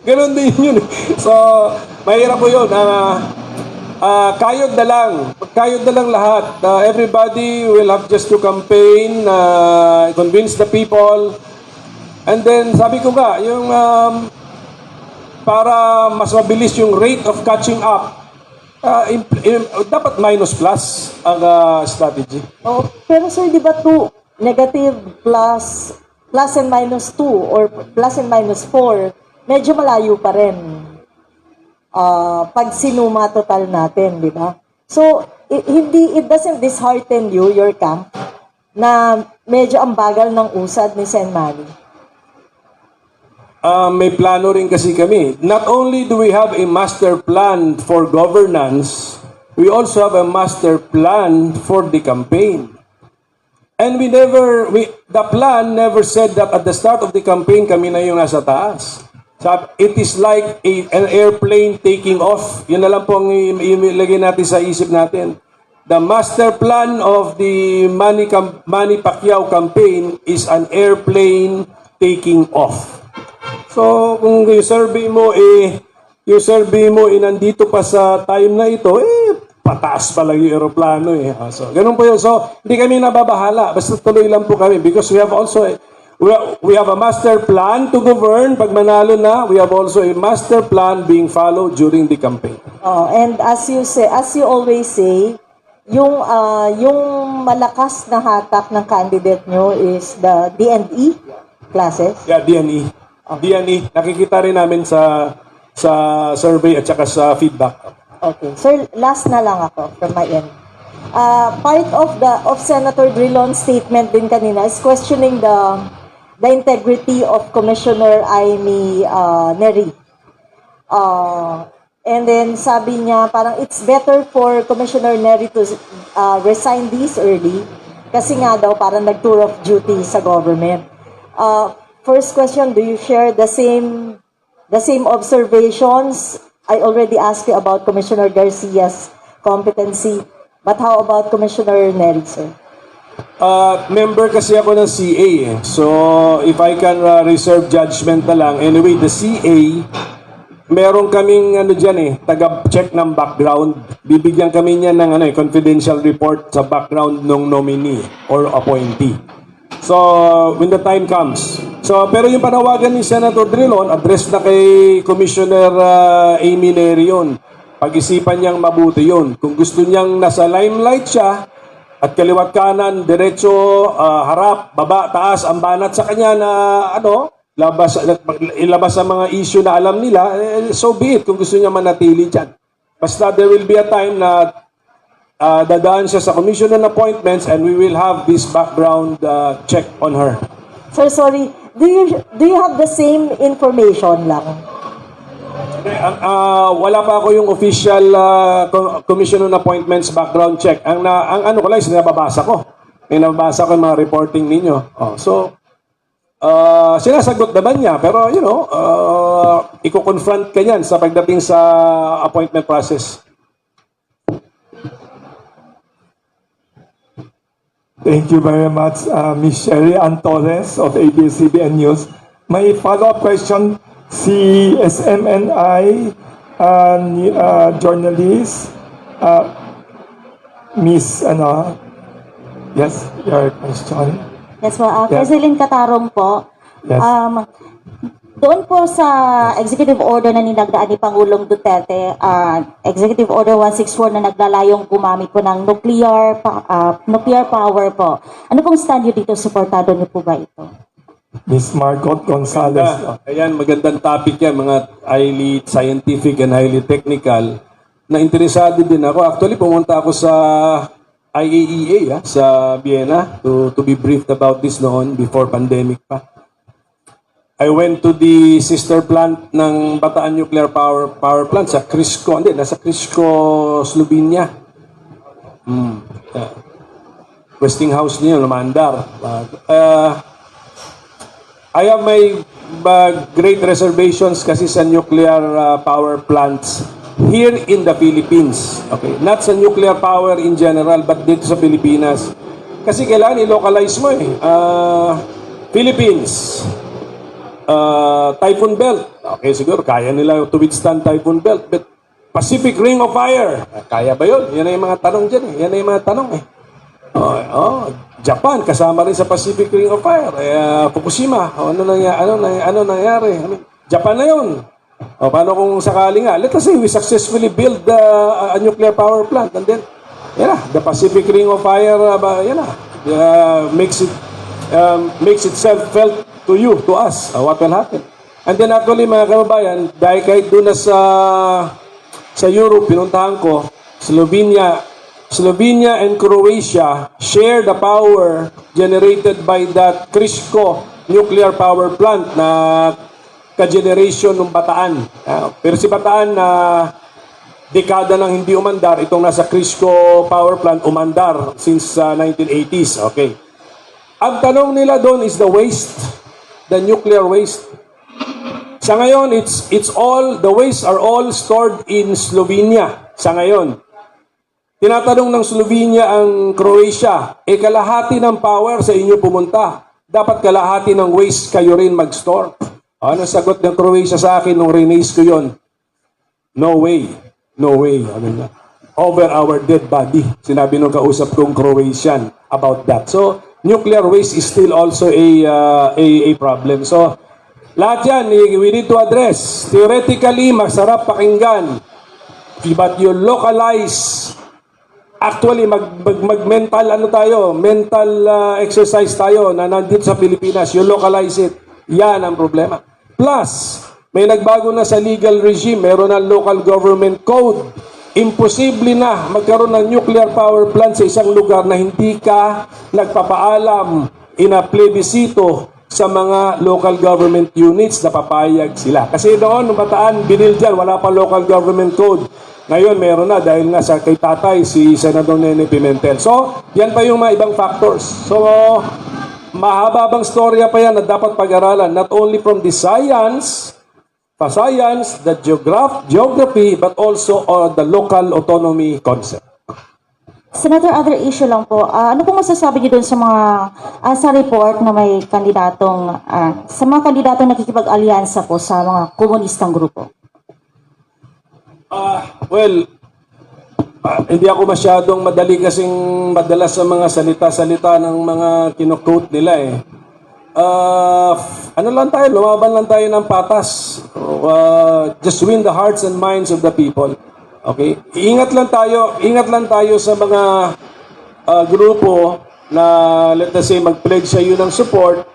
Ganun din yun. So, mahirap po yun. Kayod na lang lahat. Everybody will have just to campaign, convince the people. And then, sabi ko nga, yung para mas mabilis yung rate of catching up, dapat minus plus ang strategy. Oh, pero sir, di ba negative plus and minus 2 or plus and minus 4, medyo malayo pa rin. Pag sinuma total natin, di ba? So, it doesn't dishearten you, your camp, na medyo ang bagal ng usad ni Sen Manny? May plano rin kasi kami. Not only do we have a master plan for governance, we also have a master plan for the campaign. And the plan never said that at the start of the campaign kami na yung nasa taas. It is like an airplane taking off. Yun na lang po ang ilagay natin sa isip natin. The master plan of the Manny Pacquiao campaign is an airplane taking off. So, kung yung survey mo nandito pa sa time na ito, pataas pa lang yung aeroplano So, ganun po yun. So, hindi kami nababahala. Basta tuloy lang po kami because we have a master plan to govern. Pag manalo na, we have also a master plan being followed during the campaign. And as you always say, yung malakas na hatak ng candidate nyo is the D&E classes? Yeah, D&E. D&E, nakikita rin namin sa survey at saka sa feedback. Okay. Sir, last na lang ako from my end. Part of Senator Drilon's statement din kanina is questioning the integrity of Commissioner Amy Neri. And then sabi niya parang it's better for Commissioner Neri to resign this early kasi nga daw parang nag-tour of duty sa government. First question, do you share the same observations? I already asked you about Commissioner Garcia's competency, but how about Commissioner Neri, sir? Member kasi ako ng CA eh. So, if I can reserve judgment na lang. Anyway, the CA, meron kaming taga-check ng background. Bibigyan kami niya ng confidential report sa background ng nominee or appointee. So, when the time comes. So, pero yung panawagan ni Senator Drilon, address na kay Commissioner Amy Neri yun. Pag-isipan niyang mabuti yun. Kung gusto niyang nasa limelight siya, at kaliwat kanan, diretso, harap, baba, taas, ang banat sa kanya na ilabas ang mga issue na alam nila, so be it kung gusto niya manatili dyan. Basta there will be a time na dadaan siya sa commission on appointments and we will have this background check on her. Sir, sorry, do you have the same information lang? Wala pa ako yung official commission on appointments background check. Ang ano ko lang, sinababasa ko. May nababasa ko yung mga reporting ninyo. Sinasagot naman niya, pero i-confront ka yan sa pagdating sa appointment process. Thank you very much, Ms. Sherry Ann Torres of ABS-CBN News. May follow-up question, si SMNI journalist, Miss, yes, your question. Yes po, President Katarong po. Yes. Doon po sa executive order na ninagdaan ni Pangulong Duterte, Executive Order 164 na naglalayong gumamit po ng nuclear power po. Ano pong stand nyo dito? Suportado niyo po ba ito? Miss Margot Gonzalez. Ayan, magandang topic yan, mga highly scientific and highly technical. Na interesado din ako. Actually, pumunta ako sa IAEA sa Vienna to be briefed about this noon before pandemic pa. I went to the sister plant ng Bataan Nuclear Power Plant sa Crisco. Hindi, nasa Crisco, Slovenia. Westinghouse niya, Lumandar. I have my great reservations kasi sa nuclear power plants here in the Philippines. Okay, not sa nuclear power in general, but dito sa Pilipinas. Kasi kailangan i-localize mo eh. Philippines. Typhoon Belt. Okay, siguro kaya nila to withstand Typhoon Belt. But Pacific Ring of Fire. Kaya ba yun? Yan ay mga tanong dyan eh. Yan ay mga tanong eh. Japan, kasama rin sa Pacific Ring of Fire. Fukushima. Ano nangyari? Japan na yun. Paano kung sakali nga? Let us say we successfully build a nuclear power plant. And then, the Pacific Ring of Fire, makes itself felt to you, to us, what will happen. And then actually mga kababayan, dahil kahit doon na sa Europe, pinuntahan ko, Slovenia and Croatia share the power generated by that Crisco nuclear power plant na ka-generation ng Bataan. Pero si Bataan na dekada nang hindi umandar, itong nasa Crisco power plant umandar since 1980s. Okay. Ang tanong nila doon is the waste, the nuclear waste. Sa ngayon, the waste are all stored in Slovenia. Sa ngayon. Tinatanong ng Slovenia ang Croatia, kalahati ng power sa inyo pumunta. Dapat kalahati ng waste kayo rin mag-store. Ano sagot ng Croatia sa akin nung release ko yun? No way. No way. Over our dead body. Sinabi nung kausap kong Croatian about that. So, nuclear waste is still also a problem. So, lahat yan, we need to address. Theoretically, masarap pakinggan. But you localize. Actually, mental exercise tayo na nandito sa Pilipinas. You localize it. Yan ang problema. Plus, may nagbago na sa legal regime. Meron ng local government code imposible na magkaroon ng nuclear power plant sa isang lugar na hindi ka nagpapaalam in a plebiscito sa mga local government units na papayag sila. Kasi noon, nung bataan, binil dyan, wala pa local government code. Ngayon, meron na dahil nga sa kay tatay, si Senador Nene Pimentel. So, yan pa yung mga ibang factors. So, mahababang storya pa yan na dapat pag-aralan, not only from the science, the geography, but also the local autonomy concept. Senator, other issue lang po. Ano po masasabi niyo dun sa mga sa report na may kandidatong sa mga kandidatong nakikipag-alyansa po sa mga komunistang grupo? Hindi ako masyadong madali kasing madalas sa mga salita-salita ng mga kino-quote nila eh. Ano lang tayo, lumaban lang tayo ng patas. Just win the hearts and minds of the people. Okay? Ingat lang tayo sa mga grupo na let us say mag-pledge sa iyo ng support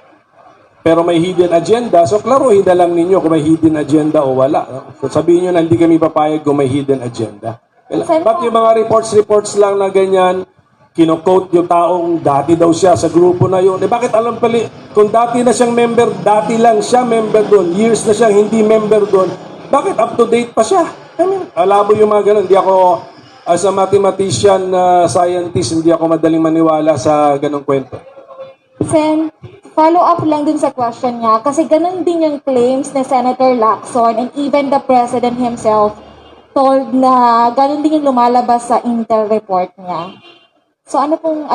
pero may hidden agenda. So klaruhin na lang ninyo kung may hidden agenda o wala. So sabihin nyo na hindi kami papayag kung may hidden agenda. But yung mga reports lang na ganyan, kino-quote yung taong dati daw siya sa grupo na yun. Bakit alam pala, kung dati na siyang member, dati lang siya member doon, years na siyang hindi member doon, bakit up to date pa siya? I mean, alabo yung mga ganun. Hindi ako, as a mathematician, scientist, hindi ako madaling maniwala sa ganung kwento. Sen, follow up lang dun sa question niya, kasi ganun din yung claims ni Senator Lacson and even the President himself told na ganun din yung lumalabas sa Intel report niya. So ano pong,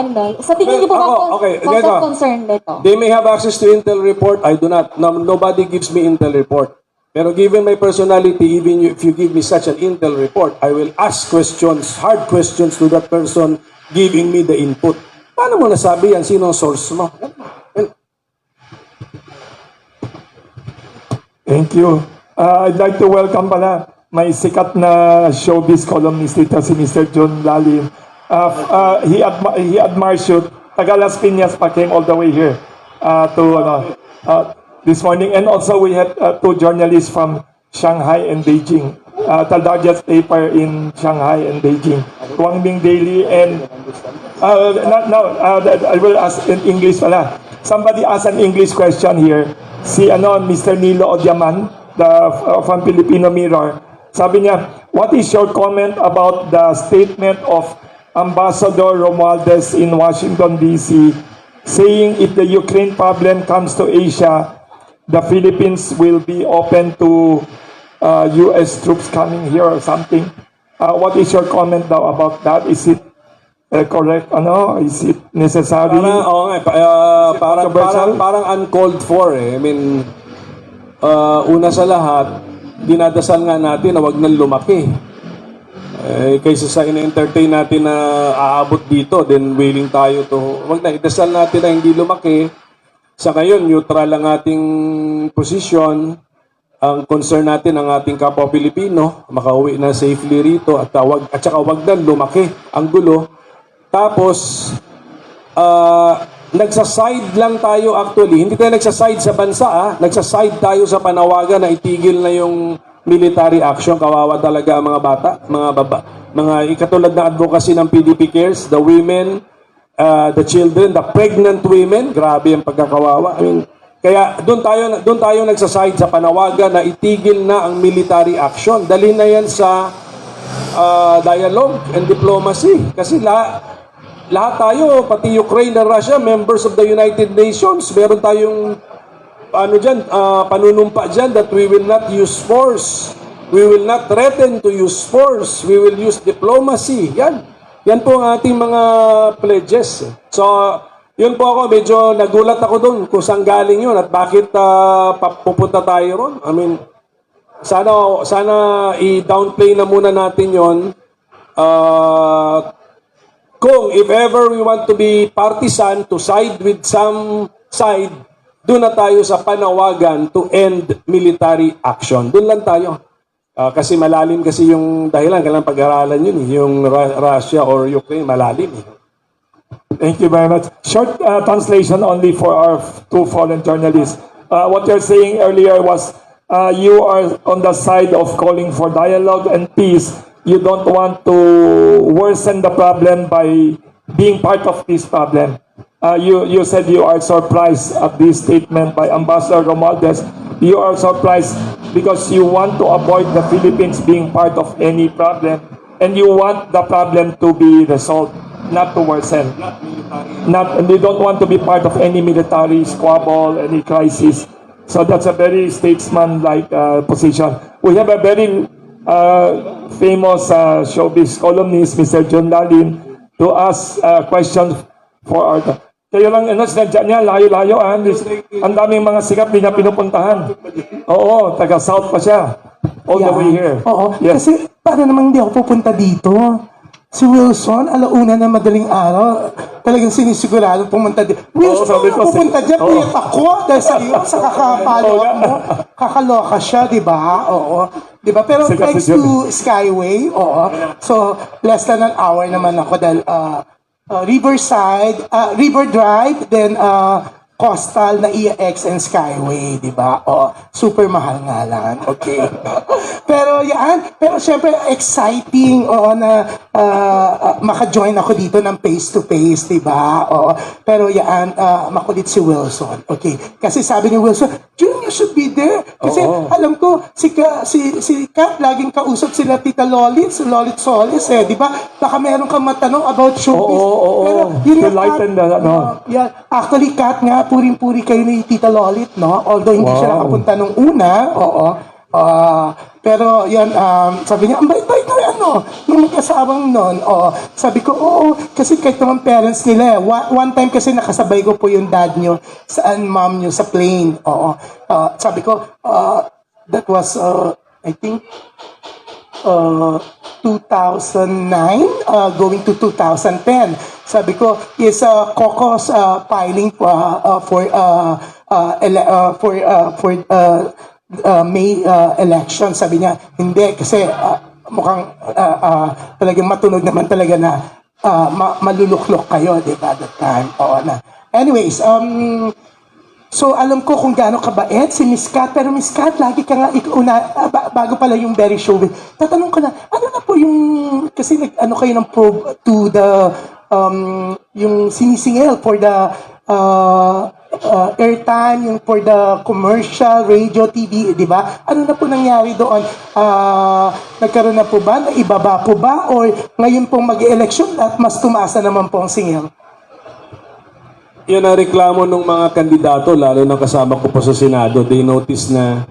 sa tingin niyo po cause of concern nito? They may have access to Intel report, I do not. Nobody gives me Intel report. Pero given my personality, even if you give me such an Intel report, I will ask questions, hard questions to that person giving me the input. Paano mo nasabi yan? Sino ang source mo? Thank you. I'd like to welcome pala may sikat na showbiz columnist dito si Mr. John Lalim. He admires you. Taga Las Piñas pa came all the way here this morning. And also we had two journalists from Shanghai and Beijing. The largest paper in Shanghai and Beijing. Guangming Daily and I will ask in English pala. Somebody asked an English question here. Si Mr. Nilo Odiaman from Filipino Mirror. Sabi niya, what is your comment about the statement of Ambassador Romualdez in Washington, D.C., saying if the Ukraine problem comes to Asia, the Philippines will be open to U.S. troops coming here or something? What is your comment daw about that? Is it correct? Is it necessary? Parang uncalled for eh. I mean, una sa lahat, dinadasal nga natin na wag nang lumaki. Kaysa sa ina-entertain natin na aabot dito, then willing tayo to, wag na, idasal natin na hindi lumaki. Sa ngayon, neutral ang ating posisyon. Ang concern natin ang ating kapwa Pilipino, makauwi na safely rito at saka wag nang lumaki ang gulo. Tapos, nagsaside lang tayo actually. Hindi tayo nagsaside sa bansa, nagsaside tayo sa panawagan na itigil na yung military action. Kawawa talaga ang mga bata, mga ikatulad ng advocacy ng PDP Cares, the women, the children, the pregnant women. Grabe ang pagkakawawa. I mean, kaya doon tayo nagsaside sa panawagan na itigil na ang military action. Dali na yan sa dialogue and diplomacy. Kasi lahat tayo, pati Ukraine and Russia, members of the United Nations, meron tayong panunumpa dyan that we will not use force. We will not threaten to use force. We will use diplomacy. Yan po ang ating mga pledges. So, yun po ako, medyo nagulat ako doon kung saan galing yun at bakit pupunta tayo ron. I mean, sana i-downplay na muna natin yun. Kung if ever we want to be partisan, to side with some side, doon na tayo sa panawagan to end military action. Doon lang tayo. Kasi malalim kasi yung dahilan, kailangan pag-aralan yun, yung Russia or Ukraine, malalim. Thank you very much. Short translation only for our two fallen journalists. What you're saying earlier was you are on the side of calling for dialogue and peace, you don't want to worsen the problem by being part of this problem. You said you are surprised at this statement by Ambassador Romualdez. You are surprised because you want to avoid the Philippines being part of any problem, and you want the problem to be resolved, not to worsen. You don't want to be part of any military squabble, any crisis. So that's a very statesman-like position. We have a very famous showbiz columnist, Mr. John Lalin, to ask questions for our... Kayo lang, sinadya niya, layo-layo. Ang daming mga sikat din niya pinupuntahan. Oo, taga-south pa siya. All the way here. Oo, Yes. kasi para namang hindi ako pupunta dito. Si Wilson, alauna na madaling araw, talagang sinisigurado pumunta dito. Wilson, sabi ko, pupunta dyan, oo. piyat ako dahil sa iyo, sa kakapalo mo. Kakaloka siya, di ba? Oo. Di ba? Pero Sikat thanks si John. to Skyway, oo. So, less than an hour naman ako dahil River Drive, then Coastal na ELEC and Skyway, di ba? O, super mahal nga lang. Okay. Pero syempre exciting na maka-join ako dito ng face-to-face, di ba? O, pero makulit si Wilson. Okay. Kasi sabi ni Wilson, Jun, you should be there. Kasi alam ko, si Kat, laging kausap sila Tita Lolit, si Lolit Solis, di ba? Baka meron kang matanong about showbiz. Pero yun actually, Kat nga, puring-puri kayo ni Tita Lolit, no? Although hindi siya nakapunta nung una, pero yan, sabi niya, ang bait-bait na yung mag-asawang nun. Sabi ko, kasi kahit naman parents nila, one time kasi nakasabay ko po yung dad nyo and mom nyo sa plane. Sabi ko, that was, I think, 2009 going to 2010. Sabi ko, is caucus filing for May election. Sabi niya, hindi kasi mukhang talagang matunog naman talaga na maluluklok kayo, di ba, that time. Anyways, so alam ko kung gaano kabait si Miss Kat, pero Miss Kat, lagi ka nga bago pala yung very show. Tatanong ko na, ano na po yung, kasi ano kayo ng probe to the, yung sinisingil for the airtime, yung for the commercial, radio, TV, di ba? Ano na po nangyari doon? Nagkaroon na po ba? Naibaba po ba? O ngayon pong mag-election at mas tumaasa naman po ang singil? Yan ang reklamo ng mga kandidato, lalo na kasama ko po sa Senado. They notice na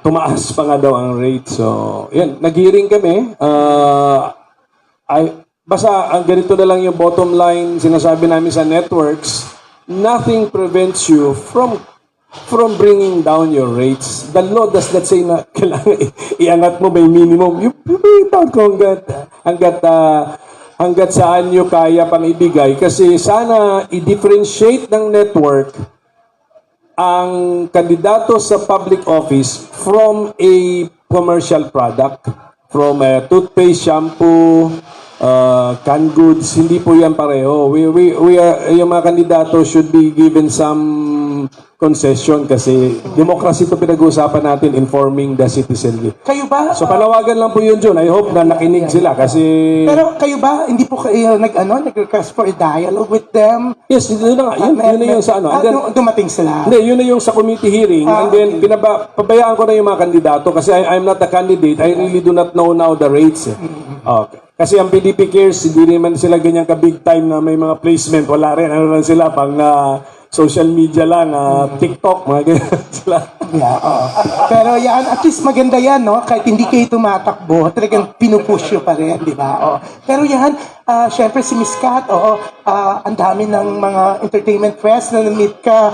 tumaas pa nga daw ang rate. So, yan, nag-hearing kami. Basta, ang ganito na lang yung bottom line, sinasabi namin sa networks, nothing prevents you from bringing down your rates. The law does not say na kailangan iangat mo may minimum. You bring it down ko hanggat saan nyo kaya pang ibigay. Kasi sana i-differentiate ng network ang kandidato sa public office from a commercial product. From toothpaste, shampoo, canned goods, hindi po yan pareho. We are, yung mga kandidato should be given some concession kasi democracy ito pinag-uusapan natin, informing the citizenry. Kayo ba? So panawagan lang po yun, John. I hope na nakinig sila kasi... Pero kayo ba, hindi po kayo nag-request for a dialogue with them? Yes, yun na nga. Yun na yung sa ano. Dumating sila? Hindi, yun na yung sa committee hearing. And then, pabayaan ko na yung mga kandidato kasi I'm not a candidate. I really do not know now the rates. Okay. Kasi ang PDP cares, hindi naman sila ganyan ka-big time na may mga placement. Wala rin. Ano lang sila, pang social media lang, TikTok, mga ganyan sila. Pero yan, at least maganda yan, no? Kahit hindi kayo tumatakbo, talagang pinupush nyo pa rin, di ba? Pero yan, syempre si Miss Kat, ang dami ng mga entertainment press na na-meet ka,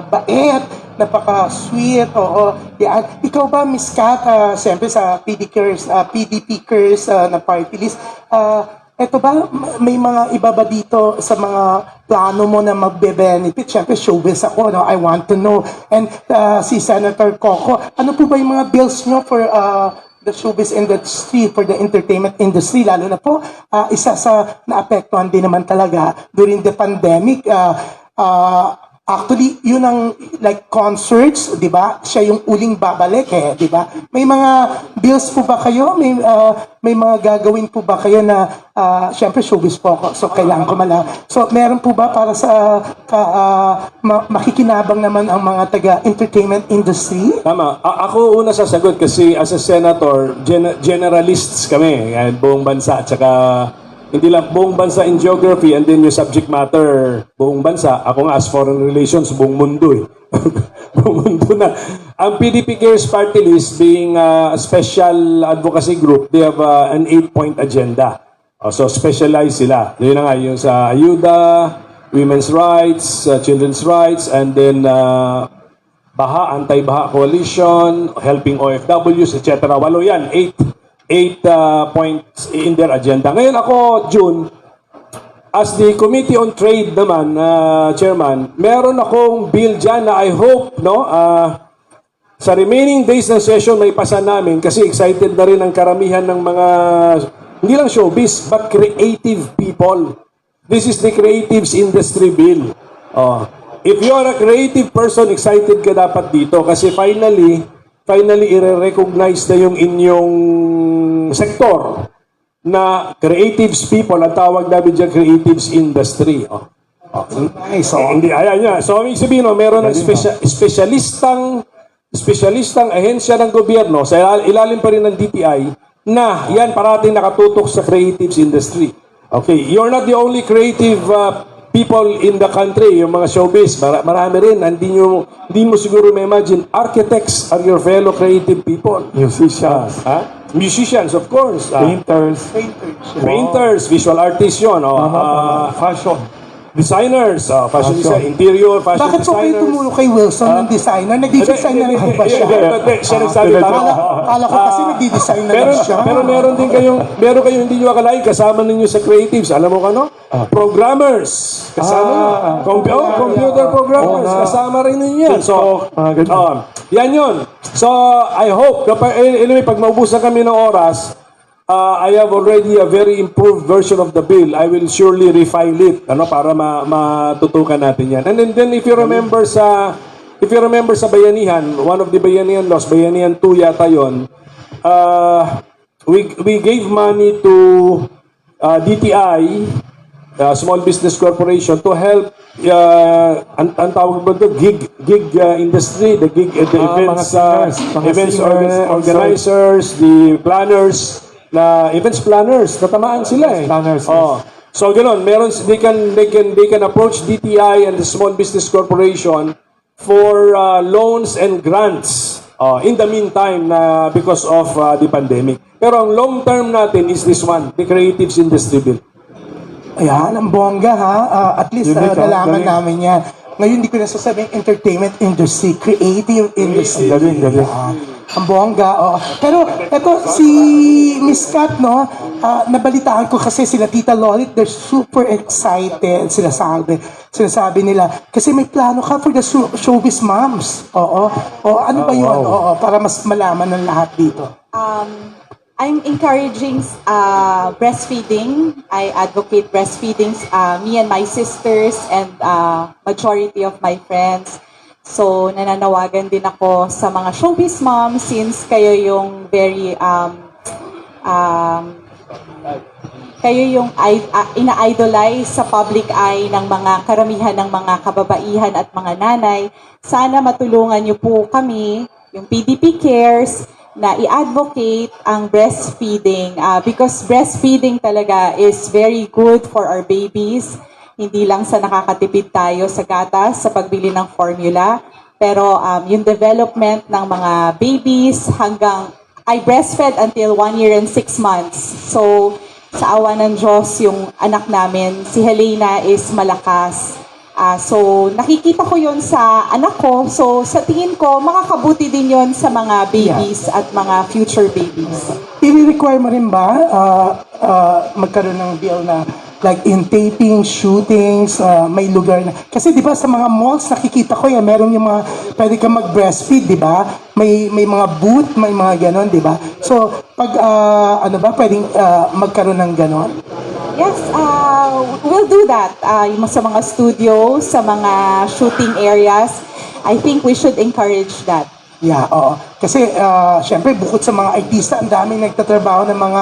bait, napaka-sweet, yan. Ikaw ba, Miss Kat, syempre sa PDP curse na party list, eto ba, may mga iba ba dito sa mga plano mo na magbe-benefit? Siyempre, showbiz ako, no? I want to know. And si Senator Coco, ano po ba yung mga bills nyo for the showbiz industry, for the entertainment industry? Lalo na po, isa sa naapektuhan din naman talaga during the pandemic, Actually, yun ang like concerts, 'di ba? Siya yung uling babalik 'di ba? May mga bills po ba kayo? May mga gagawin po ba kayo na syempre showbiz po ako, so kailangan ko malaman. So, meron po ba para sa makikinabang naman ang mga taga-entertainment industry? Tama. Ako una sasagot kasi as a senator, generalists kami, buong bansa, at saka hindi lang buong bansa in geography and then yung subject matter buong bansa. Ako nga as foreign relations, buong mundo buong mundo na. Ang PDP Cares Party List being a special advocacy group, they have an 8-point agenda. So specialized sila. Yun na nga, yung sa ayuda, women's rights, children's rights, and then Baha, Anti-Baha Coalition, helping OFWs, etc. Walo yan, 8 points in their agenda. Ngayon ako, June, as the Committee on Trade naman, Chairman, meron akong bill dyan na I hope, sa remaining days ng session may pasa namin kasi excited na rin ang karamihan ng mga, hindi lang showbiz, but creative people. This is the Creatives Industry Bill. If you are a creative person, excited ka dapat dito kasi finally i-recognize na yung inyong sektor na creatives people, ang tawag namin dyan creatives industry. Nice. Hindi, ayan niya. So, ibig sabihin, meron ng espesyalistang ahensya ng gobyerno sa ilalim pa rin ng DTI na yan parating nakatutok sa creatives industry. Okay, you're not the only creative people in the country, yung mga showbiz, marami rin. Hindi mo siguro ma-imagine, architects are your fellow creative people. Musicians. Musicians, of course. Painters. Visual artists yun. Fashion. Designers, fashion design, interior, fashion Bakit po kayo designers. tumulong kay Wilson ng designer? Nag-design na rin ba siya? Siya nagsabi Kala ko kasi nag-design na rin siya. Pero meron kayong hindi nyo akalain, kasama ninyo sa creatives. Alam mo kano? Programmers. Kasama. Computer programmers. Kasama rin ninyo yan. So, yan yun. So, I hope, anyway, pag maubusan kami ng oras, I have already a very improved version of the bill. I will surely refile it para matutukan natin yan. And then if you remember sa Bayanihan, one of the Bayanihan laws, Bayanihan 2 yata yon, we gave money to DTI, Small Business Corporation, to help ang tawag ba ito? Gig industry, the events organizers, the planners, na events planners, natamaan sila Planners. So ganoon, they can approach DTI and the Small Business Corporation for loans and grants in the meantime because of the pandemic. Pero ang long term natin is this one, the Creatives Industry Bill. Ayan, ang bongga at least nalaman namin yan. Ngayon, hindi ko na sasabihin entertainment industry, creative industry. Galing. Ang bongga, Pero, eto, si Miss Kat, nabalitaan ko kasi sila Tita Lolit, they're super excited, sinasabi nila, kasi may plano ka for the showbiz moms. Ano ba yun? Para mas malaman ng lahat dito. I'm encouraging breastfeeding. I advocate breastfeeding. Me and my sisters and majority of my friends. So, nananawagan din ako sa mga showbiz moms since kayo yung very kayo yung ina-idolize sa public eye ng mga karamihan ng mga kababaihan at mga nanay. Sana matulungan niyo po kami, yung PDP Cares, na i-advocate ang breastfeeding because breastfeeding talaga is very good for our babies. Hindi lang sa nakakatipid tayo sa gatas, sa pagbili ng formula, pero yung development ng mga babies I breastfed until 1 year and 6 months. So, sa awa ng Diyos, yung anak namin, si Helena is malakas. So, nakikita ko yon sa anak ko. So, sa tingin ko, makakabuti din yon sa mga babies at mga future babies. I-require mo rin ba magkaroon ng bill na like in taping, shootings, may lugar na. Kasi di ba sa mga malls, nakikita ko yan, meron yung mga, pwede ka mag-breastfeed, di ba? May mga booth, may mga ganon, di ba? So, pag, pwedeng magkaroon ng ganon? Yes, we'll do that. Yung sa mga studios, sa mga shooting areas, I think we should encourage that. Yeah, oo. Kasi, syempre, bukod sa mga artista, ang daming nagtatrabaho ng mga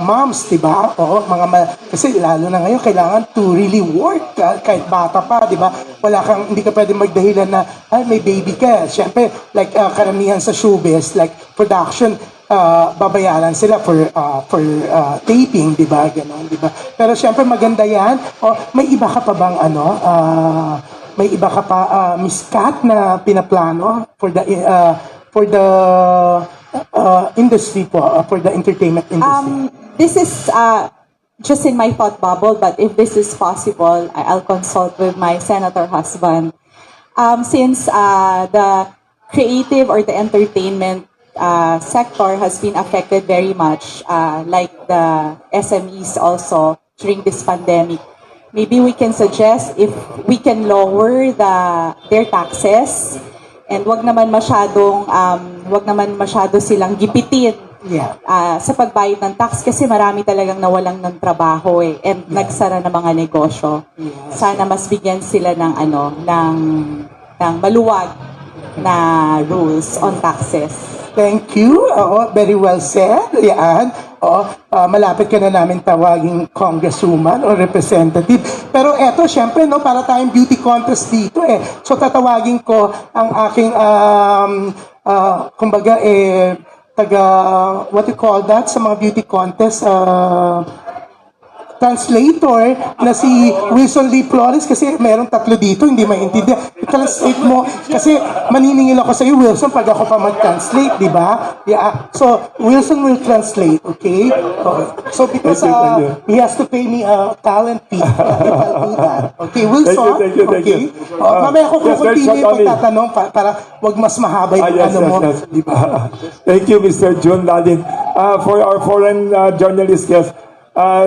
moms, di ba? Oo, kasi lalo na ngayon, kailangan to really work, kahit bata pa, di ba? Hindi ka pwede magdahilan na, ay, may baby ka. Syempre, like, karamihan sa showbiz, like, production, babayaran sila for taping, di ba? Ganon, di ba? Pero syempre, maganda yan. May iba ka pa bang, may iba ka pa, Miss Kat, na pinaplano for the industry po, for the entertainment industry? This is just in my thought bubble, but if this is possible, I'll consult with my senator husband. Since the creative or the entertainment sector has been affected very much, like the SMEs also during this pandemic, maybe we can suggest if we can lower their taxes and wag naman masyado silang gipitin sa pagbayad ng tax kasi marami talagang nawalang ng trabaho and nagsara ng mga negosyo. Sana mas bigyan sila ng ng maluwag na rules on taxes. Thank you. Oo, very well said. Yan. Oo, malapit ka na namin tawaging congresswoman o representative. Pero eto, syempre, no, para tayong beauty contest dito So, tatawagin ko ang aking, kumbaga, what you call that sa mga beauty contest, translator na si Wilson Lee Flores kasi merong tatlo dito, hindi maintindihan. Translate mo kasi maniningil ako sa iyo, Wilson, pag ako pa mag-translate, di ba? Yeah. So, Wilson will translate, okay? So, because he has to pay me a talent fee if I'll do that. Okay, Wilson? Thank you. Okay? Mamaya ako continue yung pagtatanong para wag mas mahaba yung mo. Di ba? Thank you, Mr. Jun Lalin. For our foreign journalist guest,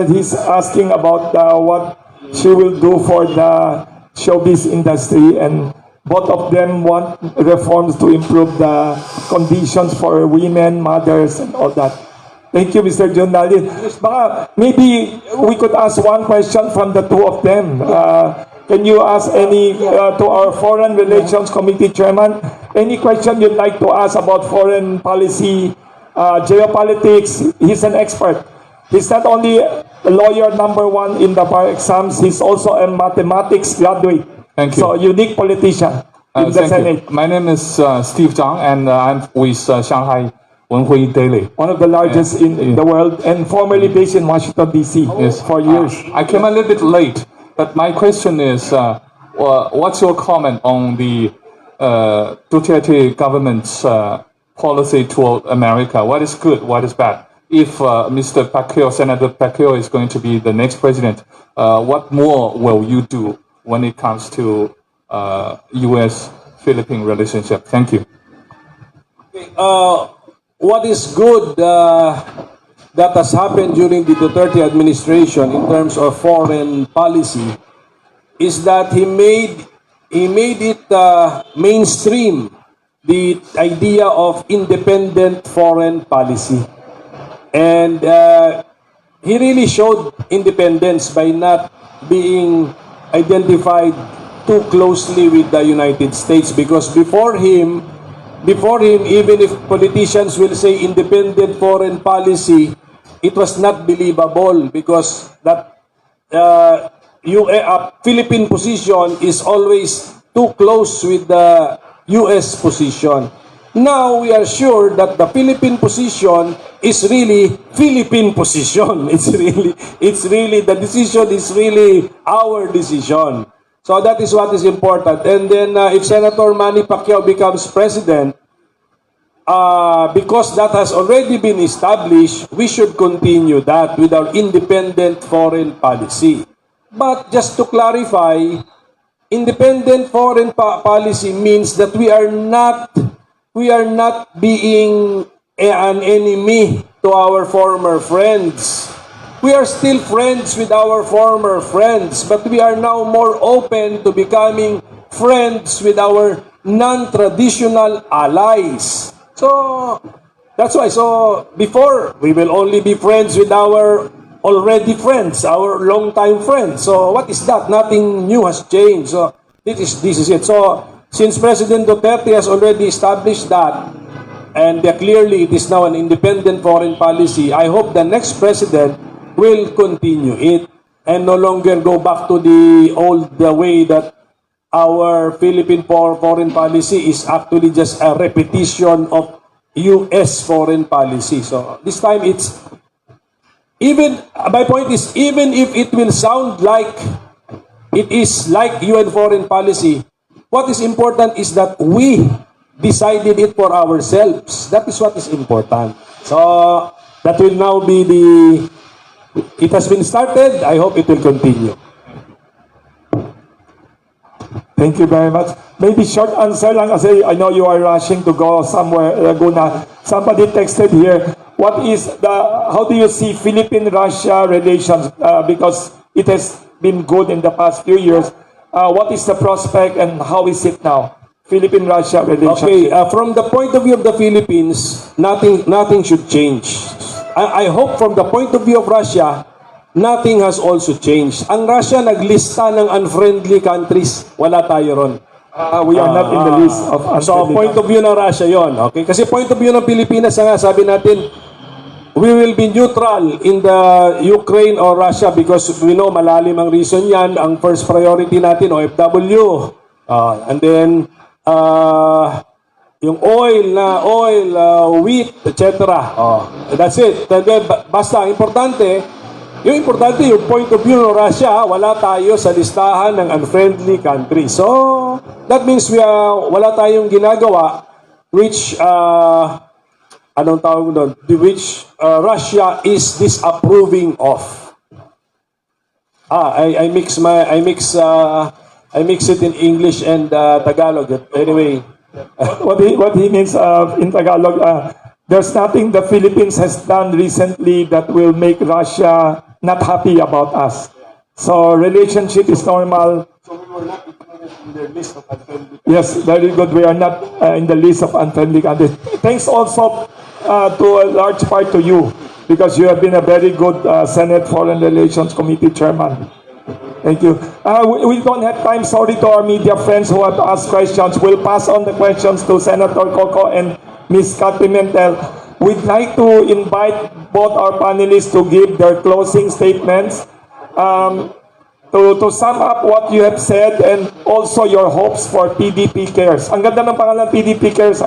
he's asking about what she will do for the showbiz industry, and both of them want reforms to improve the conditions for women, mothers, and all that. Thank you, Mr. John Dalin. Maybe we could ask one question from the two of them. Can you ask any to our Foreign Relations Committee Chairman, any question you'd like to ask about foreign policy, geopolitics? He's an expert. He's not only a lawyer #1 in the bar exams, he's also a mathematics graduate. Thank you. So, unique politician in the Senate. My name is Steve Zhang, and I'm with Shanghai Wenhui Daily. One of the largest in the world, and formerly based in Washington, D.C. For years. I came a little bit late, but my question is, what's your comment on the Duterte government's policy toward America? What is good, what is bad? If Mr. Pacquiao, Senator Pacquiao is going to be the next president, what more will you do when it comes to U.S.-Philippine relationship? Thank you. What is good that has happened during the Duterte administration in terms of foreign policy is that he made it mainstream, the idea of independent foreign policy. And he really showed independence by not being identified too closely with the United States, because before him, even if politicians will say independent foreign policy, it was not believable, because that Philippine position is always too close with the U.S. position. Now we are sure that the Philippine position is really Philippine position. It's really the decision is really our decision. So that is what is important. And then if Senator Manny Pacquiao becomes president, because that has already been established, we should continue that with our independent foreign policy. But just to clarify, independent foreign policy means that we are not being an enemy to our former friends. We are still friends with our former friends, but we are now more open to becoming friends with our non-traditional allies. So, that's why. So, before, we will only be friends with our already friends, our long-time friends. So what is that? Nothing new has changed. So this is it. So since President Duterte has already established that, and clearly it is now an independent foreign policy, I hope the next president will continue it and no longer go back to the old way that our Philippine foreign policy is actually just a repetition of U.S. foreign policy. So this time it's even, my point is, even if it will sound like it is like UN foreign policy, what is important is that we decided it for ourselves. That is what is important. So that will now be it has been started. I hope it will continue. Thank you very much. Maybe short answer lang kasi I know you are rushing to go somewhere, Laguna. Somebody texted here, how do you see Philippine-Russia relations? Because it has been good in the past few years. What is the prospect and how is it now? Philippine-Russia relations. Okay, from the point of view of the Philippines, nothing should change. I hope from the point of view of Russia, nothing has also changed. Ang Russia naglista ng unfriendly countries. Wala tayo ron. We are not in the list of unfriendly. So, point of view ng Russia yon. Okay? Kasi point of view ng Pilipinas, nga, sabi natin, we will be neutral in the Ukraine or Russia because we know malalim ang reason yan. Ang first priority natin, OFW. And then, yung oil, wheat, etc. That's it. Basta, yung point of view ng Russia, wala tayo sa listahan ng unfriendly country. So, that means wala tayong ginagawa which, anong tawag doon? Which Russia is disapproving of. I mix it in English and Tagalog. Anyway. What he means in Tagalog, there's nothing the Philippines has done recently that will make Russia not happy about us. So relationship is normal. So we were not included in their list of unfriendly. Yes, very good. We are not in the list of unfriendly countries. Thanks also to a large part to you because you have been a very good Senate Foreign Relations Committee Chairman. Thank you. We don't have time. Sorry to our media friends who have asked questions. We'll pass on the questions to Senator Coco and Ms. Kat Pimentel. We'd like to invite both our panelists to give their closing statements, to sum up what you have said and also your hopes for PDP Cares. Ang ganda ng pangalan PDP Cares.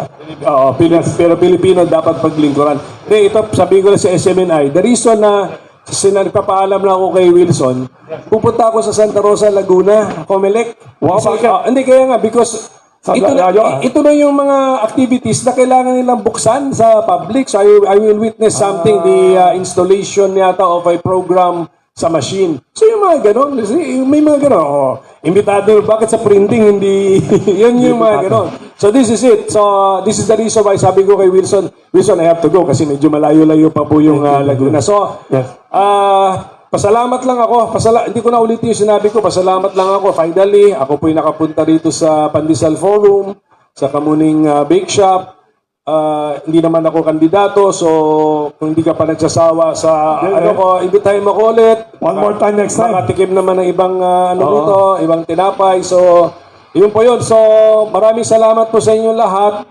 Pero Pilipino dapat paglingkuran. Ito, sabihin ko na sa SMNI, the reason na nagpapaalam na ako kay Wilson, pupunta ako sa Santa Rosa, Laguna, Comelec. Wow, hindi kaya nga, because ito na yung mga activities na kailangan nilang buksan sa public. So I will witness something, the installation yata of a program sa machine. So yung mga ganon, may mga ganon. Imbitado, bakit sa printing hindi, yun yung mga ganon. So this is it. So this is the reason why sabi ko kay Wilson, I have to go kasi medyo malayo-layo pa po yung Laguna. So, pasalamat lang ako. Hindi ko na ulitin yung sinabi ko. Pasalamat lang ako. Finally, ako po'y nakapunta rito sa Pandesal Forum, sa Kamuning Bake Shop. Hindi naman ako kandidato, so kung hindi ka pa nagsasawa sa imbitahin mo ko ulit. One more time next time. Makatikim naman ng ibang dito, ibang tinapay. So, yun po yun. So, maraming salamat po sa inyo lahat.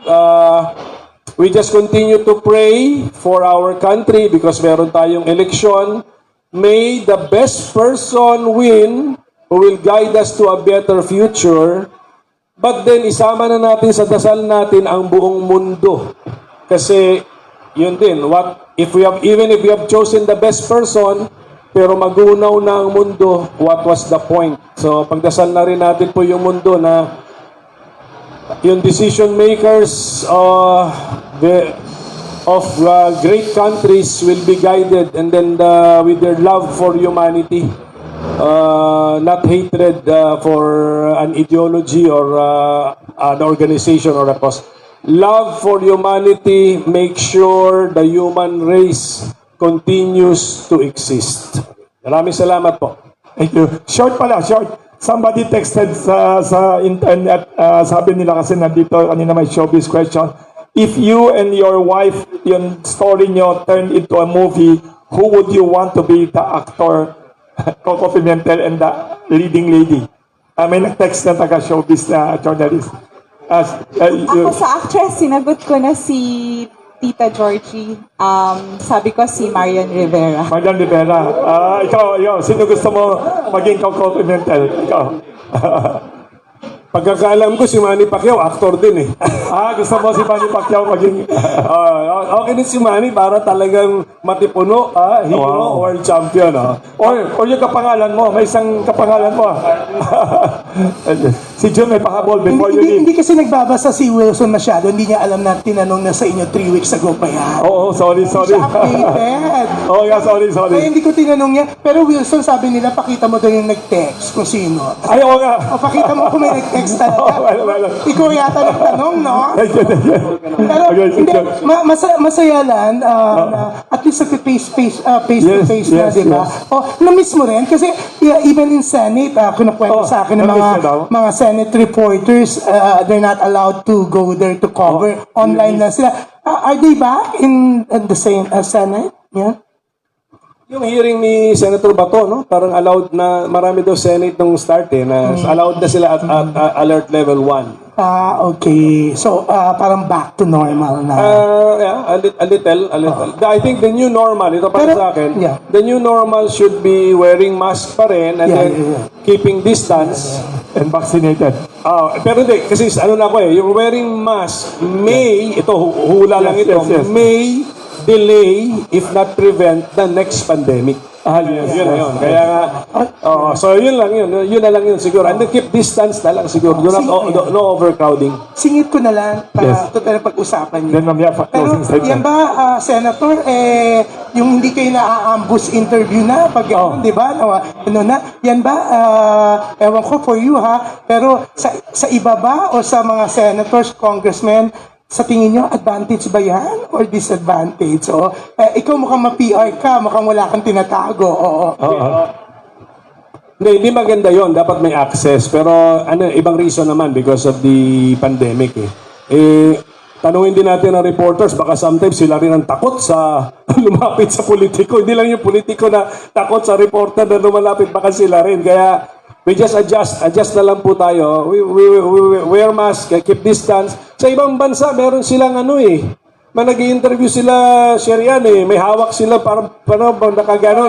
We just continue to pray for our country because meron tayong election. May the best person win who will guide us to a better future. But then, isama na natin sa dasal natin ang buong mundo. Kasi, yun din, even if we have chosen the best person, pero magunaw na ang mundo, what was the point? So, pagdasal na rin natin po yung mundo na yung decision makers of great countries will be guided and then with their love for humanity. Not hatred for an ideology or an organization or a cause. Love for humanity, make sure the human race continues to exist. Maraming salamat po. Thank you. Short pala, short. Somebody texted sa internet, sabi nila kasi nandito, kanina may showbiz question. If you and your wife, yung story nyo turned into a movie, who would you want to be the actor, Coco Pimentel, and the leading lady? May nag-text na taga-showbiz na journalist. Ako sa actress, sinagot ko na si Tita Georgie. Sabi ko si Marian Rivera. Marian Rivera. Ikaw, sino gusto mo maging Coco Pimentel? Ikaw. Pagkakaalam ko si Manny Pacquiao, actor din eh. Gusto mo si Manny Pacquiao maging... Okay din si Manny para talagang matipuno, hero, world champion. Or yung kapangalan mo, may isang kapangalan mo. Si Jun may pahabol before you leave. Hindi kasi nagbabasa si Wilson masyado. Hindi niya alam na tinanong na sa inyo 3 weeks ago pa yan. Oo, sorry. Siya updated. Sorry. Kaya hindi ko tinanong niya. Pero Wilson, sabi nila, pakita mo daw yung nag-text kung sino. Ay, oo nga. O pakita mo kung may nag-text talaga. Ikaw yata nagtanong, no? Pero hindi, masaya lang na at least face-to-face na, di ba? O, na-miss mo rin kasi even in Senate, kinakwento sa akin ng mga Senate reporters, they're not allowed to go there to cover. Online lang sila. Are they back in the same Senate? Yeah. Yung hearing ni Senator Bato, no? Parang allowed na, marami daw Senate nung start na allowed na sila at alert level 1. Okay. So, parang back to normal na. Yeah, a little. I think the new normal, ito para sa akin, the new normal should be wearing mask pa rin and then keeping distance and vaccinated. Pero hindi, kasi ano na ko yung wearing mask may, ito hula lang ito, may delay if not prevent the next pandemic. Yun. Kaya nga, so yun na lang yun siguro. And then keep distance na lang siguro. Do not, no overcrowding. Singit ko na lang para total pag-usapan niyo. Pero yan ba, Senator, yung hindi kayo na-ambush interview na pag di ba? Yan ba, ewan ko for you ha, pero sa iba ba o sa mga senators, congressmen, sa tingin nyo, advantage ba yan or disadvantage? So, ikaw mukhang ma-PR ka, mukhang wala kang tinatago. Hindi maganda yon. Dapat may access. Pero ibang reason naman because of the pandemic. Tanungin din natin ang reporters, baka sometimes sila rin ang takot sa lumapit sa politiko. Hindi lang yung politiko na takot sa reporter na lumalapit, baka sila rin. Kaya we just adjust na lang po tayo. We wear mask, keep distance. Sa ibang bansa, meron silang nag-i-interview sila, Syrian may hawak sila parang nakaganon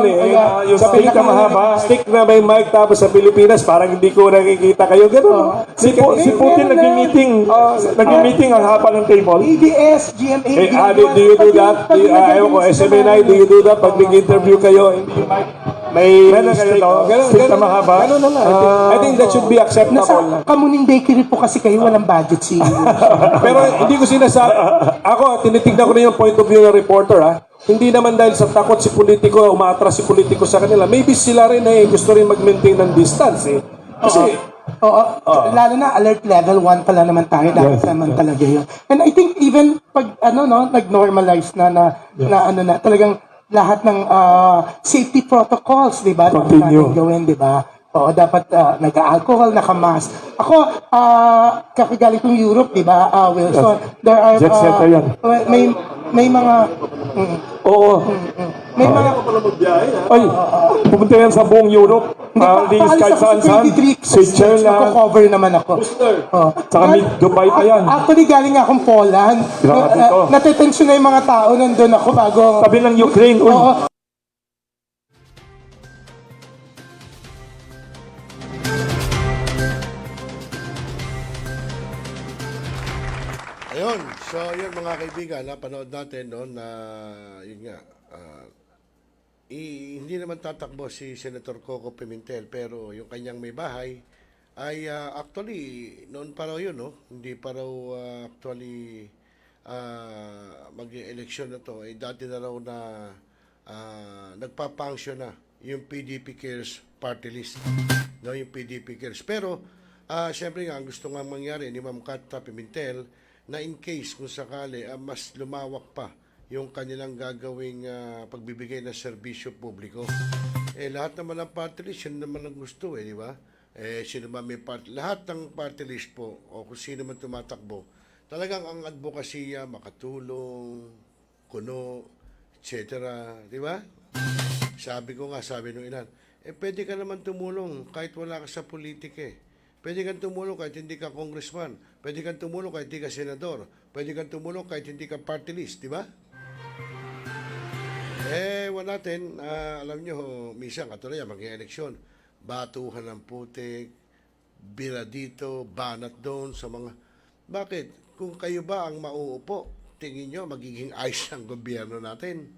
yung sa stick na mahaba. Stick na may mic, tapos sa Pilipinas, parang hindi ko nakikita kayo. Ganon. Si Putin nag-meeting ang haba ng table. EDS, GMA, do you do that? Ayaw ko, SMNI, do you do that? Pag nag-interview kayo, hindi yung mic. May stick na mahaba. I think that should be acceptable. Nasa Kamuning Bakery po kasi kayo, walang budget si Pero hindi ko sinasabi. Ako, tinitignan ko na yung point of view ng reporter. Hindi naman dahil sa takot si politiko, umaatras si politiko sa kanila. Maybe sila rin gusto rin mag-maintain ng distance. Kasi, lalo na alert level 1 pala naman tayo. Dapat naman talaga yun. And I think even pag nag-normalize na talagang lahat ng safety protocols, di ba? Dapat natin gawin, di ba? Dapat nag-alcohol, naka-mask. Ako, kakagaling kong Europe, di ba, Wilson? There are, may mga... May mga... Pumunta yan sa buong Europe. Kahit saan-saan. Seychelles na. Cover naman ako. Saka Dubai pa yan. Actually, galing akong Poland. Natetensyon na yung mga tao nandun ako bago... Sabi ng Ukraine, Ayun, so yun mga kaibigan, napanood natin na yun nga, hindi naman tatakbo si Senator Coco Pimentel, pero yung kanyang may bahay ay actually, noon pa raw yun, hindi pa raw actually mag-eleksyon na to, dati na raw na nagpa-function na yung PDP Cares party list, yung PDP Cares. Pero, syempre nga, gusto nga mangyari ni Ma'am T.R.O.P.A Pimentel, na in case kung sakali mas lumawak pa yung kanilang gagawing pagbibigay ng serbisyo publiko. Lahat naman ng party list, yun naman ang gusto, di ba? Sino man may lahat ng party list po, o kung sino man tumatakbo, talagang ang advokasya, makatulong, kuno, etc. Di ba? Sabi ko nga, sabi nung ilan, pwede ka naman tumulong kahit wala ka sa politika eh. Pwede kang tumulong kahit hindi ka congressman. Pwede kang tumulong kahit hindi ka senador. Pwede kang tumulong kahit hindi ka party list, di ba? Wala natin, alam nyo, minsan, katulad yan, mag-eleksyon, batuhan ng putik, bira dito, banat doon sa mga... Bakit? Kung kayo ba ang mauupo, tingin nyo, magiging ayos ang gobyerno natin.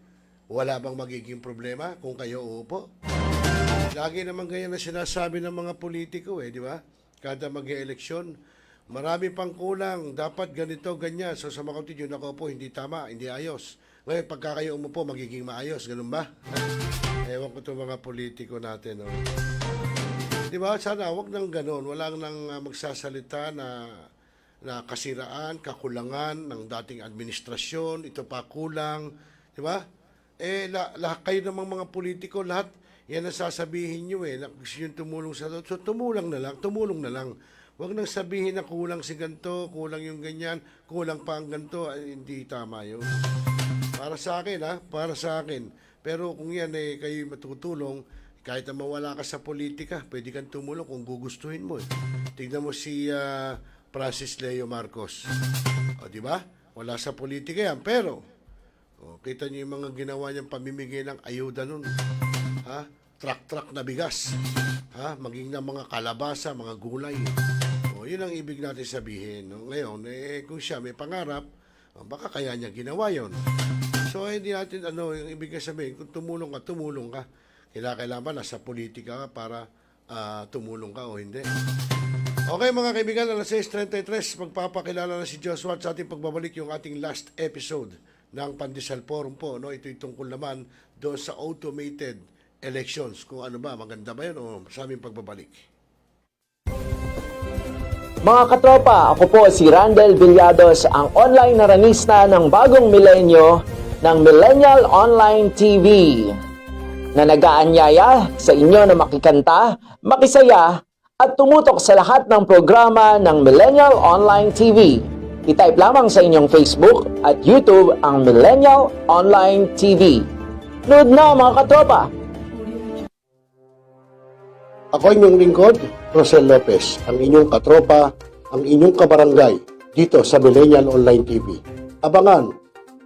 Wala bang magiging problema kung kayo uupo? Lagi naman ganyan na sinasabi ng mga politiko di ba? Kada mag-eleksyon, marami pang kulang, dapat ganito, ganyan. So sa mga kapatid, yun ako po, hindi tama, hindi ayos. Ngayon, pagka kayo umupo, magiging maayos, ganun ba? Ewan ko itong mga politiko natin. Di ba? Sana, wag nang ganun. Wala nang magsasalita na kasiraan, kakulangan ng dating administrasyon, ito pa kulang. Di ba? Lahat kayo namang mga politiko, lahat yan ang sasabihin nyo na gusto nyo tumulong sa to. So, tumulong na lang. Huwag nang sabihin na kulang si ganito, kulang yung ganyan, kulang pa ang ganito. Hindi tama yun. Para sa akin, para sa akin. Pero kung yan kayo matutulong, kahit na mawala ka sa politika, pwede kang tumulong kung gugustuhin mo. Tignan mo si Francis Leo Marcos. Di ba? Wala sa politika yan. Pero, kita niyo yung mga ginawa niyang pamimigay ng ayuda nun. Truck na bigas. Maging ng mga kalabasa, mga gulay. Yun ang ibig natin sabihin. Ngayon, kung siya may pangarap, baka kaya niya ginawa yon. So, hindi natin, yung ibig sabihin, kung tumulong ka. Kailangan ba nasa politika ka para tumulong ka o hindi. Okay mga kaibigan, alas 6:33, magpapakilala na si Joshua at sa ating pagbabalik yung ating last episode ng Pandesal Forum po. Ito'y tungkol naman doon sa automated elections. Kung ano ba, maganda ba yun o sa aming pagbabalik. Mga katropa, ako po si Randel Villados, ang online naranista ng bagong milenyo ng Millennial Online TV na nag-aanyaya sa inyo na makikanta, makisaya at tumutok sa lahat ng programa ng Millennial Online TV. I-type lamang sa inyong Facebook at YouTube ang Millennial Online TV. Nood na mga katropa! Ako inyong lingkod, Rosel Lopez, ang inyong katropa, ang inyong kabarangay dito sa Millennial Online TV. Abangan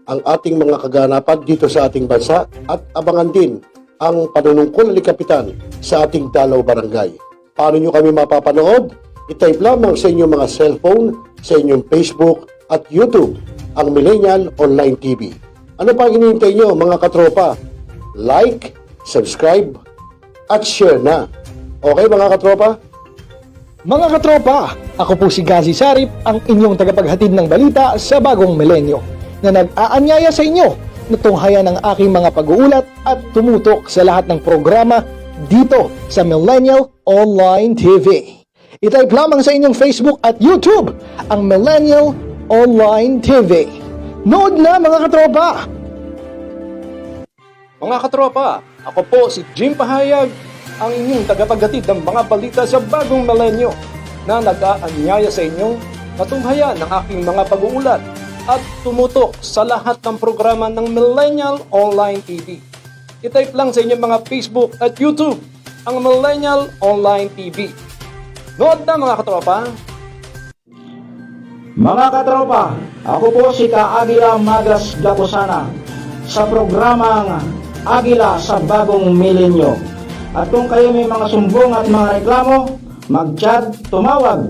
ang ating mga kaganapan dito sa ating bansa at abangan din ang panunungkol ni Kapitan sa ating Dalaw Barangay. Paano nyo kami mapapanood? I-type lamang sa inyong mga cellphone, sa inyong Facebook at YouTube, ang Millennial Online TV. Ano pa hinihintay nyo mga katropa? Like, subscribe, at share na. Okay mga katropa? Mga katropa, ako po si Gazi Sarip, ang inyong tagapaghatid ng balita sa bagong milenyo na nag-aanyaya sa inyo na tunghayan ng aking mga pag-uulat at tumutok sa lahat ng programa dito sa Millennial Online TV. I-type lamang sa inyong Facebook at YouTube ang Millennial Online TV. Nood na mga katropa! Mga katropa, ako po si Jim Pahayag, ang inyong tagapaghatid ng mga balita sa bagong milenyo na nag-aanyaya sa inyong natunghayan ng aking mga pag-uulat at tumutok sa lahat ng programa ng Millennial Online TV. I-type lang sa inyong mga Facebook at YouTube ang Millennial Online TV. Nood na mga katropa! Mga katropa, ako po si Ka-Agila Magas Gapusana sa programang Agila sa Bagong Milenyo. At kung kayo may mga sumbong at mga reklamo, mag-chat, tumawag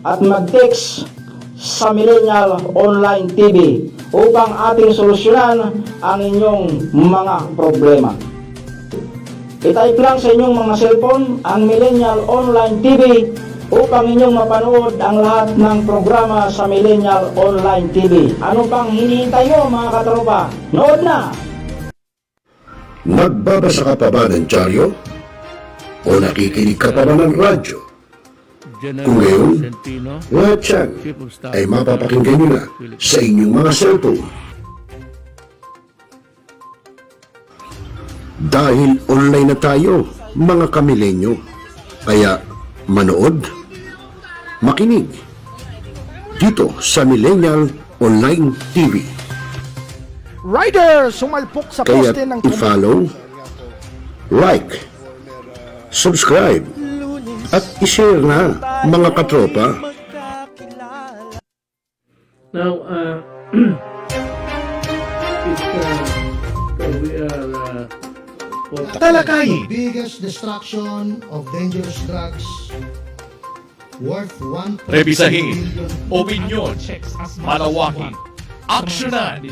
at mag-text sa Millennial Online TV upang ating solusyonan ang inyong mga problema. I-type lang sa inyong mga cellphone ang Millennial Online TV upang inyong mapanood ang lahat ng programa sa Millennial Online TV. Ano pang hinihintay nyo mga katropa? Nood na! Nagbabasa ka pa ba ng dyaryo? O nakikinig ka pa ba ng radyo? Kung ngayon, lahat yan ay mapapakinggan nyo na sa inyong mga cellphone. Dahil online na tayo, mga kamilenyo. Kaya manood, makinig dito sa Millennial Online TV. Rider, sumalpok sa Kaya poste ng i-follow, like, subscribe, at ishare na mga katropa. Now, we are Talakayin. Biggest destruction of dangerous drugs worth 1. Rebisahin, opinyon, malawakin, aksyonan.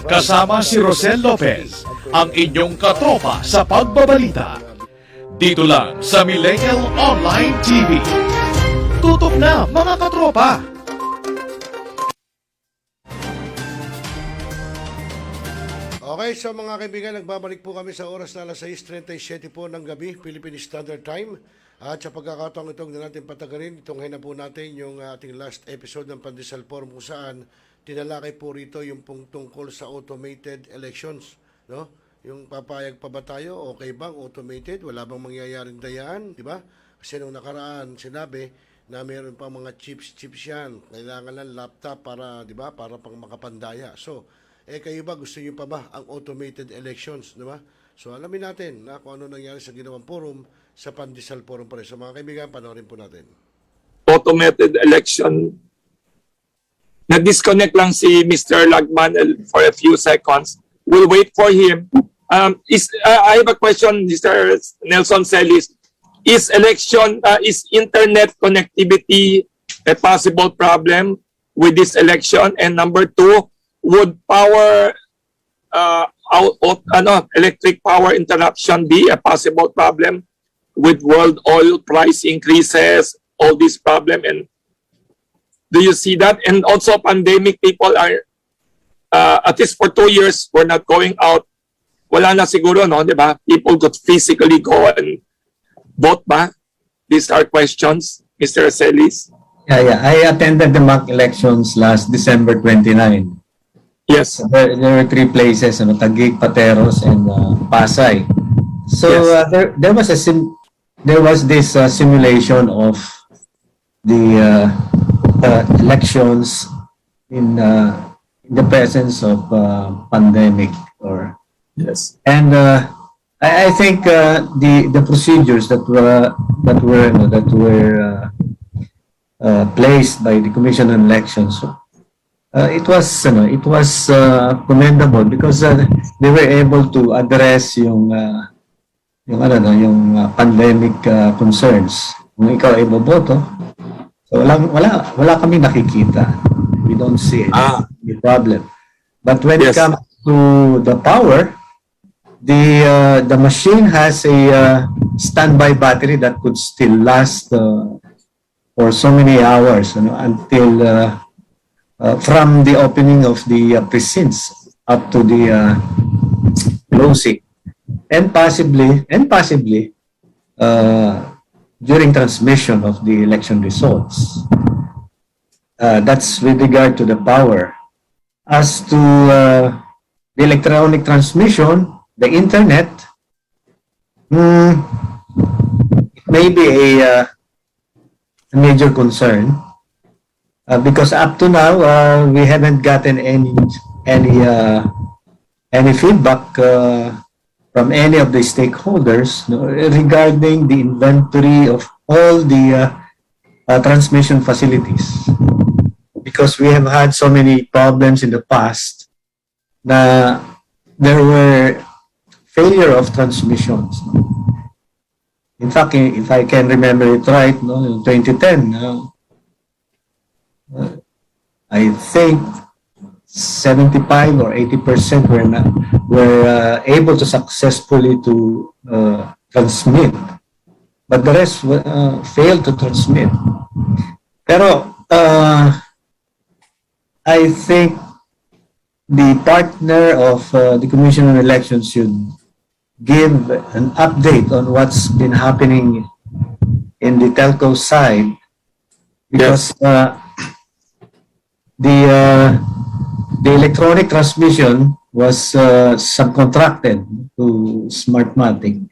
Kasama si Rosel Lopez, ang inyong katropa sa pagbabalita. Dito lang sa Millennial Online TV. Tutok na mga katropa! Okay, so mga kaibigan, nagbabalik po kami sa oras na alas 6:37 po ng gabi, Philippine Standard Time. At sa pagkakataong itong na natin patagalin, itonghin na po natin yung ating last episode ng Pandesal Forum kung saan tinalakay po rito yung pong tungkol sa automated elections. No? Yung papayag pa ba tayo, okay bang automated? Wala bang mangyayaring dayaan? Diba? Kasi nung nakaraan, sinabi na mayroon pa mga chips yan. Kailangan lang laptop para, diba? Para pang makapandaya. So, kayo ba, gusto niyo pa ba ang automated elections, di ba? So, alamin natin na kung ano nangyari sa ginawang forum sa Pandesal Forum pa rin. So, mga kaibigan, panoorin po natin. Automated election. Na-disconnect lang si Mr. Lagman for a few seconds. We'll wait for him. I have a question, Mr. Nelson Celis. Is internet connectivity a possible problem with this election? And number two, would electric power interruption be a possible problem with world oil price increases, all this problem? And do you see that? And also pandemic, people are, at least for 2 years, we're not going out. Wala na siguro, no? Diba? People could physically go and vote ba? These are questions, Mr. Celis. Yeah. I attended the mock elections last December 29. Yes. There were 3 places, Taguig, Pateros, and Pasay. So Yes. there was this simulation of the elections in the presence of pandemic, yes. And I think the procedures that were placed by the Commission on Elections. It was commendable because they were able to address yung pandemic concerns. Kung ikaw ay boboto, so wala kami nakikita. We don't see any problem. But when it comes to the power, the machine has a standby battery that could still last for so many hours, until from the opening of the precincts up to the closing, and possibly during transmission of the election results. That's with regard to the power. As to the electronic transmission, the internet, it may be a major concern. Because up to now, we haven't gotten any feedback from any of the stakeholders regarding the inventory of all the transmission facilities. Because we have had so many problems in the past that there were failure of transmissions. In fact, if I can remember it right, in 2010, I think 75 or 80% were able to successfully to transmit, but the rest failed to transmit. Pero I think the partner of the Commission on Elections should give an update on what's been happening in the telco side, because the electronic transmission was subcontracted to Smartmatic.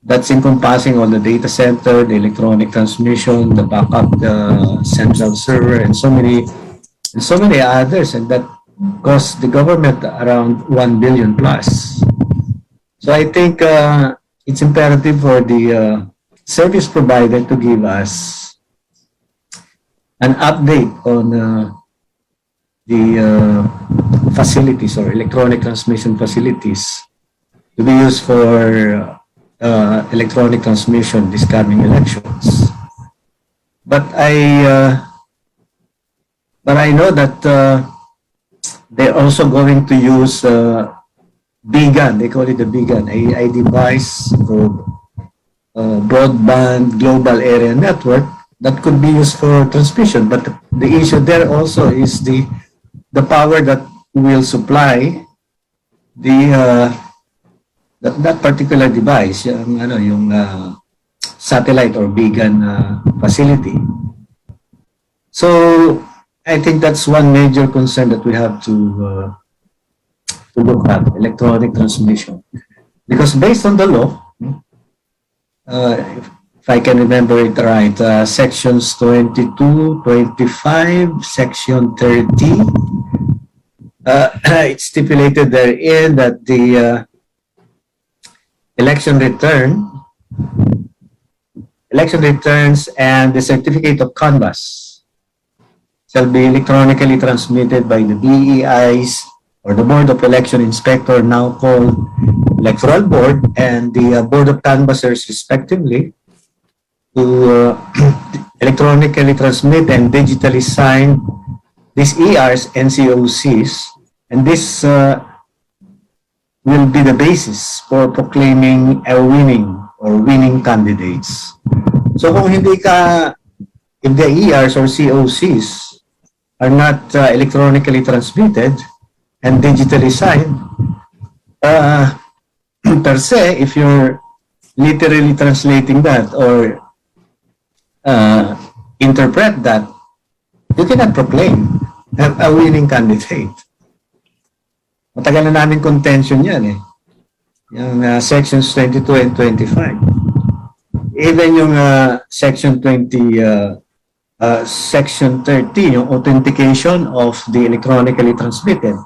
That's encompassing all the data center, the electronic transmission, the backup, the central server, and so many others, and that cost the government around 1 billion plus. So I think it's imperative for the service provider to give us an update on the facilities or electronic transmission facilities to be used for electronic transmission this coming elections. But I know that they're also going to use BGAN. They call it the BGAN, a device for broadband global area network that could be used for transmission. But the issue there also is the power that will supply the that particular device, yung satellite or BGAN facility. So I think that's one major concern that we have to look at, electronic transmission. Because based on the law, if I can remember it right, sections 22, 25, section 30, it's stipulated therein that the election returns and the certificate of canvass shall be electronically transmitted by the BEIs or the Board of Election Inspector, now called Electoral Board, and the Board of Canvassers respectively, to electronically transmit and digitally sign these ERs and COCs, and this will be the basis for proclaiming a winning candidates. So kung if the ERs or COCs are not electronically transmitted and digitally signed, per se, if you're literally translating that or interpret that, you cannot proclaim a winning candidate. Matagal na namin contention yan eh. Yung sections 22 and 25. Even yung section 20, section 30, yung authentication of the electronically transmitted.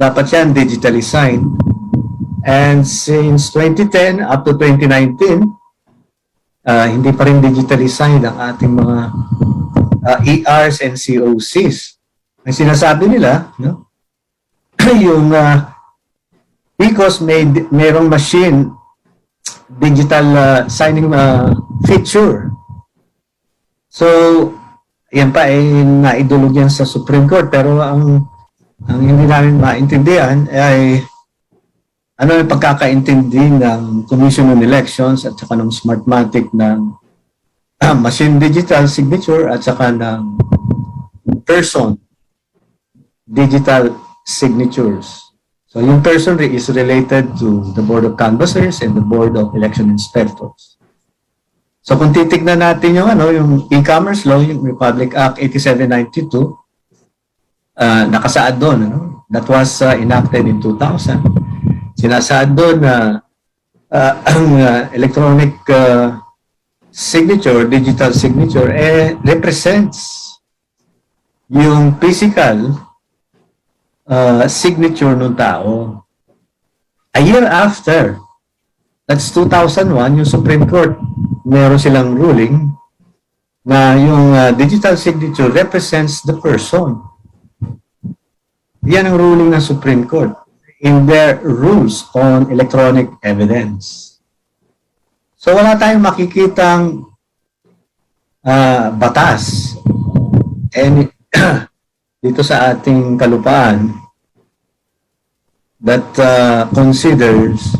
Dapat yan digitally signed. And since 2010 up to 2019, hindi pa rin digitally signed ang ating mga ERs and COCs. Ang sinasabi nila, no? Yung because mayroong machine digital signing feature. So, yan pa ay naidulog yan sa Supreme Court, pero ang hindi namin maintindihan ay ano yung pagkakaintindi ng Commission on Elections at saka ng Smartmatic ng machine digital signature at saka ng person digital signatures. So yung person is related to the Board of Canvassers and the Board of Election Inspectors. So kung titignan natin yung yung e-commerce law, yung Republic Act 8792, nakasaad doon, that was enacted in 2000. Sinasaad doon na ang electronic signature, digital signature, represents yung physical signature ng tao. A year after, that's 2001, yung Supreme Court, meron silang ruling na yung digital signature represents the person. Yan ang ruling ng Supreme Court in their rules on electronic evidence. So wala tayong makikitang batas dito sa ating kalupaan that considers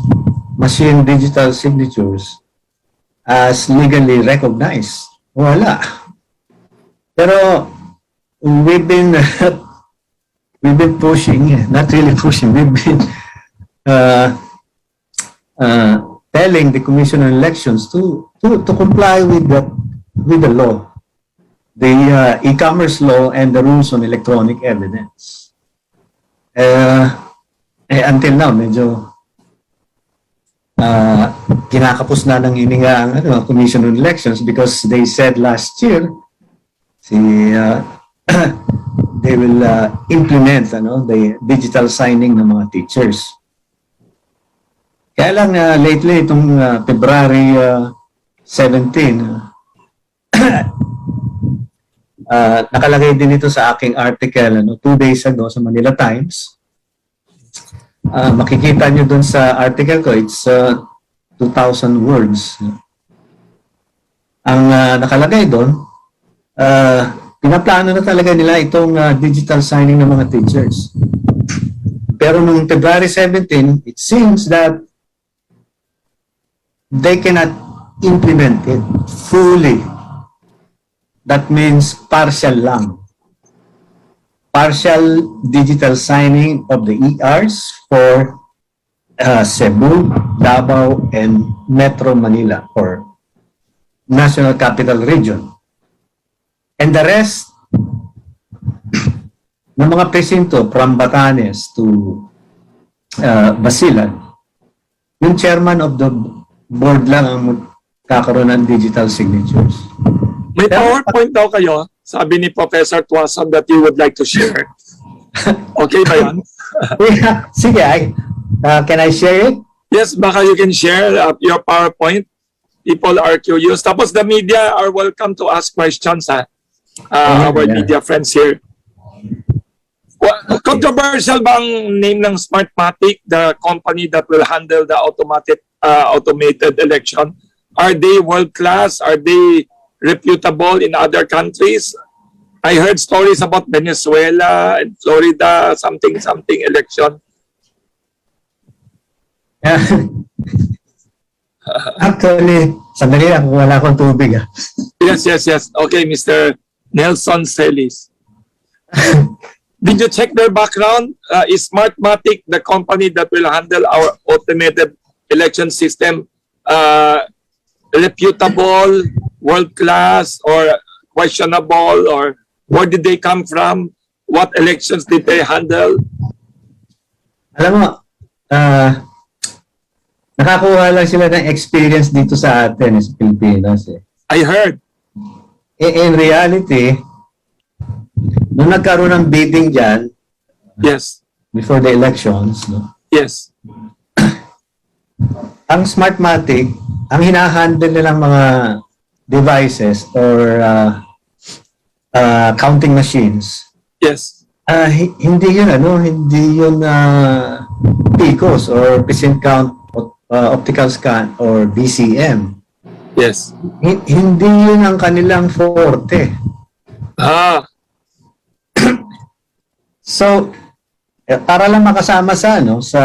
machine digital signatures as legally recognized. Wala. Pero we've been pushing, not really pushing, we've been telling the Commission on Elections to comply with the law, the e-commerce law and the rules on electronic evidence. Until now, medyo kinakapos na ng hininga ang Commission on Elections because they said last year they will implement the digital signing ng mga teachers. Kaya lang lately, itong February 17, nakalagay din ito sa aking article 2 days ago sa Manila Times. Makikita nyo dun sa article ko, it's 2,000 words. Ang nakalagay doon, pinaplano na talaga nila itong digital signing ng mga teachers. Pero noong February 17, it seems that they cannot implement it fully. That means partial lang. Partial digital signing of the ERs for Cebu, Davao, and Metro Manila or National Capital Region. And the rest ng mga presinto from Batanes to Basilan, yung chairman of the board lang ang kakaroon ng digital signatures. May PowerPoint daw kayo, sabi ni Professor Tuason, that you would like to share. Okay ba yan? Yeah, sige, can I share it? Yes, baka you can share your PowerPoint. People are curious. Tapos the media are welcome to ask questions, our media friends here. Controversial ba ang name ng Smartmatic, the company that will handle the automated election? Are they world-class? Are they reputable in other countries? I heard stories about Venezuela and Florida, something election. Actually, sandali lang, wala akong tubig. Yes. Okay, Mr. Nelson Celis. Did you check their background? Is Smartmatic the company that will handle our automated election system reputable, world-class, or questionable, or where did they come from? What elections did they handle? Alam mo, nakakuha lang sila ng experience dito sa atin, sa Pilipinas. I heard. In reality, nung nagkaroon ng bidding dyan, yes, before the elections, yes, ang Smartmatic, ang hinahandle nilang mga devices or counting machines, yes, hindi yun PCOS or present count optical scan or BCM. Yes. Hindi yun ang kanilang forte. So, para lang makasama sa sa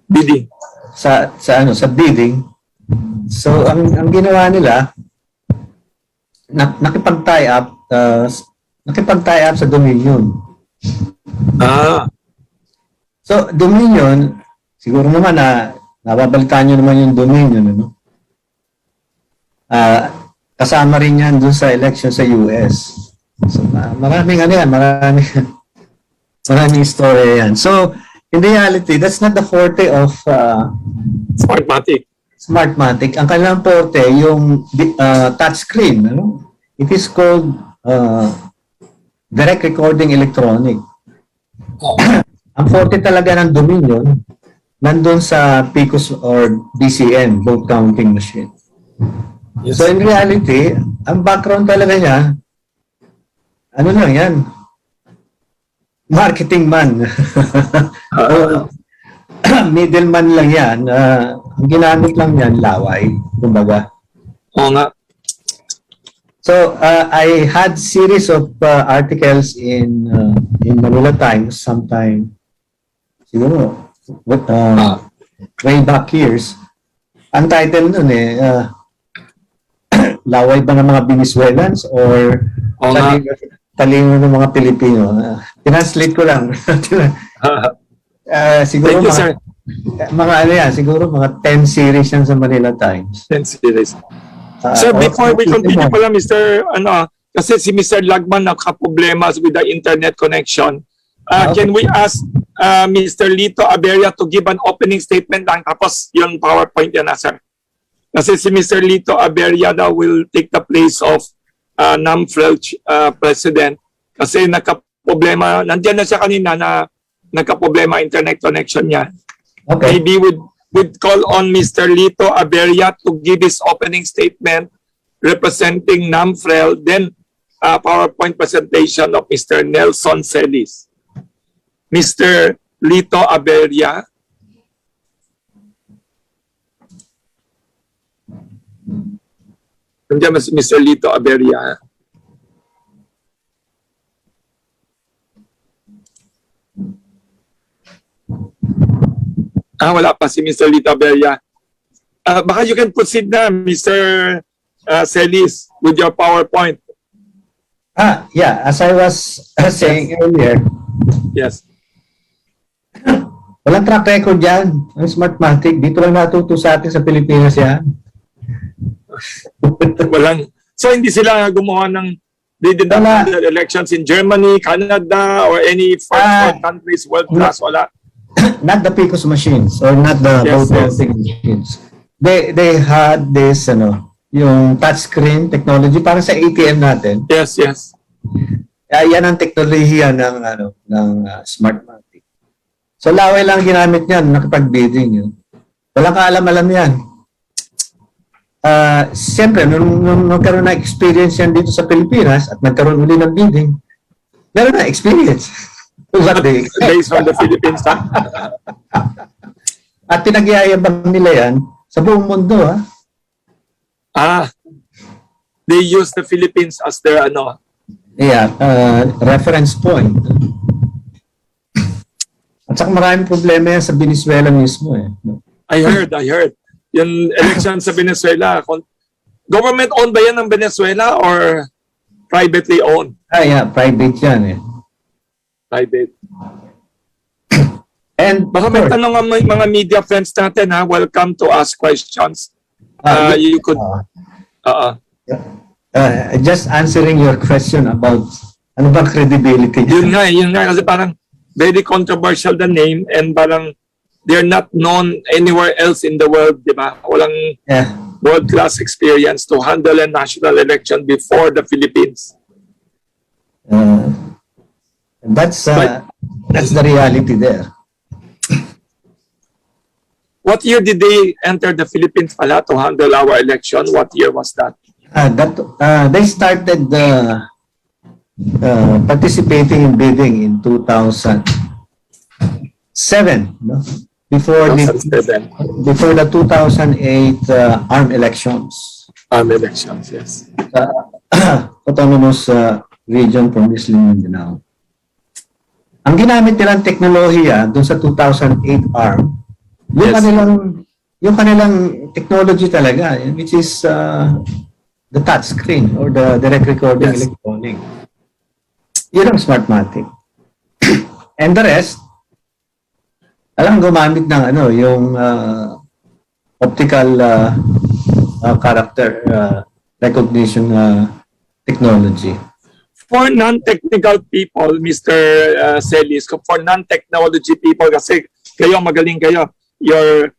bidding. Sa bidding. So, ang ginawa nila, nakipag-tie up sa Dominion. So, Dominion, siguro naman nababalitaan nyo naman yung Dominion, kasama rin yan dun sa election sa US. So, maraming istorya yan. So, in reality, that's not the forte of Smartmatic. Ang kanilang forte, yung touchscreen. It is called direct recording electronic. Ang forte talaga ng Dominion, nandun sa PCOS or BCN, vote counting machine. Yes. So in reality, ang background talaga niya, ano lang yan? Marketing man. Middleman lang yan. Ang ginamit lang yan, laway. Kumbaga. Oo nga. So I had series of articles in Manila Times sometime, siguro, way back years. Ang title nun laway ba ng mga Venezuelans or talino ng mga Pilipino? Translate ko lang. Siguro siguro mga 10 series yan sa Manila Times. 10 series. Sir, before we continue pala, kasi si Mr. Lagman nakaproblema with the internet connection. Can we ask Mr. Lito Aberia to give an opening statement lang, tapos yung PowerPoint yan sir? Kasi si Mr. Lito Aberia daw will take the place of NAMFREL President. Kasi nagka-problema, nandiyan na siya kanina na nagka-problema internet connection niya. Okay. Maybe would call on Mr. Lito Aberia to give his opening statement representing NAMFREL, then PowerPoint presentation of Mr. Nelson Celis. Mr. Lito Aberia. Nandiyan mas Mr. Lito Aberia. Wala pa si Mr. Lito Aberia. Baka you can proceed na, Mr. Celis, with your PowerPoint. Yeah, as I was saying earlier. Yes. Walang track record yan. Ang Smartmatic, dito lang natuto sa atin sa Pilipinas yan. Walang. So hindi sila gumawa ng they did not handle elections in Germany, Canada, or any foreign countries world class. Wala. Not the PICOS machines or not the voting machines. They had this yung touchscreen technology para sa ATM natin. Yes, yes. Yan ang teknolohiya ng Smartmatic. So laway lang ginamit niyan nakipag-bidding yun. Walang kaalam-alam yan. Siyempre, nung nagkaroon na experience yan dito sa Pilipinas at nagkaroon uli ng bidding, meron na experience. Based on the Philippines. At pinagyayabang nila yan sa buong mundo. They use the Philippines as their reference point. At saka maraming problema yan sa Venezuela mismo. I heard. Yung election sa Venezuela, government owned ba yan ng Venezuela or privately owned? Yeah, private yan Private. And baka may tanong ang mga media friends natin, welcome to ask questions. You could just answering your question about ano bang credibility. Yun nga kasi parang very controversial the name and parang they're not known anywhere else in the world, di ba? Walang world-class experience to handle a national election before the Philippines. That's the reality there. What year did they enter the Philippines pala to handle our election? What year was that? They started participating in bidding in 2007, no? Before the 2008 ARM elections. ARM elections, yes. Autonomous region from Muslim Mindanao. Ang ginamit nilang teknolohiya doon sa 2008 ARM, yung kanilang technology talaga, which is the touch screen or the direct recording electronic. Yun ang Smartmatic. And the rest, gumamit ng yung optical character recognition technology. For non-technical people, Mr. Celis, for non-technology people, kasi kayo magaling kayo, your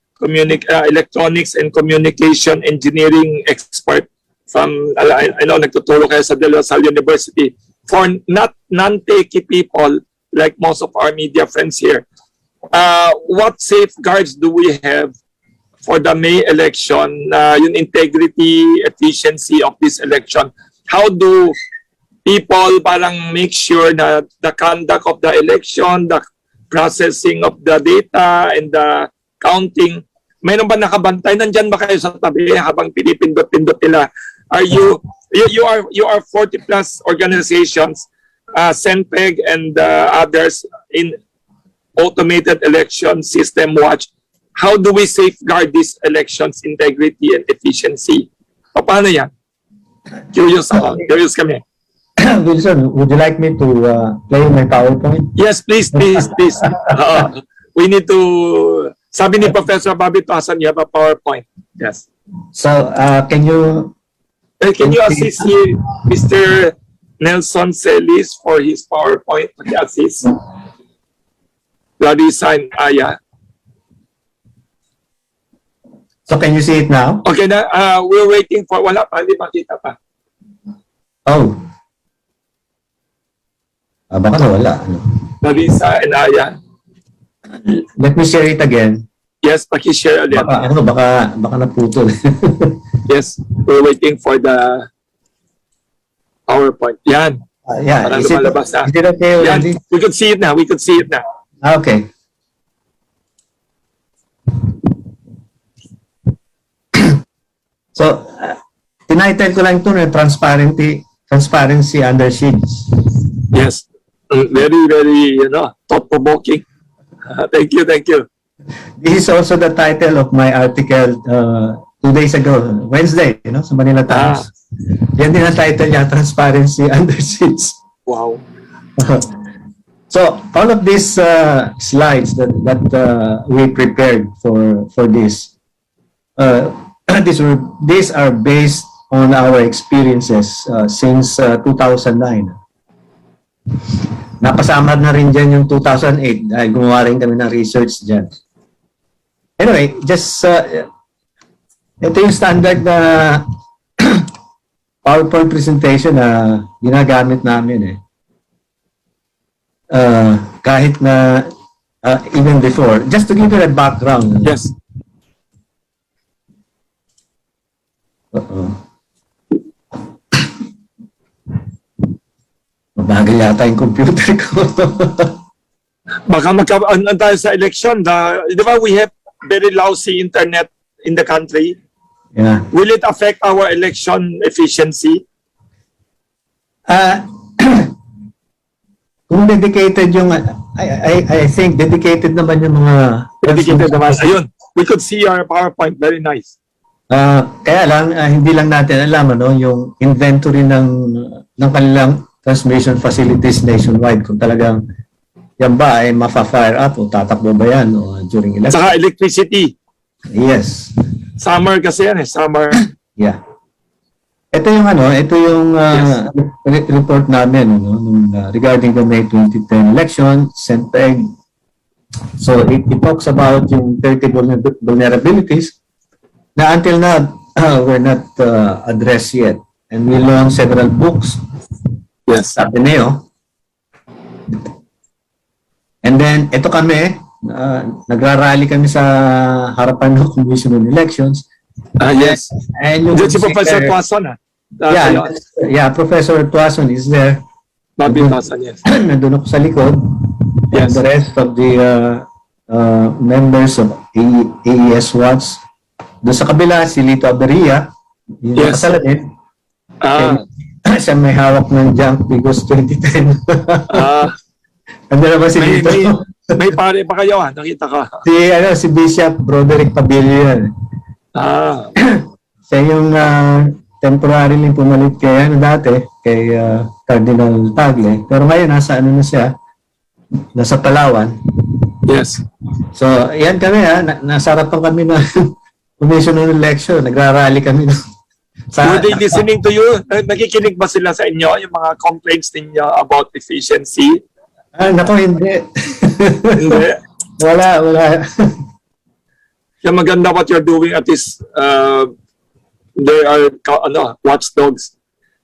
electronics and communication engineering expert from, I know, nagtuturo kayo sa De La Salle University. For non-techie people, like most of our media friends here, what safeguards do we have for the May election, yung integrity, efficiency of this election? How do people parang make sure na the conduct of the election, the processing of the data, and the counting, mayroon ba nakabantay? Nandyan ba kayo sa tabi habang pinipindot-pindot nila? You are 40 plus organizations, CENPEG and others in automated election system watch. How do we safeguard this election's integrity and efficiency? Paano yan? Curious kami. Wilson, would you like me to play my PowerPoint? Yes, please. We need to, sabi ni Professor Bobby Toasan, you have a PowerPoint. Yes. So, can you assist here, Mr. Nelson Celis, for his PowerPoint? Assist. Larissa and Aya. So, can you see it now? Okay na, we're waiting for, wala pa, hindi makita pa. Oh. Baka nawala. Larissa and Aya. Let me share it again. Yes, paki-share ulit. Baka naputol. Yes, we're waiting for the PowerPoint. Yan. Yeah, Parang is it lumalabas na. okay Yan, already? we could see it na. We could see it na. Okay. So, tinitle ko lang ito na transparency under siege. Yes. Very, very, thought-provoking. Thank you, thank you. This is also the title of my article 2 days ago, Wednesday, sa Manila Times. Yan din ang title niya, Transparency under siege. Wow. So, all of these slides that we prepared for this, these are based on our experiences since 2009. Napasama na rin dyan yung 2008 dahil gumawa rin kami ng research dyan. Anyway, just ito yung standard na PowerPoint presentation na ginagamit namin kahit na even before. Just to give you a background. Yes. Mabagal yata yung computer ko. Baka magkaano tayo sa election. Di ba we have very lousy internet in the country? Yeah. Will it affect our election efficiency? Kung dedicated yung, I think dedicated naman yung mga... Dedicated naman. Ayun, we could see our PowerPoint. Very nice. Kaya lang, hindi lang natin alam yung inventory ng kanilang transmission facilities nationwide. Kung talagang yan ba ay mafa-fire up o tatakbo ba yan during election. Saka electricity. Yes. Summer kasi yan summer. Yeah. Ito yung report namin regarding the May 2010 election, CENTEG. So it talks about yung 30 vulnerabilities na until now were not addressed yet. And we launched several books. Yes. Sa Ateneo. And then ito kami, nagrarally kami sa harapan ng Commission on Elections. Yes. And yung si Professor Tuason. Yeah, Professor Tuason is there. Bobby Tuason, yes. Nandun ako sa likod. Yes. And the rest of the members of AES Watts. Doon sa kabila, si Lito Aberia. Yung yes. Nakasalamin. Siya may hawak ng junk because 2010. Ano naman si Lito? May pare pa kayo nakita ka. Si Bishop Broderick Pabilio. Siya yung temporarily pumalit kay dati, kay Cardinal Tagle. Pero ngayon, nasa na siya? Nasa Palawan. Yes. So, yan kami nasa harapan kami na Commission on Election. Nagrarally kami. Were they listening to you? Nakikinig ba sila sa inyo? Yung mga complaints ninyo about efficiency? Nako, hindi. Hindi. Wala. Kaya maganda what you're doing at this, there are watchdogs.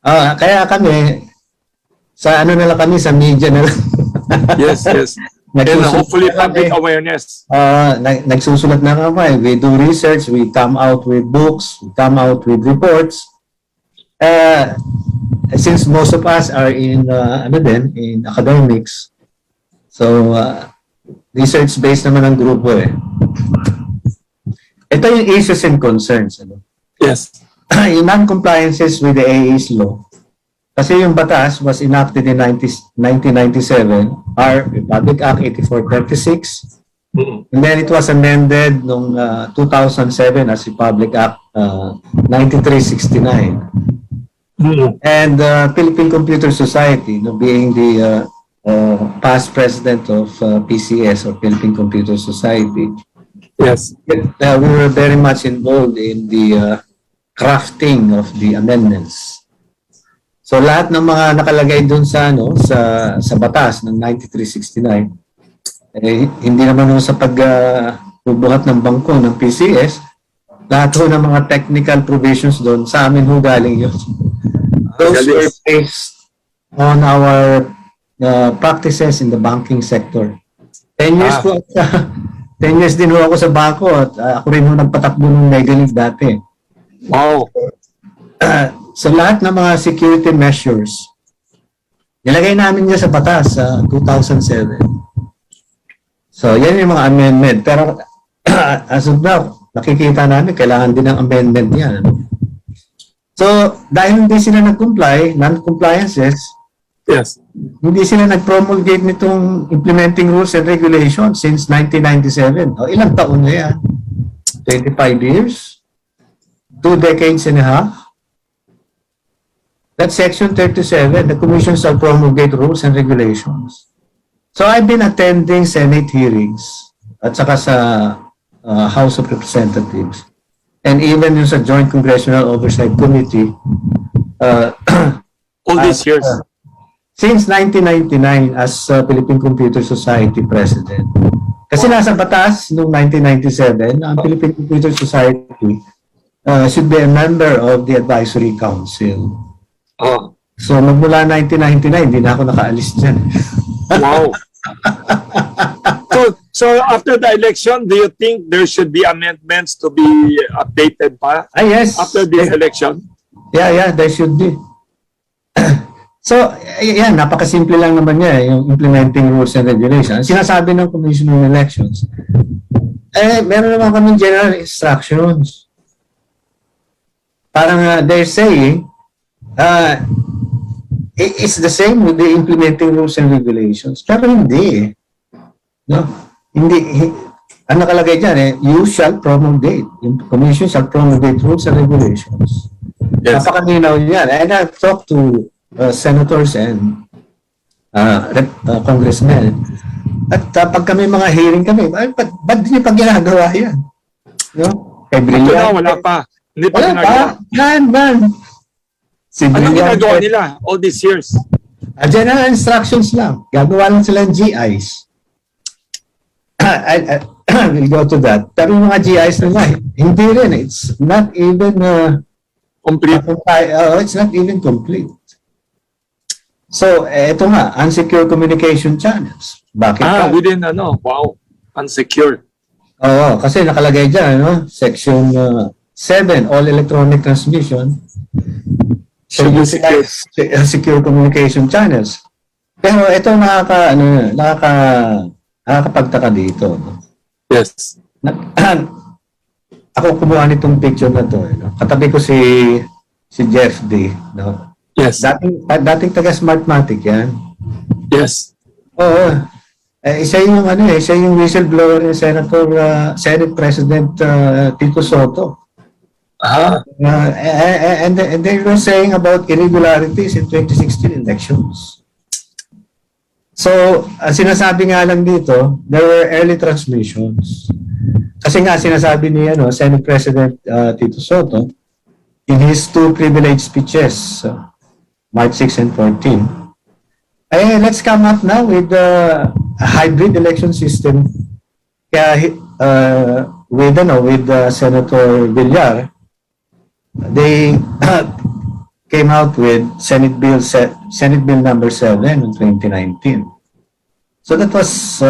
Kaya kami, sa na lang kami, sa media na lang. Yes. And hopefully public awareness. Nagsusulat na kami. We do research, we come out with books, we come out with reports. Since most of us are in in academics, so research-based naman ang grupo Ito yung issues and concerns. Yes. Yung non-compliances with the AA's law. Kasi yung batas was enacted in 1997, our Republic Act 8436. And then it was amended noong 2007 as Republic Act 9369. And Philippine Computer Society, being the past president of PCS or Philippine Computer Society, yes, we were very much involved in the crafting of the amendments. So lahat ng mga nakalagay doon sa sa batas ng 9369 hindi naman sa pagbubuhat ng bangko ng PCS, lahat ng mga technical provisions doon sa amin galing yun. Those were based on our practices in the banking sector. 10 years po 10 years din ho ako sa Baco at ako rin ho nagpatakbo ng Mega League dati. Wow. So lahat ng mga security measures, nilagay namin niya sa batas sa 2007. So yan yung mga amendment. Pero as of now, nakikita namin kailangan din ng amendment yan. So dahil hindi sila nag-comply, non-compliances, yes, hindi sila nag-promulgate nitong implementing rules and regulations since 1997. O, ilang taon na yan? 25 years? 2 decades and a half? That's Section 37. The Commission shall promulgate rules and regulations. So I've been attending Senate hearings at saka sa House of Representatives and even yung sa Joint Congressional Oversight Committee. All these years. Since 1999 as Philippine Computer Society President. Kasi nasa batas noong 1997, ang Philippine Computer Society should be a member of the Advisory Council. Oh. So magmula 1999, hindi na ako nakaalis dyan. Wow. So after the election, do you think there should be amendments to be updated pa? Yes. After the election? Yeah, there should be. So, yan, napakasimple lang naman niya, yung implementing rules and regulations. Sinasabi ng Commission on Elections, meron naman kami general instructions. Parang they're saying, it's the same with the implementing rules and regulations. Pero hindi. No? Hindi. Ang nakalagay dyan, you shall promulgate. Yung Commission shall promulgate rules and regulations. Yes. Napakalinaw yan. And I've talked to senators and congressmen. At pag kami mga hearing kami, ba't di niyo pa ginagawa yan? No? Kay Brilliant. Wala pa. Hindi pa Wala ginagawa. pa. Man. Si Anong Brilliant, ginagawa nila all these years? general instructions lang. Gagawa lang sila ng GIs. We'll go to that. Pero yung mga GIs nila, hindi rin. It's not even complete. It's not even complete. So, eto nga, unsecure communication channels. Bakit within wow, unsecure. Oo, kasi nakalagay dyan, Section 7, all electronic transmission. So, secure communication channels. Pero ito nakakapagtaka dito. Yes. Ako kumuha nitong picture na to. Katabi ko si Jeff D. No? Yes. Dating taga Smartmatic yan. Yes. Oo. Isa yung whistleblower ni Senate President Tito Soto. And they were saying about irregularities in 2016 elections. So, sinasabi nga lang dito, there were early transmissions. Kasi nga sinasabi ni Senate President Tito Soto in his 2 privileged speeches, March 6 and 14. Let's come up now with a hybrid election system. Kaya with Senator Villar, they came out with Senate Bill number 7 in 2019. So that was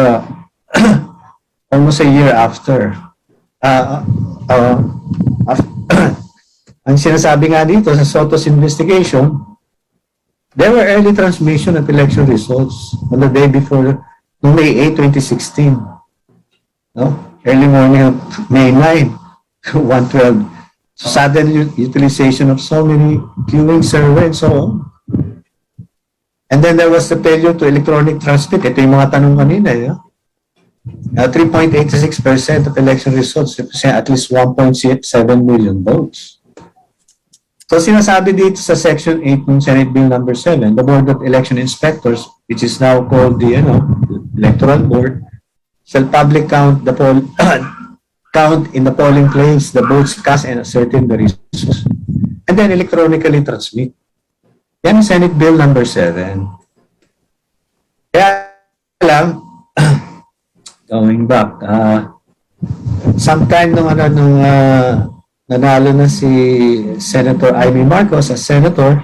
almost a year after. Ang sinasabi nga dito sa Soto's investigation, there were early transmission of election results on the day before May 8, 2016. No? Early morning of May 9, 112. So sudden utilization of so many queuing server and so on. And then there was the failure to electronic transmit. Ito yung mga tanong kanina. 3.86% of election results represent at least 1.7 million votes. So sinasabi dito sa Section 8 ng Senate Bill number 7, the Board of Election Inspectors, which is now called the Electoral Board, shall public count count in the polling place the votes cast and ascertain the results, and then electronically transmit. Yan ang Senate Bill number 7. Kaya lang, going back, sometime nung nanalo na si Senator Amy Marcos as senator,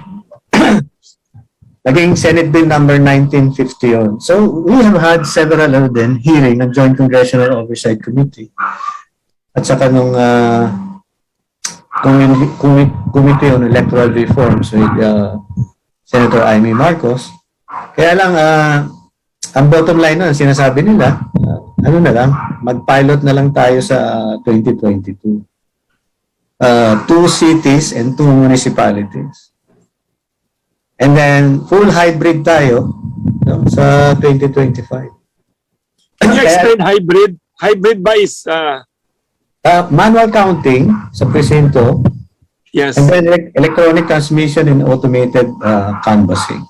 Naging Senate Bill number 1950 yun. So we have had several hearing ng Joint Congressional Oversight Committee. At saka nung Committee on Electoral Reforms with Senator Amy Marcos. Kaya lang, ang bottom line nun, sinasabi nila, ano na lang, mag-pilot na lang tayo sa 2022. 2 cities and 2 municipalities. And then, full hybrid tayo sa 2025. Can you explain hybrid? Hybrid ba is... manual counting sa presinto. Yes. And then electronic transmission and automated canvassing.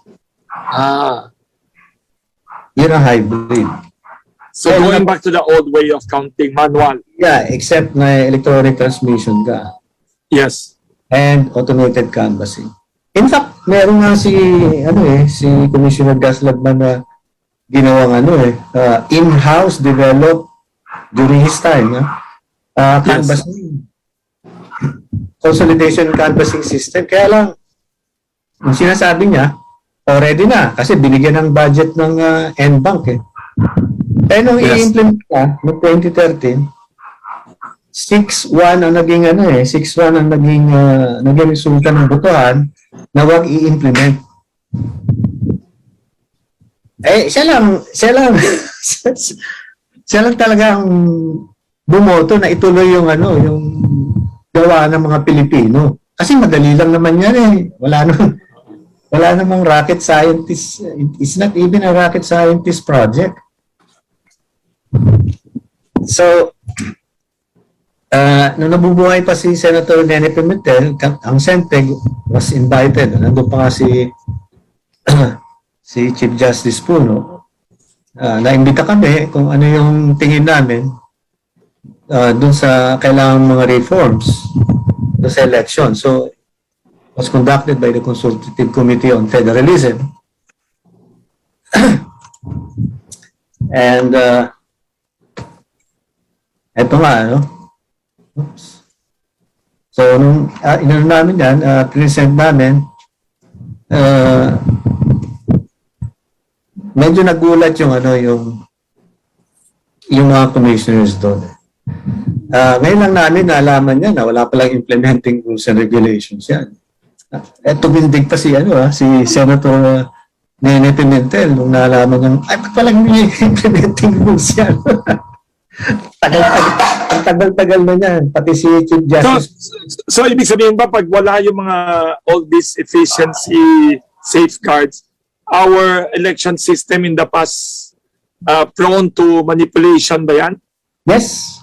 Yun ang hybrid. So going back to the old way of counting, manual. Yeah, except na electronic transmission ka. Yes. And automated canvassing. In fact, meron nga si Commissioner Gaslagman na ginawang in-house developed during his time. Canvassing. Consolidation canvassing system. Kaya lang, yung sinasabi niya, already na, kasi binigyan ng budget ng NBank eh. Pero nung i-implement ka, noong 2013, 6-1 ang naging 6-1 ang naging resulta ng botohan na wag i-implement. Siya lang talaga ang bumoto na ituloy yung gawa ng mga Pilipino. Kasi madali lang naman yan eh. Wala namang rocket scientist. It's not even a rocket scientist project. So, nung nabubuhay pa si Senator Nene Pimentel, ang Senteg was invited. Nandun pa nga si Chief Justice Puno. Naimbita kami kung ano yung tingin namin dun sa kailangang mga reforms dun sa election. So, it was conducted by the Consultative Committee on Federalism. And eto nga, oops. So, nung inano namin yan, present namin, medyo nagulat yung mga commissioners doon. Ngayon lang namin naalaman niya na wala palang implementing rules and regulations yan. Tumindig pa si Senator Nene Pimentel nung naalaman niya, ay, ba't palang implementing rules yan? Tagal-tagal na niya, pati si Chief Justice. So ibig sabihin ba, pag wala yung mga all these efficiency safeguards, our election system in the past prone to manipulation ba yan? Yes.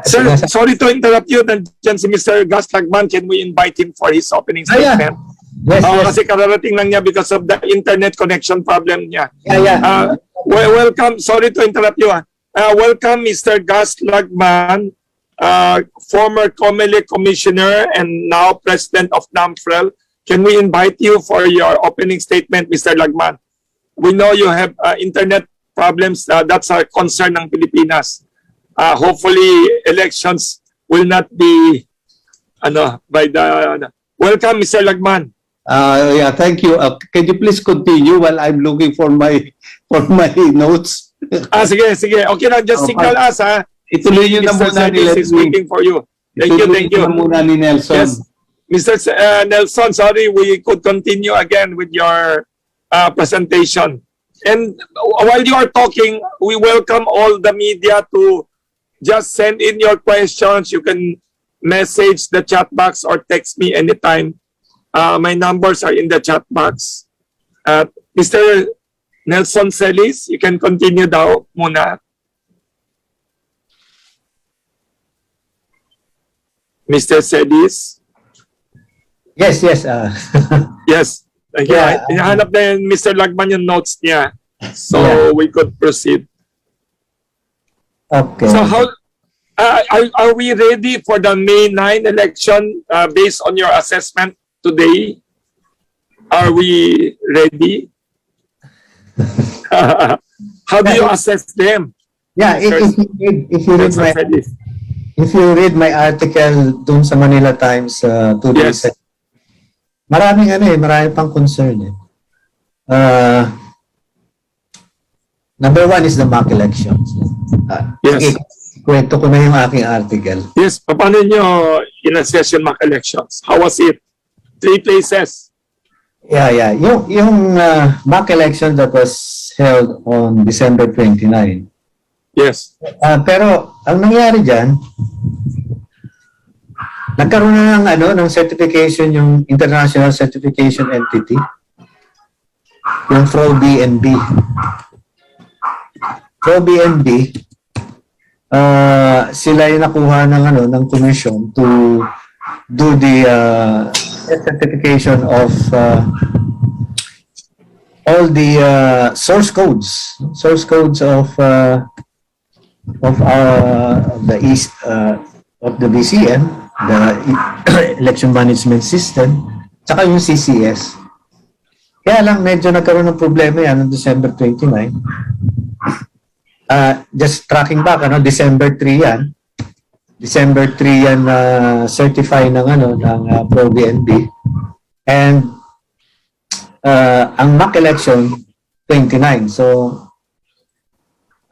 Sir, sorry to interrupt you. Nandiyan si Mr. Gus Lagman. Can we invite him for his opening statement? Yes, yes. Kasi kararating lang niya because of the internet connection problem niya. Yeah. Welcome. Sorry to interrupt you. Welcome, Mr. Gus Lagman, former COMELEC commissioner and now president of NAMFREL. Can we invite you for your opening statement, Mr. Lagman? We know you have internet problems. That's a concern ng Pilipinas. Hopefully, elections will not be by the... Welcome, Mr. Lagman. Yeah, thank you. Can you please continue while I'm looking for my notes? Sige. Okay na, just signal us, ha? Ituloy nyo na muna ni Leslie is waiting for you. Thank you. Ituloy muna ni Nelson. Yes. Mr. Nelson, sorry, we could continue again with your presentation. And while you are talking, we welcome all the media to just send in your questions. You can message the chat box or text me anytime. My numbers are in the chat box. Mr. Nelson Celis, you can continue daw muna. Mr. Celis? Yes. Yes. Yeah. Hinahanap na yun, Mr. Lagman yung notes niya. So we could proceed. Okay. So how are we ready for the May 9 election based on your assessment today? Are we ready? How do you assess them? Yeah, if you read my article dun sa Manila Times 2 days ago, maraming pang concern eh. Number one is the mock elections. Yes. Kwento ko na yung aking article. Yes, paano nyo in-assess yung mock elections? How was it? 3 places. Yeah. Yung mock election that was held on December 29. Yes. Pero ang nangyari diyan, nagkaroon na ng certification yung international certification entity, yung PDP. PDP, sila yung nakuha ng commission to do the certification of all the source codes of the BCM, the election management system, tsaka yung CCS. Kaya lang medyo nagkaroon ng problema yan noong December 29. Just tracking back, December 3 yan. December 3 yan certify ng ProBNB. And ang mock election 29. So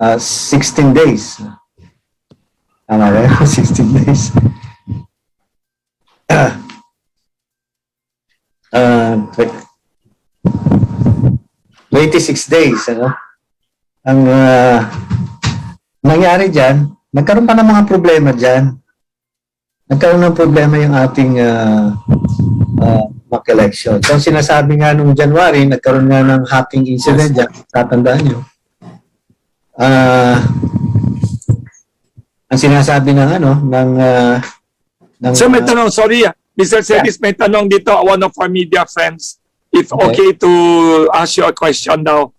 16 days. Tama ba? 16 days. 26 days, ang nangyari dyan, nagkaroon pa ng mga problema dyan. Nagkaroon ng problema yung ating mock election. So, sinasabi nga nung January, nagkaroon nga ng hacking incident dyan. Tatandaan nyo. Ang sinasabi ng So may tanong, sorry, Mr. Celis, may tanong dito, one of our media friends, if okay to ask you a question now.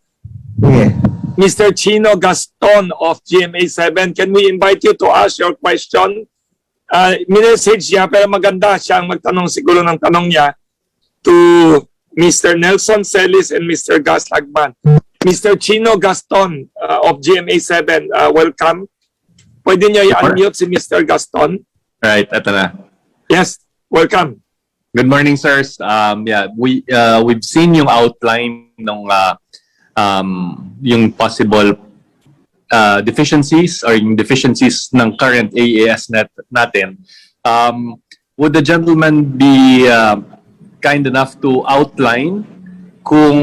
Yeah. Mr. Chino Gaston of GMA7, can we invite you to ask your question? Minessage niya, pero maganda siyang magtanong siguro ng tanong niya to Mr. Nelson Celis and Mr. Gas Lagman. Mr. Chino Gaston of GMA7, welcome. Pwede niyo i-unmute si Mr. Gaston? Right, eto na. Yes, welcome. Good morning, sirs. We've seen yung outline ng yung possible deficiencies or yung deficiencies ng current AAS natin. Would the gentleman be kind enough to outline kung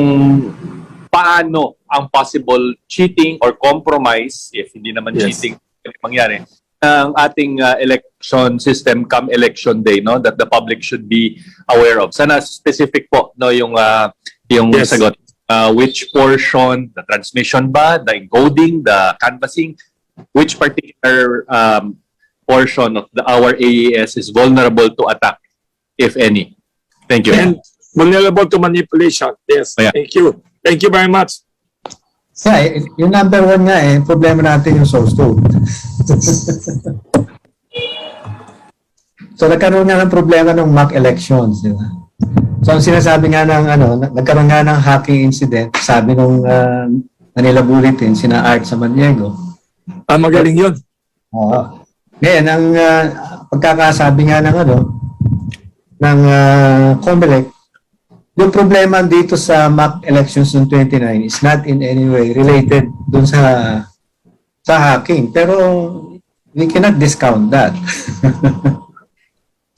paano ang possible cheating or compromise, if hindi naman cheating mangyari, ang ating election system come election day, no, that the public should be aware of. Sana specific po, no, yung sagot. Which portion, the transmission ba, the encoding, the canvassing, which particular portion of our AES is vulnerable to attack, if any? Thank you. And vulnerable to manipulation. Yes, thank you. Thank you very much. Yung number one nga problema natin yung source code. So nagkaroon nga ng problema ng mock elections, di ba? So ang sinasabi nga nagkaroon nga ng hacking incident, sabi nung Manila Bulletin, sina Art sa Maniego. Magaling yun. Oo. Ngayon, ang pagkakasabi nga ng COMELEC, yung problema dito sa mock elections ng 29 is not in any way related dun sa hacking. Pero we cannot discount that.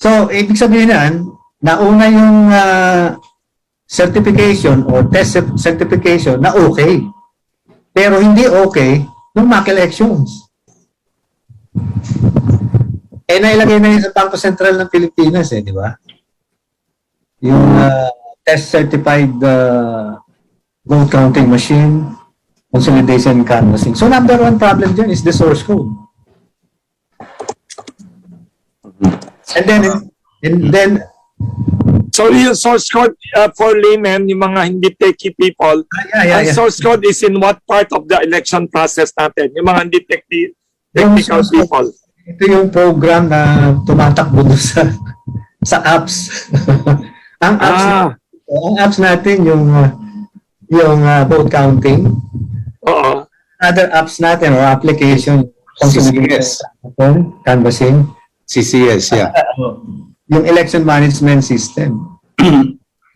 So, ibig sabihin nauna yung certification or test certification na okay. Pero hindi okay yung mock elections. Nailagay na yun sa Bangko Sentral ng Pilipinas, di ba? Yung test certified vote counting machine, consolidation canvassing. So number one problem dyan is the source code. And then so yung source code for laymen, yung mga hindi techie people, ang source code is in what part of the election process natin? Yung mga hindi technical people. Ito yung program na tumatakbo doon sa apps. Ang apps natin yung vote counting. Other apps natin or application, CCS. canvassing. CCS, yeah. Yung election management system.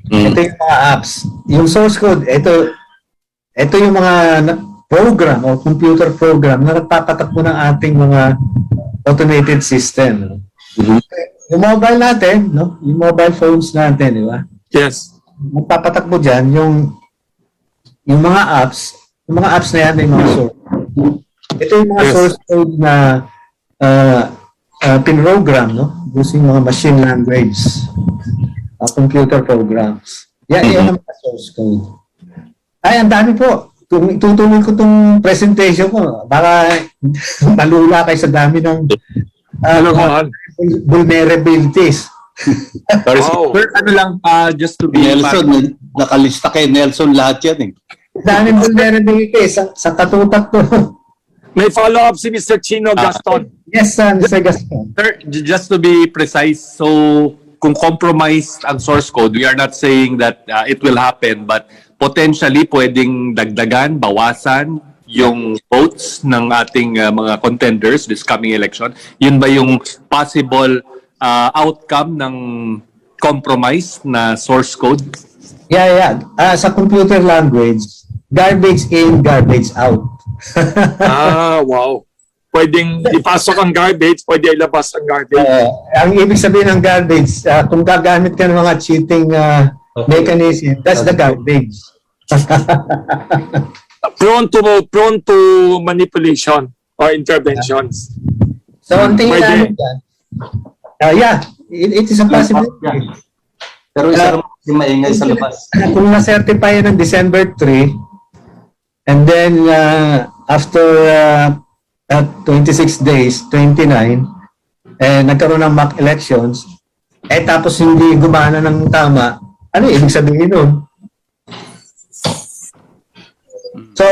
Ito yung mga apps. Yung source code, ito yung mga program o computer program na nagpapatakbo ng ating mga automated system. Yung mobile natin, no? Yung mobile phones natin, di ba? Yes. Magpapatakbo dyan yung mga apps na yan, yung mga source. Ito yung mga source code na pinrogram, no? Using mga machine language computer programs. Yan ang mga source code. Ay, ang dami po. Kung itutuloy ko itong presentation ko, baka malula kayo sa dami ng vulnerabilities. Wow. Sir, ano lang, just to be Nelson, nakalista kay Nelson lahat yan eh. Daming vulnerabilities sa katutak to. May follow-up si Mr. Chino Gaston. Yes, Mr. Gaston. Sir, just to be precise, so kung compromised ang source code, we are not saying that it will happen, but potentially pwedeng dagdagan, bawasan yung votes ng ating mga contenders this coming election. Yun ba yung possible outcome ng compromise na source code? Yeah. Sa computer language, garbage in, garbage out. Wow. Pwedeng ipasok ang garbage, pwede ilabas ang garbage. Ang ibig sabihin ng garbage, kung gagamit ka ng mga cheating mechanism, that's the garbage. prone to manipulation or interventions. So, ang tingin namin dyan, it is a possibility. Pero isa yung maingay sa labas. Kung na-certify ng December 3, and then after 26 days, 29, nagkaroon ng mock elections, tapos hindi gumana ng tama, ano ibig sabihin nun? So,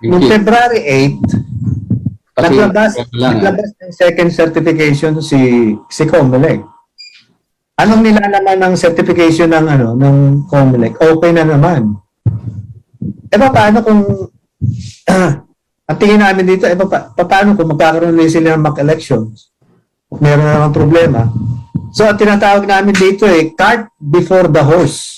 noong February 8, naglabas ng second certification si COMELEC. Anong nilalaman ng certification ng COMELEC? Okay na naman. Paano kung ang tingin namin dito, paano kung magkakaroon na sila ng mock elections? Meron na namang problema. So, ang tinatawag namin dito cart before the horse.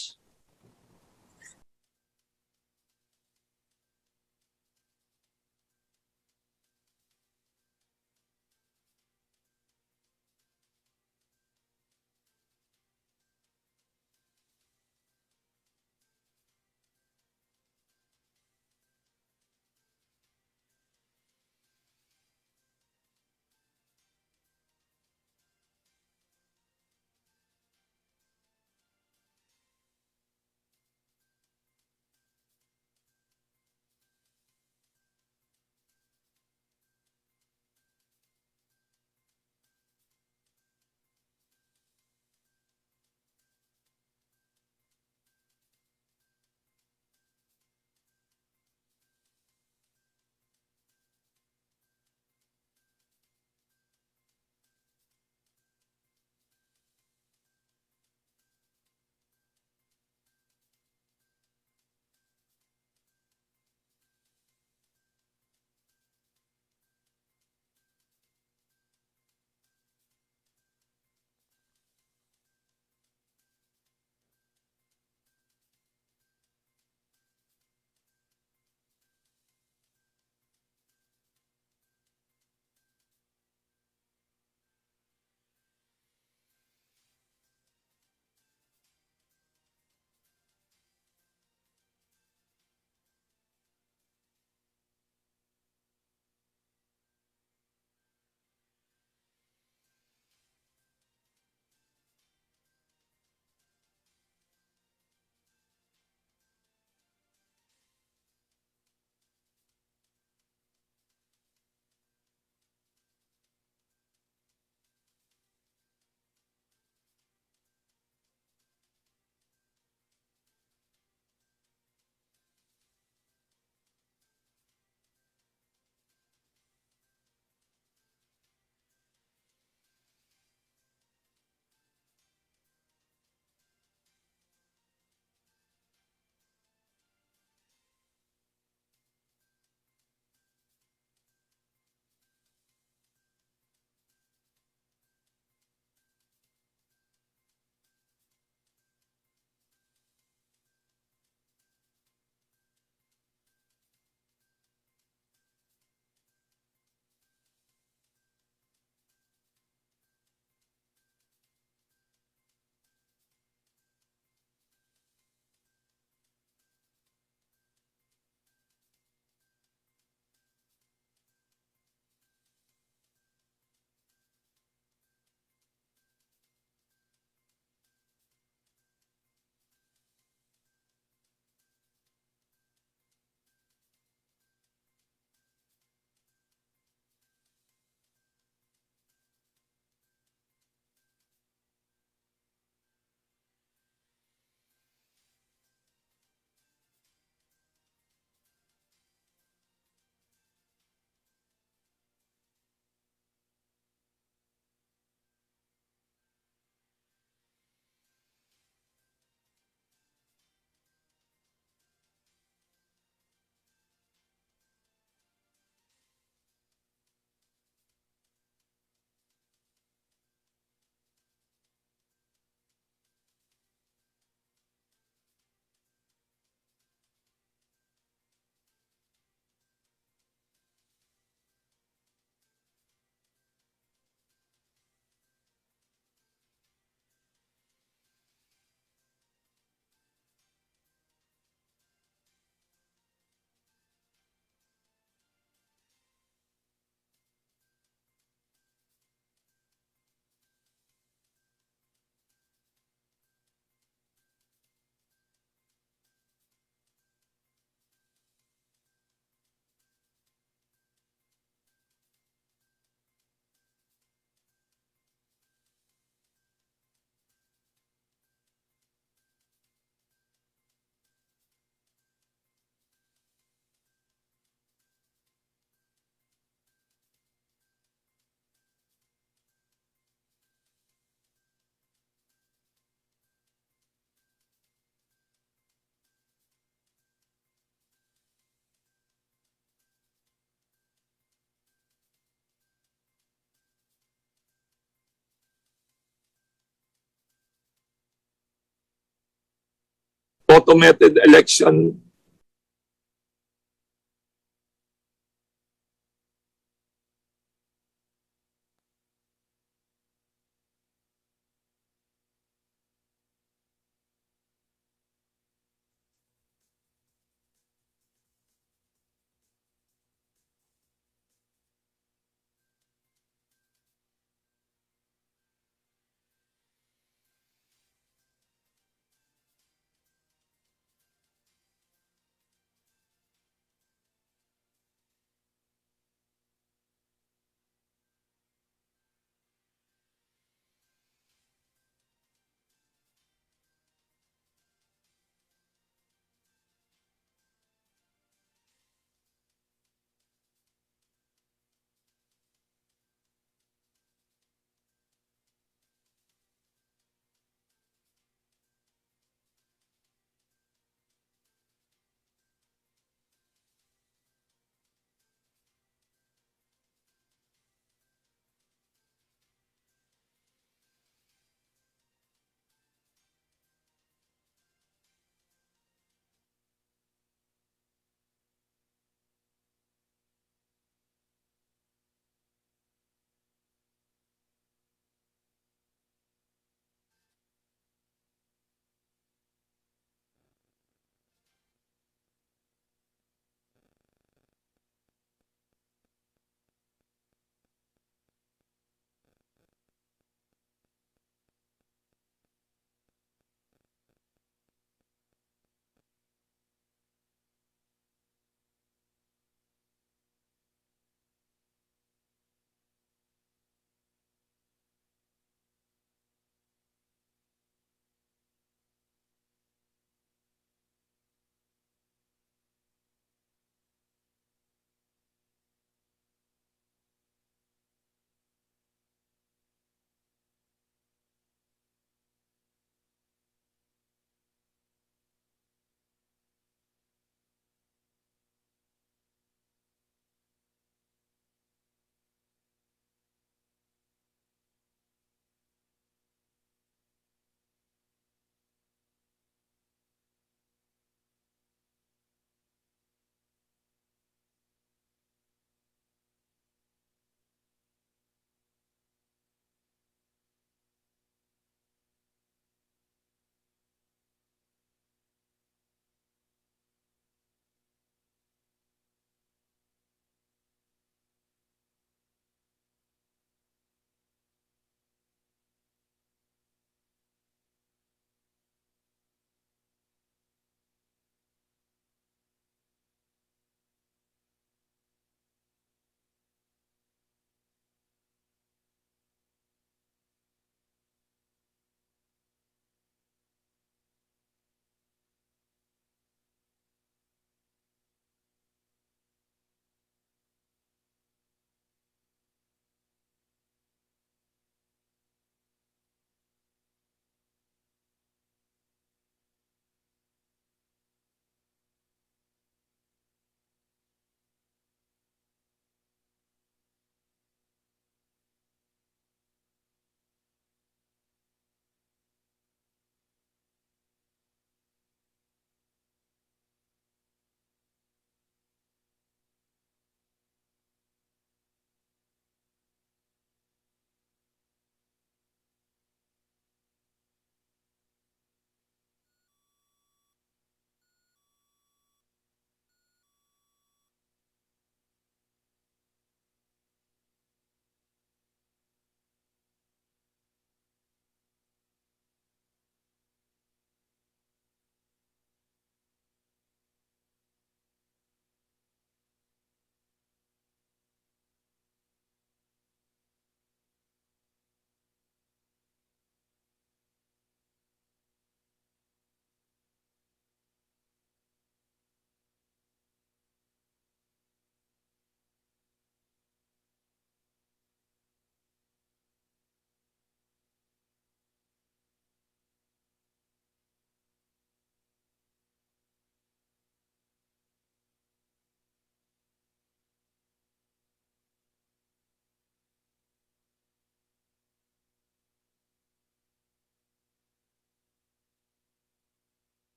automated election.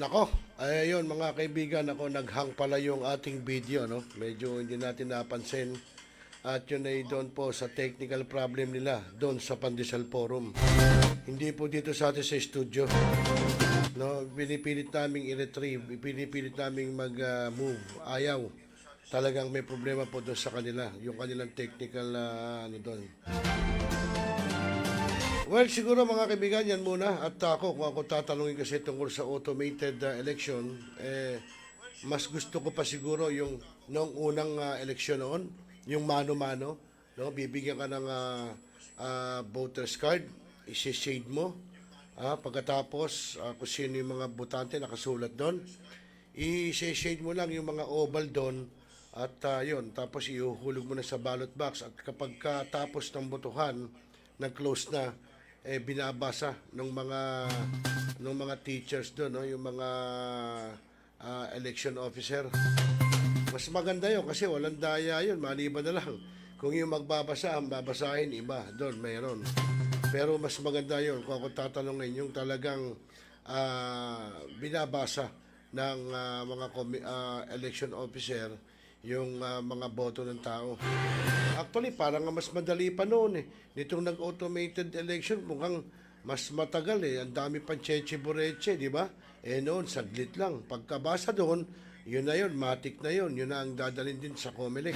Nako, ayun mga kaibigan, naghang pala yung ating video, no? Medyo hindi natin napansin. At yun ay doon po sa technical problem nila, doon sa Pandesal Forum. Hindi po dito sa atin sa studio. No, pinipilit naming i-retrieve, pinipilit naming mag-move. Ayaw. Talagang may problema po doon sa kanila, yung kanilang technical doon. Well, siguro mga kaibigan, yan muna. At kung ako tatanungin kasi tungkol sa automated election, mas gusto ko pa siguro yung noong unang eleksyon noon, yung mano-mano, no? Bibigyan ka ng voter's card, isi-shade mo, pagkatapos kung sino yung mga botante nakasulat doon, i-shade mo lang yung mga oval doon, at yun, tapos ihuhulog mo na sa ballot box, at kapag katapos ng botohan, nag-close na, binabasa ng mga teachers doon, no? Yung mga election officer. Mas maganda yun kasi walang daya yun, maliban na lang. Kung yung magbabasa, ang babasahin iba, doon mayroon. Pero mas maganda yun kung ako tatanungin, yung talagang binabasa ng mga election officer yung mga boto ng tao. Actually, parang mas madali pa noon Nitong nag-automated election, mukhang mas matagal Ang dami pang cheche-boreche, di ba? Noon, saglit lang. Pagkabasa doon, yun na yun, matik na yun. Yun na ang dadalhin din sa COMELEC.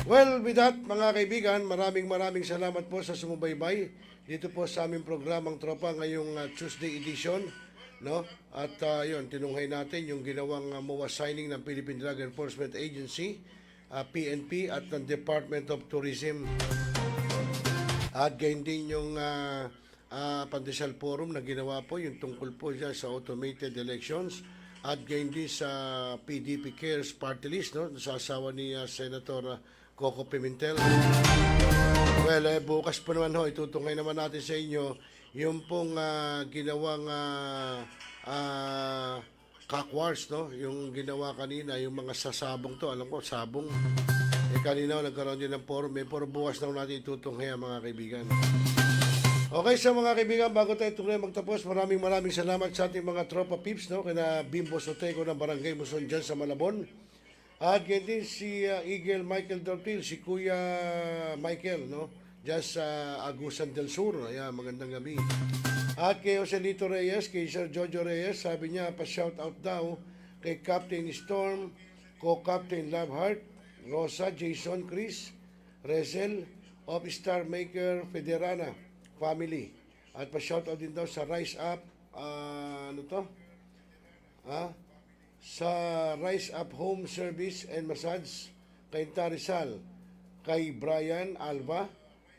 Well, with that, mga kaibigan, maraming salamat po sa sumubaybay dito po sa aming programang Tropa ngayong Tuesday edition. No? At yun, tinunghay natin yung ginawang MOA signing ng Philippine Drug Enforcement Agency, PNP at ng Department of Tourism. At gayon din yung Pandesal Forum na ginawa po yung tungkol po dyan sa automated elections. At gayon din sa PDP Cares Party List, no? Sa asawa ni Senator Coco Pimentel. Well, bukas po naman itutungay naman natin sa inyo yung pong ginawang cockwars, no? Yung ginawa kanina, yung mga sasabong to, alam ko, sabong. Kanina nagkaroon din ng forum, pero bukas na natin itutunghay mga kaibigan. Okay, sa mga kaibigan, bago tayo tuloy magtapos, maraming salamat sa ating mga tropa peeps, no? Kina Bimbo Soteco ng Barangay Muson dyan sa Malabon. At ganyan din si Eagle Michael Dortil, si Kuya Michael, no? Dyan sa Agusan del Sur. Ayan, magandang gabi. At kay Joselito Reyes, kay Sir Jojo Reyes, sabi niya, pa-shoutout daw kay Captain Storm, Co-Captain Loveheart, Rosa, Jason, Chris, Rezel, of Star Maker Federana family. At pa-shoutout din daw sa Rise Up, sa Rise Up Home Service and Massage, kay Tarizal, kay Brian Alva,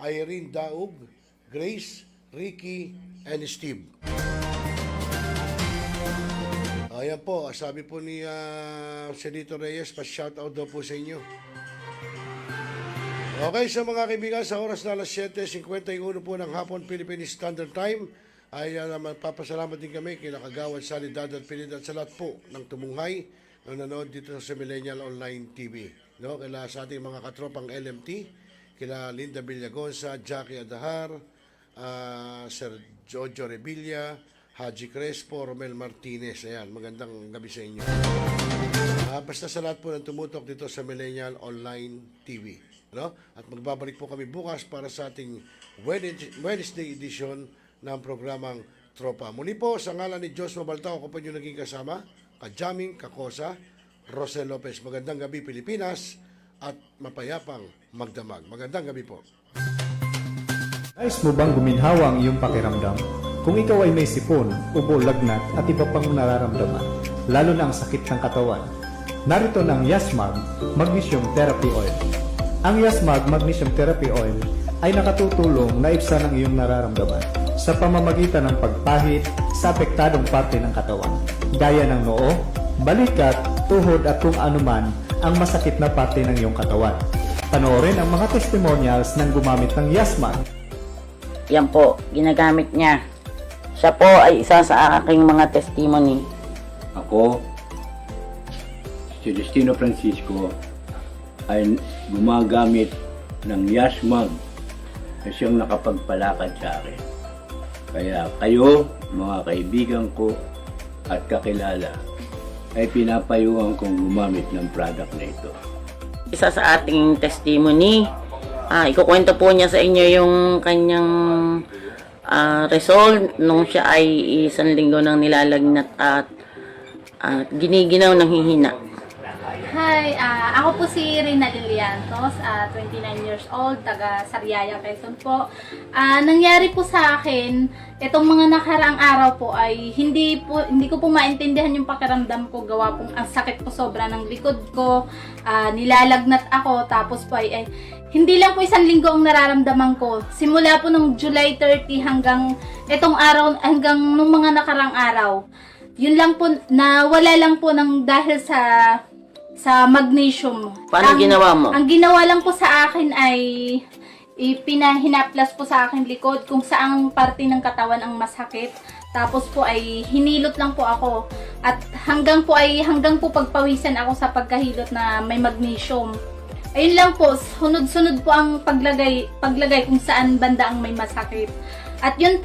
Irene Daug, Grace, Ricky, and Steve. Ayan po, sabi po ni Senito Reyes, pa-shoutout daw po sa inyo. Okay, sa mga kaibigan, sa oras na alas 7:51 po ng hapon, Philippine Standard Time, ay magpapasalamat din kami kay Nakagawad, Sanidad at Pinidad sa lahat po ng tumunghay na nanood dito sa Millennial Online TV. No? Kaya sa ating mga katropang LMT, kila Linda Villagonza, Jackie Adahar, Sir Jojo Revilla, Haji Crespo, Romel Martinez. Ayan, magandang gabi sa inyo. Basta sa lahat po ng tumutok dito sa Millennial Online TV. No? At magbabalik po kami bukas para sa ating Wednesday edition ng programang Tropa. Muli po, sa ngalan ni Joshua Baltao, ako po yung naging kasama, Kajaming Kakosa, Rosel Lopez. Magandang gabi, Pilipinas, at mapayapang magdamag. Magandang gabi po. Nais mo bang guminhawa ang iyong pakiramdam? Kung ikaw ay may sipon, ubo, lagnat at iba pang nararamdaman, lalo na ang sakit ng katawan, narito na ang Yasmag Magnesium Therapy Oil. Ang Yasmag Magnesium Therapy Oil ay nakatutulong na ibsan ang iyong nararamdaman sa pamamagitan ng pagpahid sa apektadong parte ng katawan, gaya ng noo, balikat, tuhod at kung anuman ang masakit na parte ng iyong katawan. Panoorin ang mga testimonials ng gumamit ng Yasmag. Yan po, ginagamit niya. Siya po ay isa sa aking mga testimony. Ako, si Destino Francisco, ay gumagamit ng Yasmag na siyang nakapagpalakad sa akin. Kaya kayo, mga kaibigan ko, at kakilala ay pinapayuhan kong gumamit ng product na ito. Isa sa ating testimony, ikukwento po niya sa inyo yung kanyang result nung siya ay 1 linggo nang nilalagnat at giniginaw ng hihina. Hi, ako po si Rina Liliantos, 29 years old, taga Sariaya, Quezon po. Nangyari po sa akin, itong mga nakaraang araw po ay hindi ko po maintindihan yung pakiramdam ko, gawa pong ang sakit po sobra ng likod ko, nilalagnat ako, tapos po ay hindi lang po 1 linggo ang nararamdaman ko. Simula po nung July 30 hanggang itong araw, hanggang nung mga nakaraang araw. Yun lang po, nawala lang po ng dahil sa magnesium. Paano ginawa mo? Ang ginawa lang po sa akin ay pinahinaplas po sa akin likod kung saang parte ng katawan ang masakit. Tapos po ay hinilot lang po ako. At hanggang po pagpawisan ako sa pagkahilot na may magnesium. Ayun lang po, sunod-sunod po ang paglagay kung saan banda ang may masakit. At yun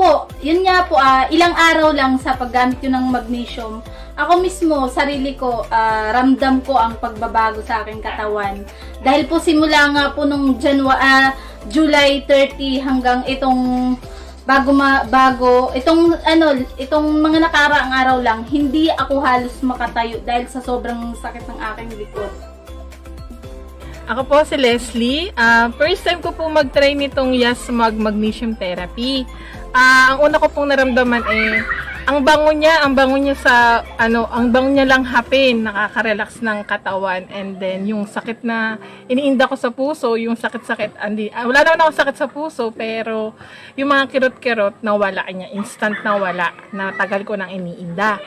nga po, ilang araw lang sa paggamit yun ng magnesium, ako mismo, sarili ko, ramdam ko ang pagbabago sa aking katawan. Dahil po simula nga po nung July 30 hanggang itong itong mga nakaraang araw lang, hindi ako halos makatayo dahil sa sobrang sakit ng aking likod. Ako po si Leslie. First time ko po mag-try nitong Yasmag Magnesium Therapy. Ang una ko pong naramdaman ang bango niya lang hapin, nakaka-relax ng katawan, and then yung sakit na iniinda ko sa puso, yung sakit-sakit, wala naman ako sakit sa puso, pero yung mga kirot-kirot nawala niya, instant nawala, na tagal ko nang iniinda.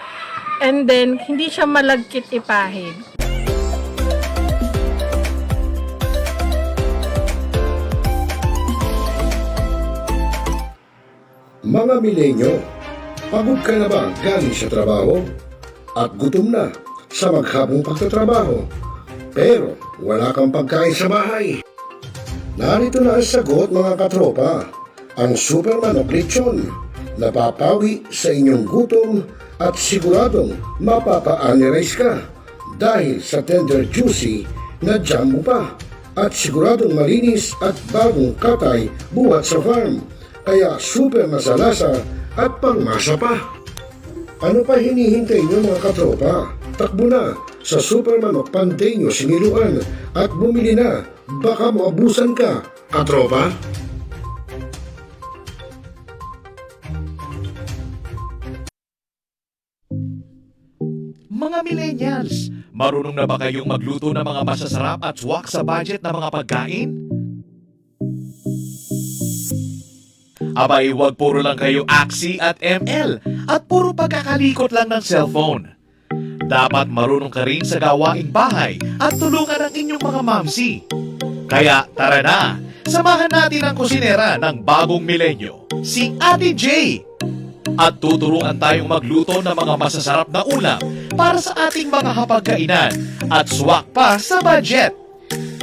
And then hindi siya malagkit ipahid. Mga milenyo, pagod ka na ba galing sa trabaho? At gutom na sa maghabong pagtatrabaho? Pero wala kang pagkain sa bahay? Narito na ang sagot, mga katropa. Ang Super Manok Lechon. Napapawi sa inyong gutom at siguradong mapapa-analyze ka dahil sa tender juicy na jumbo pa. At siguradong malinis at bagong katay buhat sa farm. Kaya super masalasa at pangmasa pa. Ano pa hinihintay niyo, mga katropa? Takbo na sa Super Manok Panteño Siniluan at bumili na. Baka maabusan ka, katropa. Mga millennials, marunong na ba kayong magluto ng mga masasarap at swak sa budget na mga pagkain? Abay, wag puro lang kayo aksi at ML at puro pagkakalikot lang ng cellphone. Dapat marunong ka rin sa gawaing bahay at tulungan ang inyong mga mamsi. Kaya tara na, samahan natin ang kusinera ng bagong milenyo, si Ate J. At tuturuan tayong magluto ng mga masasarap na ulam para sa ating mga hapagkainan at swak pa sa budget.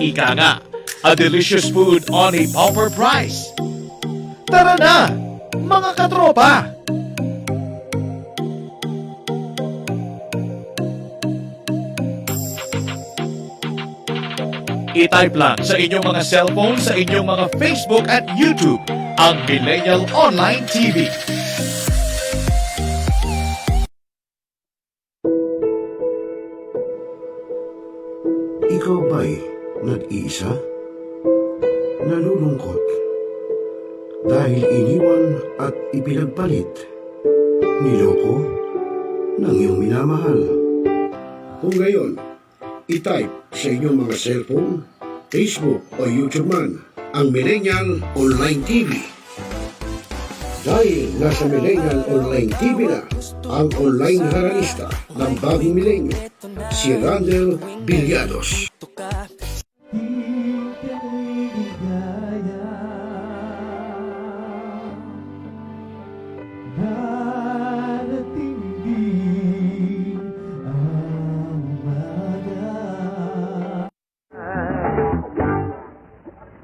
Ika nga, a delicious food on a pauper price. Tara na, mga katropa! I-type lang sa inyong mga cellphone, sa inyong mga Facebook at YouTube, ang Millennial Online TV. Ikaw ba'y nag-iisa? Nalulungkot? Dahil iniwan at ipinagpalit, niloko ng iyong minamahal. Kung ngayon, i-type sa inyong mga cellphone, Facebook o YouTube man ang Millennial Online TV. Dahil nasa Millennial Online TV na ang online haralista ng bagong milenyo, si Randel Villados.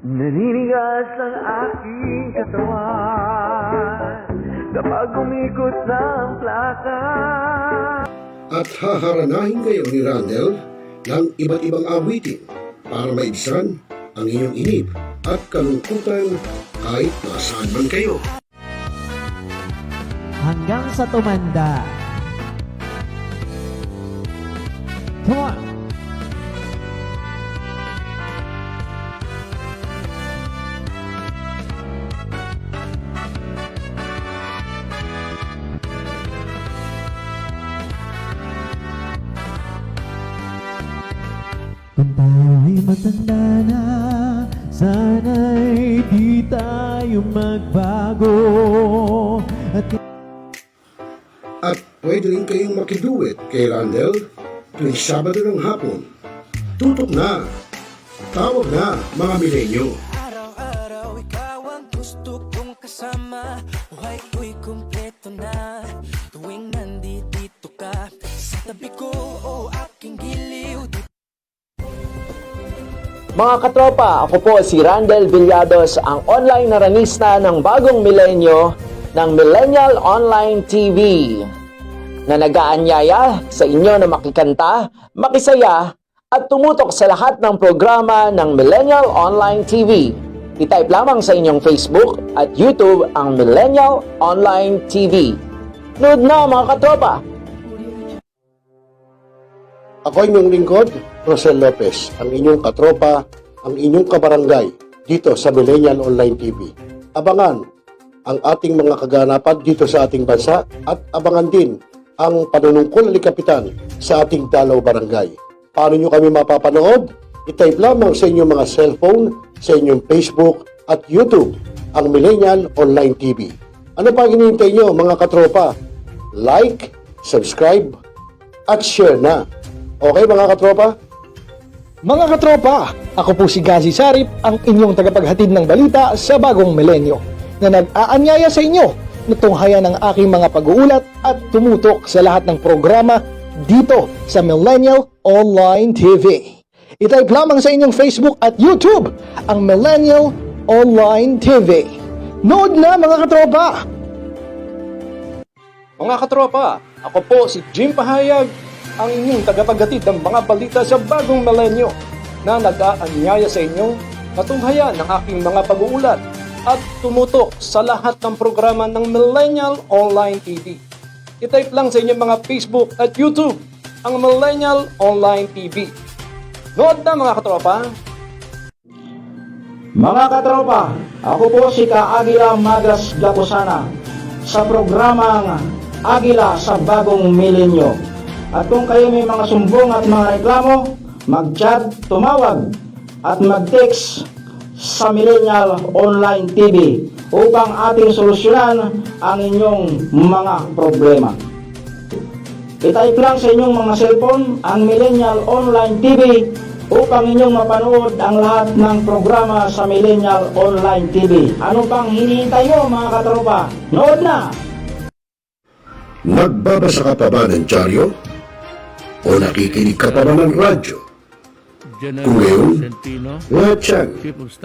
Naninigas ang aking katawan, kapag umikot ng plaka. At haharanahin kayo ni Randall ng iba't ibang awitin para maibsan ang inyong inip at kalungkutan kahit nasaan man kayo. Hanggang sa tumanda. Come on! Kung tayo'y matanda na, sana'y di tayo magbago. At pwede rin kayong makiduet kay Randall tuwing Sabado ng hapon. Tutok na! Tawag na, mga milenyo! Araw-araw ikaw ang gusto kong kasama. Buhay ko'y kumpleto na tuwing nandito ka sa tabi ko o aking giliw. Mga katropa, ako po si Randall Villados, ang online naranista ng bagong milenyo ng Millennial Online TV na nag-aanyaya sa inyo na makikanta, makisaya at tumutok sa lahat ng programa ng Millennial Online TV. I-type lamang sa inyong Facebook at YouTube ang Millennial Online TV. Nood na mga katropa! Ako inyong lingkod, Rosel Lopez, ang inyong katropa, ang inyong kabarangay dito sa Millennial Online TV. Abangan ang ating mga kaganapan dito sa ating bansa at abangan din ang panunungkol ni Kapitan sa ating Dalaw Barangay. Paano nyo kami mapapanood? I-type lamang sa inyong mga cellphone, sa inyong Facebook at YouTube ang Millennial Online TV. Ano pa hinihintay nyo mga katropa? Like, subscribe, at share na. Okay mga katropa? Mga katropa, ako po si Gazi Sarip, ang inyong tagapaghatid ng balita sa bagong milenyo na nag-aanyaya sa inyo na tunghayan ng aking mga pag-uulat at tumutok sa lahat ng programa dito sa Millennial Online TV. I-type lamang sa inyong Facebook at YouTube ang Millennial Online TV. Nood na mga katropa! Mga katropa, ako po si Jim Pahayag, ang inyong tagapaghatid ng mga balita sa bagong milenyo na nag-aanyaya sa inyong matunghayan ng aking mga pag-uulat at tumutok sa lahat ng programa ng Millennial Online TV. I-type lang sa inyong mga Facebook at YouTube ang Millennial Online TV. Nood na mga katropa! Mga katropa, ako po si Ka-Agila Magas Gapusana sa programang Agila sa Bagong Milenyo. At kung kayo may mga sumbong at mga reklamo, mag-chat, tumawag at mag-text sa Millennial Online TV upang ating solusyonan ang inyong mga problema. I-type lang sa inyong mga cellphone ang Millennial Online TV upang inyong mapanood ang lahat ng programa sa Millennial Online TV. Ano pang hinihintay nyo mga katropa? Nood na! Nagbabasa ka pa ba ng dyaryo? O nakikinig ka pa ba ng radyo? Kung ngayon, lahat yan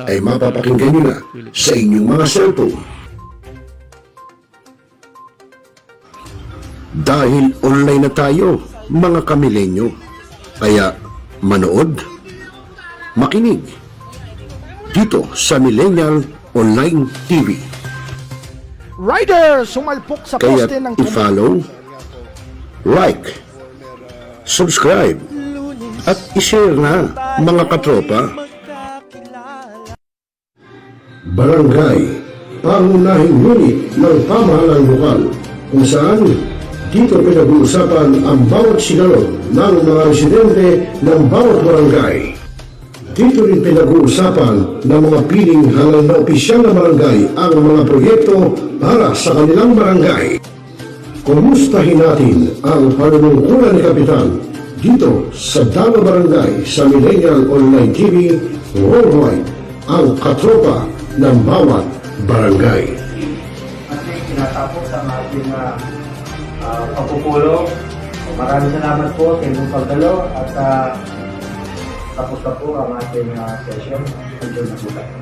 ay mapapakinggan nyo na sa inyong mga cellphone. Dahil online na tayo, mga kamilenyo, kaya manood, makinig, dito sa Millennial Online TV. Rider, sumalpok sa Kaya poste ng i-follow, like, subscribe, at i-share na mga katropa. Barangay, pangunahing unit ng pamahalaan lokal kung saan dito pinag-uusapan ang bawat sinalog ng mga residente ng bawat barangay. Dito rin pinag-uusapan ng mga piling halal na opisyal na barangay ang mga proyekto para sa kanilang barangay. Kumustahin natin ang panunungkulan ni Kapitan dito sa Dalaw Barangay sa Millennial Online TV worldwide, ang katropa ng bawat barangay. Ating tinatapos ang ating pagpupulong. Maraming salamat po sa inyong pagdalo at tapos na po ang ating session. Enjoy na po tayo.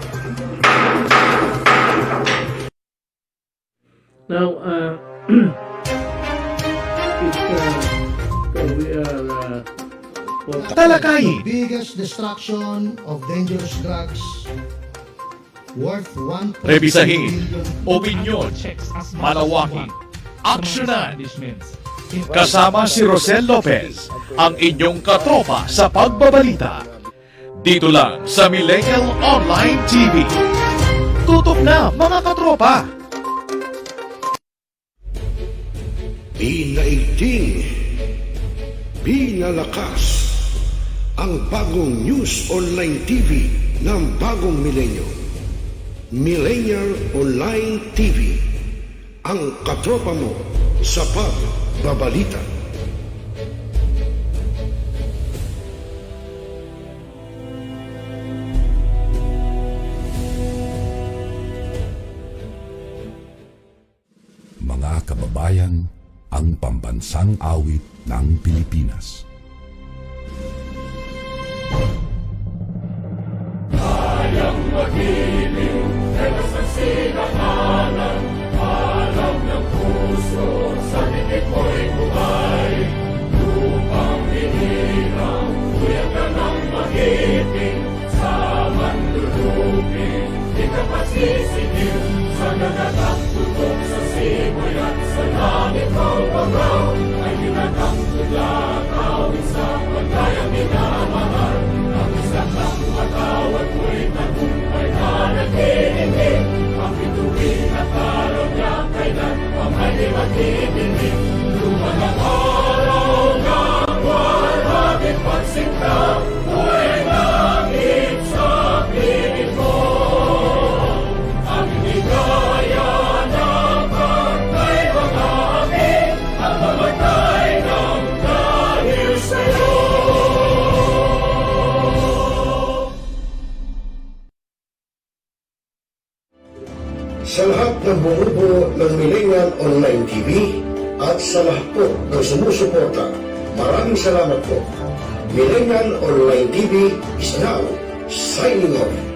Now, we are Talakayin. Biggest destruction of dangerous drugs worth 1.2 Rebisahin, opinyon, malawakin, aksyonan. Kasama si Rosel Lopez, ang inyong katropa sa pagbabalita. Dito lang sa Millennial Online TV. Tutok na mga katropa! Pinaigting, pinalakas ang bagong news online TV ng bagong milenyo. Millennial Online TV, ang katropa mo sa pagbabalita. Mga kababayan, ang pambansang awit ng Pilipinas. Kayang mag-ibig, pero sa sinakalan, alam ng puso, sa titik mo'y buhay. Lupang hinirang, kuya ka ng mag-ibig, sa manlulupin, di ka pasisigil, sa nagatak tutok sa simoy at sa langit ng pagaw, ay hinatang tulad, awit sa pagkayang minamahal. Ang isang ng matawad mo'y tagumpay na nag-iingin. Ang bituin at araw niya kailan pa may mag-ibigin. Lumang ang araw ng walang pagsinta, buhay langit sa piling mo. Ang higaya ng pagkay mga amin, ang mamatay ng dahil sa'yo. Sa lahat ng bumubuo ng Millennial Online TV at sa lahat po ng sumusuporta, maraming salamat po. Millennial Online TV is now signing off.